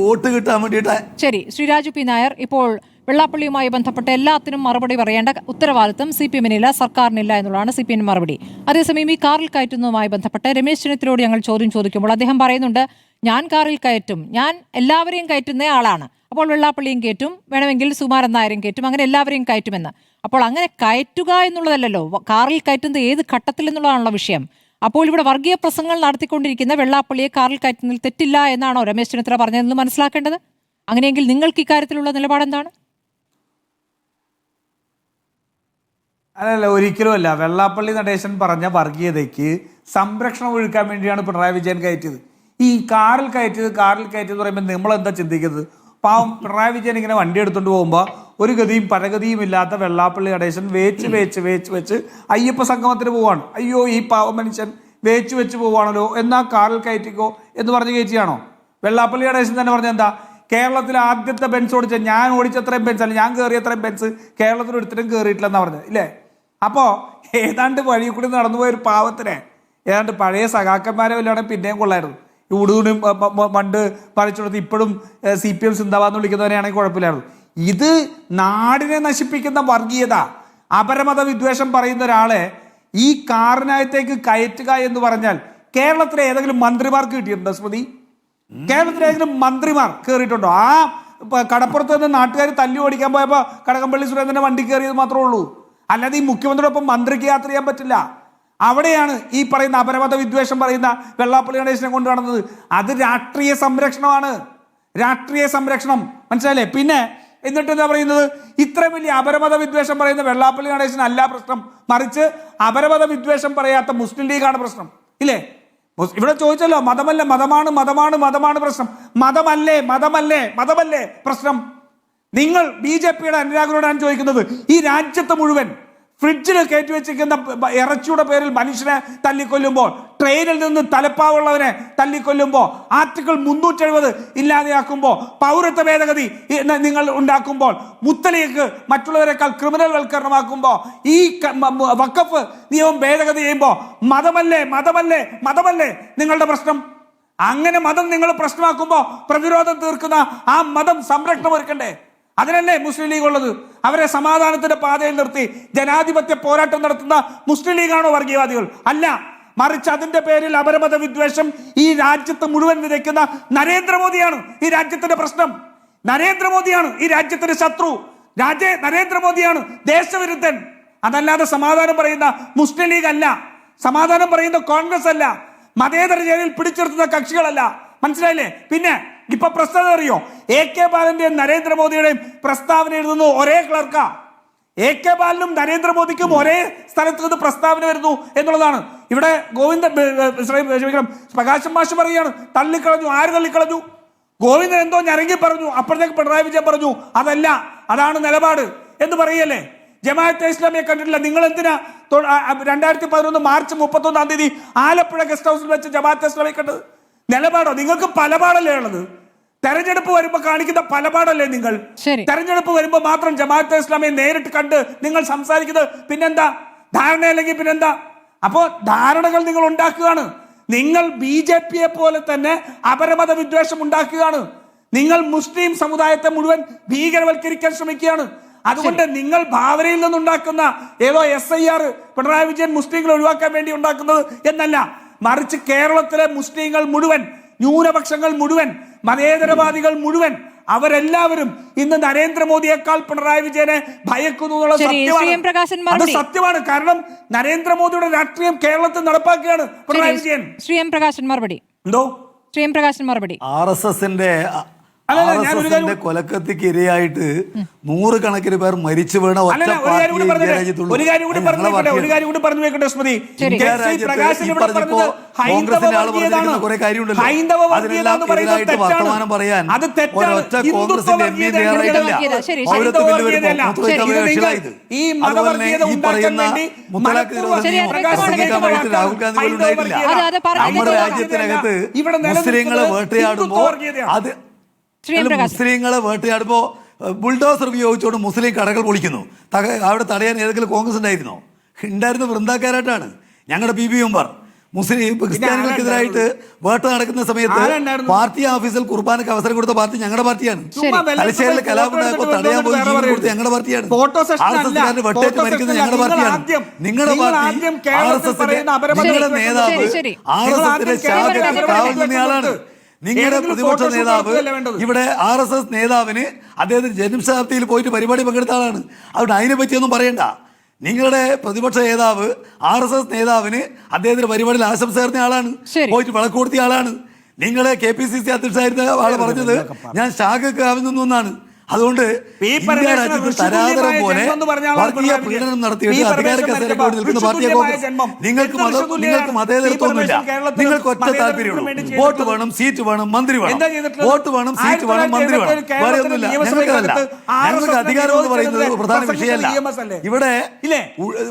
വോട്ട് കിട്ടാൻ വേണ്ടിയിട്ട്. ശരി, ശ്രീ രാജു പി നായർ, ഇപ്പോൾ വെള്ളാപ്പള്ളിയുമായി ബന്ധപ്പെട്ട എല്ലാത്തിനും മറുപടി പറയേണ്ട ഉത്തരവാദിത്തം CPM-നില്ല, സർക്കാരിനില്ല എന്നുള്ളതാണ് CPM മറുപടി. അതേസമയം ഈ കാറിൽ കയറ്റുന്നതുമായി ബന്ധപ്പെട്ട് രമേശ് ചെന്നിത്തലയോട് ഞങ്ങൾ ചോദ്യം ചോദിക്കുമ്പോൾ അദ്ദേഹം പറയുന്നുണ്ട്, ഞാൻ കാറിൽ കയറ്റും, ഞാൻ എല്ലാവരെയും കയറ്റുന്ന ആളാണ്, അപ്പോൾ വെള്ളാപ്പള്ളിയും കയറ്റും, വേണമെങ്കിൽ സുകുമാരൻ നായരും കയറ്റും, അങ്ങനെ എല്ലാവരെയും കയറ്റുമെന്ന്. അപ്പോൾ അങ്ങനെ കയറ്റുക എന്നുള്ളതല്ലല്ലോ, കാറിൽ കയറ്റുന്നത് ഏത് ഘട്ടത്തിൽ എന്നുള്ളതാണല്ലോ വിഷയം. അപ്പോൾ ഇവിടെ വർഗീയ പ്രസംഗങ്ങൾ നടത്തിക്കൊണ്ടിരിക്കുന്ന വെള്ളാപ്പള്ളിയെ കാറിൽ കയറ്റുന്നതിൽ തെറ്റില്ല എന്നാണോ രമേശ് ചെന്നിത്തല പറഞ്ഞതെന്ന് മനസ്സിലാക്കേണ്ടത്? അങ്ങനെയെങ്കിൽ നിങ്ങൾക്ക് ഇക്കാര്യത്തിലുള്ള നിലപാടെന്താണ്? അല്ലല്ല, ഒരിക്കലുമല്ല. വെള്ളാപ്പള്ളി നടേശൻ പറഞ്ഞ വർഗീയതയ്ക്ക് സംരക്ഷണം ഒഴുക്കാൻ വേണ്ടിയാണ് പിണറായി വിജയൻ കയറ്റിയത്. ഈ കാറിൽ കയറ്റിയത് പറയുമ്പോൾ നമ്മളെന്താ ചിന്തിക്കുന്നത്? പാവം പിണറായി വിജയൻ ഇങ്ങനെ വണ്ടി എടുത്തുകൊണ്ട് പോകുമ്പോൾ ഒരു ഗതിയും പരഗതിയും ഇല്ലാത്ത വെള്ളാപ്പള്ളി നടേശൻ വേച്ച് അയ്യപ്പ സംഗമത്തിന് പോവാണ്. അയ്യോ, ഈ പാവ മനുഷ്യൻ വേച്ച് പോവാണല്ലോ, എന്നാ കാറിൽ കയറ്റിക്കോ എന്ന് പറഞ്ഞ് കയറ്റിയാണോ? വെള്ളാപ്പള്ളി നടേശൻ തന്നെ പറഞ്ഞ എന്താ, കേരളത്തിലെ ആദ്യത്തെ ബെൻസ് ഓടിച്ച, ഞാൻ ഓടിച്ചത്രയും ബെൻസ് അല്ല, ഞാൻ കയറിയത്രയും ബെൻസ് കേരളത്തിൽ ഒരുത്തരും കയറിയിട്ടില്ലെന്നാ പറഞ്ഞത്, ഇല്ലേ? അപ്പോൾ ഏതാണ്ട് വഴി കൂടി നടന്നുപോയൊരു പാവത്തിനെ ഏതാണ്ട് പഴയ സഖാക്കന്മാരെ വല്ലാണെങ്കിൽ പിന്നെയും കൊള്ളായിരുന്നു. ഈ ഉടുതുണിയും മണ്ട് പറിച്ചെടുത്ത് ഇപ്പോഴും CPM സിന്ദാബാദ് വിളിക്കുന്നവരെയാണെങ്കിൽ കുഴപ്പമില്ലായിരുന്നു. ഇത് നാടിനെ നശിപ്പിക്കുന്ന വർഗീയത, അപരമത വിദ്വേഷം പറയുന്ന ഒരാളെ ഈ കാറിനകത്തേക്ക് കയറ്റുക എന്ന് പറഞ്ഞാൽ കേരളത്തിലെ ഏതെങ്കിലും മന്ത്രിമാർക്ക് കിട്ടിയിട്ടുണ്ടോ സ്മൃതി? കേരളത്തിലെ ഏതെങ്കിലും മന്ത്രിമാർ കയറിയിട്ടുണ്ടോ? ആ കടപ്പുറത്ത് നിന്ന് നാട്ടുകാർ തല്ലി ഓടിക്കാൻ പോയപ്പോൾ കടകംപള്ളി സുരേന്ദ്രന്റെ വണ്ടി കയറിയത് മാത്രമേ ഉള്ളൂ. അല്ലാതെ ഈ മുഖ്യമന്ത്രിയോടൊപ്പം മന്ത്രിക്ക് യാത്ര ചെയ്യാൻ പറ്റില്ല. അവിടെയാണ് ഈ പറയുന്ന അപരമത വിദ്വേഷം പറയുന്ന വെള്ളാപ്പള്ളി ഗണേശനെ കൊണ്ട് നടന്നത്. അത് രാഷ്ട്രീയ സംരക്ഷണമാണ്, രാഷ്ട്രീയ സംരക്ഷണം, മനസ്സിലായില്ലേ? പിന്നെ എന്നിട്ട് എന്താ പറയുന്നത്, ഇത്രയും വലിയ അപരമത വിദ്വേഷം പറയുന്ന വെള്ളാപ്പള്ളി ഗണേശൻ അല്ല പ്രശ്നം, മറിച്ച് അപരമത വിദ്വേഷം പറയാത്ത മുസ്ലിം ലീഗാണ് പ്രശ്നം, ഇല്ലേ? ഇവിടെ ചോദിച്ചല്ലോ, മതമാണ് പ്രശ്നം. മതമല്ലേ പ്രശ്നം? നിങ്ങൾ BJP-യുടെ അനുരാഗരോടാണ് ചോദിക്കുന്നത്. ഈ രാജ്യത്ത് മുഴുവൻ ഫ്രിഡ്ജിൽ കയറ്റി വെച്ചിരിക്കുന്ന ഇറച്ചിയുടെ പേരിൽ മനുഷ്യനെ തല്ലിക്കൊല്ലുമ്പോൾ, ട്രെയിനിൽ നിന്ന് തലപ്പാവുള്ളവനെ തല്ലിക്കൊല്ലുമ്പോൾ, ആർട്ടിക്കിൾ 370 ഇല്ലാതെയാക്കുമ്പോൾ, പൗരത്വ ഭേദഗതി നിങ്ങൾ ഉണ്ടാക്കുമ്പോൾ, മുത്തലീഗ് മറ്റുള്ളവരെക്കാൾ ക്രിമിനൽ വൽക്കരണമാക്കുമ്പോൾ, ഈ വഖഫ് നിയമം ഭേദഗതി ചെയ്യുമ്പോൾ മതമല്ലേ നിങ്ങളുടെ പ്രശ്നം? അങ്ങനെ മതം നിങ്ങൾ പ്രശ്നമാക്കുമ്പോൾ പ്രതിരോധം തീർക്കുന്ന ആ മതം സംരക്ഷണം ഒരുക്കണ്ടേ? അതിനല്ലേ മുസ്ലിം ലീഗ് ഉള്ളത്? അവരെ സമാധാനത്തിന്റെ പാതയിൽ നിർത്തി ജനാധിപത്യ പോരാട്ടം നടത്തുന്ന മുസ്ലിം ലീഗാണോ വർഗീയവാദികൾ? അല്ല, മറിച്ച് അതിന്റെ പേരിൽ അപരമത വിദ്വേഷം ഈ രാജ്യത്ത് മുഴുവൻ വിതയ്ക്കുന്ന നരേന്ദ്രമോദിയാണ് ഈ രാജ്യത്തിന്റെ പ്രശ്നം. നരേന്ദ്രമോദിയാണ് ഈ രാജ്യത്തിന്റെ ശത്രു. നരേന്ദ്രമോദിയാണ് ദേശവിരുദ്ധൻ. അതല്ലാതെ സമാധാനം പറയുന്ന മുസ്ലിം ലീഗ് അല്ല, സമാധാനം പറയുന്ന കോൺഗ്രസ് അല്ല, മതേതര ജയിലിൽ പിടിച്ചിർത്തുന്ന കക്ഷികളല്ല. മനസ്സിലായില്ലേ? പിന്നെ ഇപ്പൊ പ്രസ്താവന അറിയോ? AK ബാലന്റെയും നരേന്ദ്രമോദിയുടെയും പ്രസ്താവന എഴുതുന്നു ഒരേ ക്ലർക്കാ. AK ബാലനും നരേന്ദ്രമോദിക്കും ഒരേ സ്ഥലത്ത് നിന്ന് പ്രസ്താവന വരുന്നു എന്നുള്ളതാണ്. ഇവിടെ പ്രകാശം മാഷ് പറയുകയാണ്, തള്ളിക്കളഞ്ഞു. ആര് തള്ളിക്കളഞ്ഞു? ഗോവിന്ദൻ എന്തോ ഞരങ്ങി പറഞ്ഞു, അപ്പോഴത്തേക്ക് പിണറായി വിജയൻ പറഞ്ഞു അതല്ല, അതാണ് നിലപാട് എന്ന് പറയല്ലേ? ജമാഅത്തെ ഇസ്ലാമിയെ കണ്ടിട്ടില്ല. നിങ്ങൾ എന്തിനാ 2011 മാർച്ച് 31 ആലപ്പുഴ ഗസ്റ്റ് ഹൗസിൽ വെച്ച് ജമാഅത്തെ ഇസ്ലാമിയെ കണ്ടത്? നിലപാടോ? നിങ്ങൾക്ക് പലപാടല്ലേ ഉള്ളത്? തെരഞ്ഞെടുപ്പ് വരുമ്പോ കാണിക്കുന്ന പലപാടല്ലേ നിങ്ങൾ? തെരഞ്ഞെടുപ്പ് വരുമ്പോ മാത്രം ജമാഅത്തെ ഇസ്ലാമിയെ നേരിട്ട് കണ്ട് നിങ്ങൾ സംസാരിക്കുന്നത് പിന്നെന്താ? ധാരണയല്ലെങ്കിൽ പിന്നെന്താ? അപ്പോ ധാരണകൾ നിങ്ങൾ ഉണ്ടാക്കുകയാണ്. നിങ്ങൾ BJP-യെ പോലെ തന്നെ അപരമത വിദ്വേഷം ഉണ്ടാക്കുകയാണ്. നിങ്ങൾ മുസ്ലിം സമുദായത്തെ മുഴുവൻ ഭീകരവൽക്കരിക്കാൻ ശ്രമിക്കുകയാണ്. അതുകൊണ്ട് നിങ്ങൾ ഭാവനയിൽ നിന്നുണ്ടാക്കുന്ന ഏതോ SIR പിണറായി വിജയൻ മുസ്ലിങ്ങളെ ഒഴിവാക്കാൻ വേണ്ടി ഉണ്ടാക്കുന്നത് എന്നല്ല, മറിച്ച് കേരളത്തിലെ മുസ്ലിങ്ങൾ മുഴുവൻ, ന്യൂനപക്ഷങ്ങൾ മുഴുവൻ, മതേതരവാദികൾ മുഴുവൻ, അവരെല്ലാവരും ഇന്ന് നരേന്ദ്രമോദിയേക്കാൾ പിണറായി വിജയനെ ഭയക്കുന്നു എന്നുള്ളത് അത് സത്യമാണ്. കാരണം നരേന്ദ്രമോദിയുടെ രാഷ്ട്രീയം കേരളത്തിൽ നടപ്പാക്കുകയാണ് പിണറായി വിജയൻ. ശ്രീ എം പ്രകാശൻ മറുപടി. എന്തോ ശ്രീ എം പ്രകാശൻ മറുപടി. RSSന്റെ RSSന്റെ കൊലക്കത്തിക്ക് ഇരയായിട്ട് നൂറുകണക്കിന് പേർ മരിച്ചു വീണ ഒറ്റ ഒരു കാര്യം കൂടി പറഞ്ഞു വെക്കട്ടെ സ്മൃതി. വർത്തമാനം പറയാൻ ഒരൊറ്റ കോൺഗ്രസിന്റെ MP തയ്യാറായിട്ടില്ല. ഈ പറയുന്ന മുത്തലാഖ് നിരോധന നിയമം പ്രസംഗിക്കാനായിട്ട് രാഹുൽ ഗാന്ധി ഉണ്ടായിട്ടില്ല. നമ്മുടെ രാജ്യത്തിനകത്ത് മുസ്ലിങ്ങളെ വേട്ടയാടുമ്പോൾ മുസ്ലിങ്ങളെ വേട്ടയാടുമ്പോ ബുൾഡോസർ ഉപയോഗിച്ചുകൊണ്ട് മുസ്ലിം കടകൾ പൊളിക്കുന്നു. അവിടെ തടയാൻ ഏതെങ്കിലും കോൺഗ്രസ് ഉണ്ടായിരുന്നോ? ഉണ്ടായിരുന്ന വൃന്ദാക്കാരായിട്ടാണ് ഞങ്ങളുടെ PB ഉമർ. മുസ്ലിം ക്രിസ്ത്യാനികൾക്കെതിരായിട്ട് വേട്ട നടക്കുന്ന സമയത്ത് പാർട്ടി ഓഫീസിൽ കുർബാനക്ക് അവസരം കൊടുത്ത പാർട്ടി ഞങ്ങളുടെ പാർട്ടിയാണ്. തലശ്ശേരിയിൽ കലാപം ഉണ്ടായപ്പോൾ തടയാൻ പോയി ജീവൻ കൊടുത്ത ഞങ്ങളുടെ പാർട്ടിയാണ്. RSSകാരന് വെട്ടേറ്റ് മരിക്കുന്നത് ഞങ്ങളുടെ പാർട്ടിയാണ്. നിങ്ങളുടെ പാർട്ടി നിങ്ങളുടെ നേതാവ് RSSന്റെ ശാഖയ്ക്ക് കാവൽ നിന്നയാളാണ്. നിങ്ങളുടെ പ്രതിപക്ഷ നേതാവ് ഇവിടെ RSS നേതാവിന് അദ്ദേഹത്തിന് ജന്മശതാബ്ദിയിൽ പോയിട്ട് പരിപാടി പങ്കെടുത്ത ആളാണ്. അതുകൊണ്ട് അതിനെ പറ്റിയൊന്നും പറയണ്ട. നിങ്ങളുടെ പ്രതിപക്ഷ നേതാവ് RSS നേതാവിന് അദ്ദേഹത്തിന്റെ പരിപാടിയിൽ ആശംസ നേർന്ന ആളാണ്, പോയിട്ട് വിളക്ക് കൊടുത്തിയ ആളാണ്. നിങ്ങളുടെ KPCC അധ്യക്ഷനായിരുന്ന ആള് പറഞ്ഞത് ഞാൻ ശാഖയ്ക്ക് കാവൽ നിന്നു എന്നാണ്. അതുകൊണ്ട് ഇന്ത്യ രാജ്യത്ത് തരാതരം പോലെ വർഗീയ പീഡനം നടത്തിയിട്ട് അധികാര കസേരയ്ക്ക് വേണ്ടി നിൽക്കുന്ന പാർട്ടിയെ കോൺഗ്രസ്. നിങ്ങൾക്ക് മതേതരത്വമൊന്നുമില്ല. നിങ്ങൾക്ക് ഒറ്റ താല്പര്യമുള്ളൂ. വോട്ട് വേണം, സീറ്റ് വേണം, മന്ത്രി വേണം. വോട്ട് വേണം, സീറ്റ് വേണം, മന്ത്രി വേണം. വേറെ ഒന്നുമില്ല. ഞങ്ങൾക്കതല്ല. ഞങ്ങൾക്ക് അധികാരം എന്ന് പറയുന്നത് പ്രധാന വിഷയമല്ല. ഇവിടെ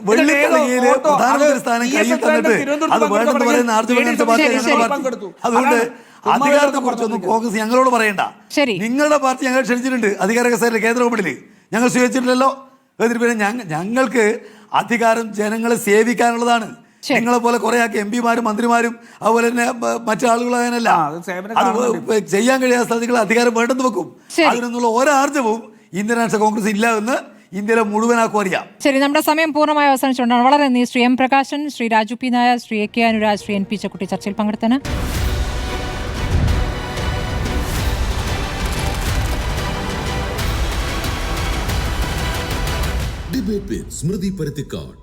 വെള്ളിക്കളിയിൽ പ്രധാനമന്ത്രി സ്ഥാനം കയ്യിൽ തന്നിട്ട് അത് വേണ്ടെന്ന് പറയുന്ന ആർജവ പാർട്ടി. അതുകൊണ്ട് അധികാരത്തെ കുറിച്ചൊന്നും കോൺഗ്രസ് ഞങ്ങളോട് പറയണ്ട. നിങ്ങളുടെ പാർട്ടി ഞങ്ങൾ ക്ഷണിച്ചിട്ടുണ്ട് അധികാര കസേരയിൽ കേന്ദ്ര കമ്മിറ്റിയിൽ. ഞങ്ങൾ സ്വീകരിച്ചിട്ടില്ലല്ലോ. പിന്നെ ഞങ്ങൾക്ക് അധികാരം ജനങ്ങളെ സേവിക്കാനുള്ളതാണ്. നിങ്ങളെ പോലെ കുറെ MP-മാരും മന്ത്രിമാരും അതുപോലെ തന്നെ മറ്റാളുകളാകാനല്ല. അത് ചെയ്യാൻ കഴിയാത്ത സ്ഥലങ്ങൾ അധികാരം വേണ്ടെന്ന് വെക്കും. അതിനൊന്നുള്ള ഒരാർജവും ഇന്ത്യൻ നാഷണൽ കോൺഗ്രസ് ഇല്ല എന്ന് ഇന്ത്യയിലെ മുഴുവനാക്കും അറിയാം. ശരി, നമ്മുടെ സമയം പൂർണ്ണമായി അവസാനിച്ചുകൊണ്ടാണ് വളരെ നന്ദി Shri M Prakashan, Shri Raju P Nair, Shri AK Anuraj, Shri NP ചക്കുട്ടി ചർച്ചയിൽ പങ്കെടുത്തതിന്. ഡിബേറ്റ് വിത്ത് സ്മൃതി പരുത്തിക്കാട്.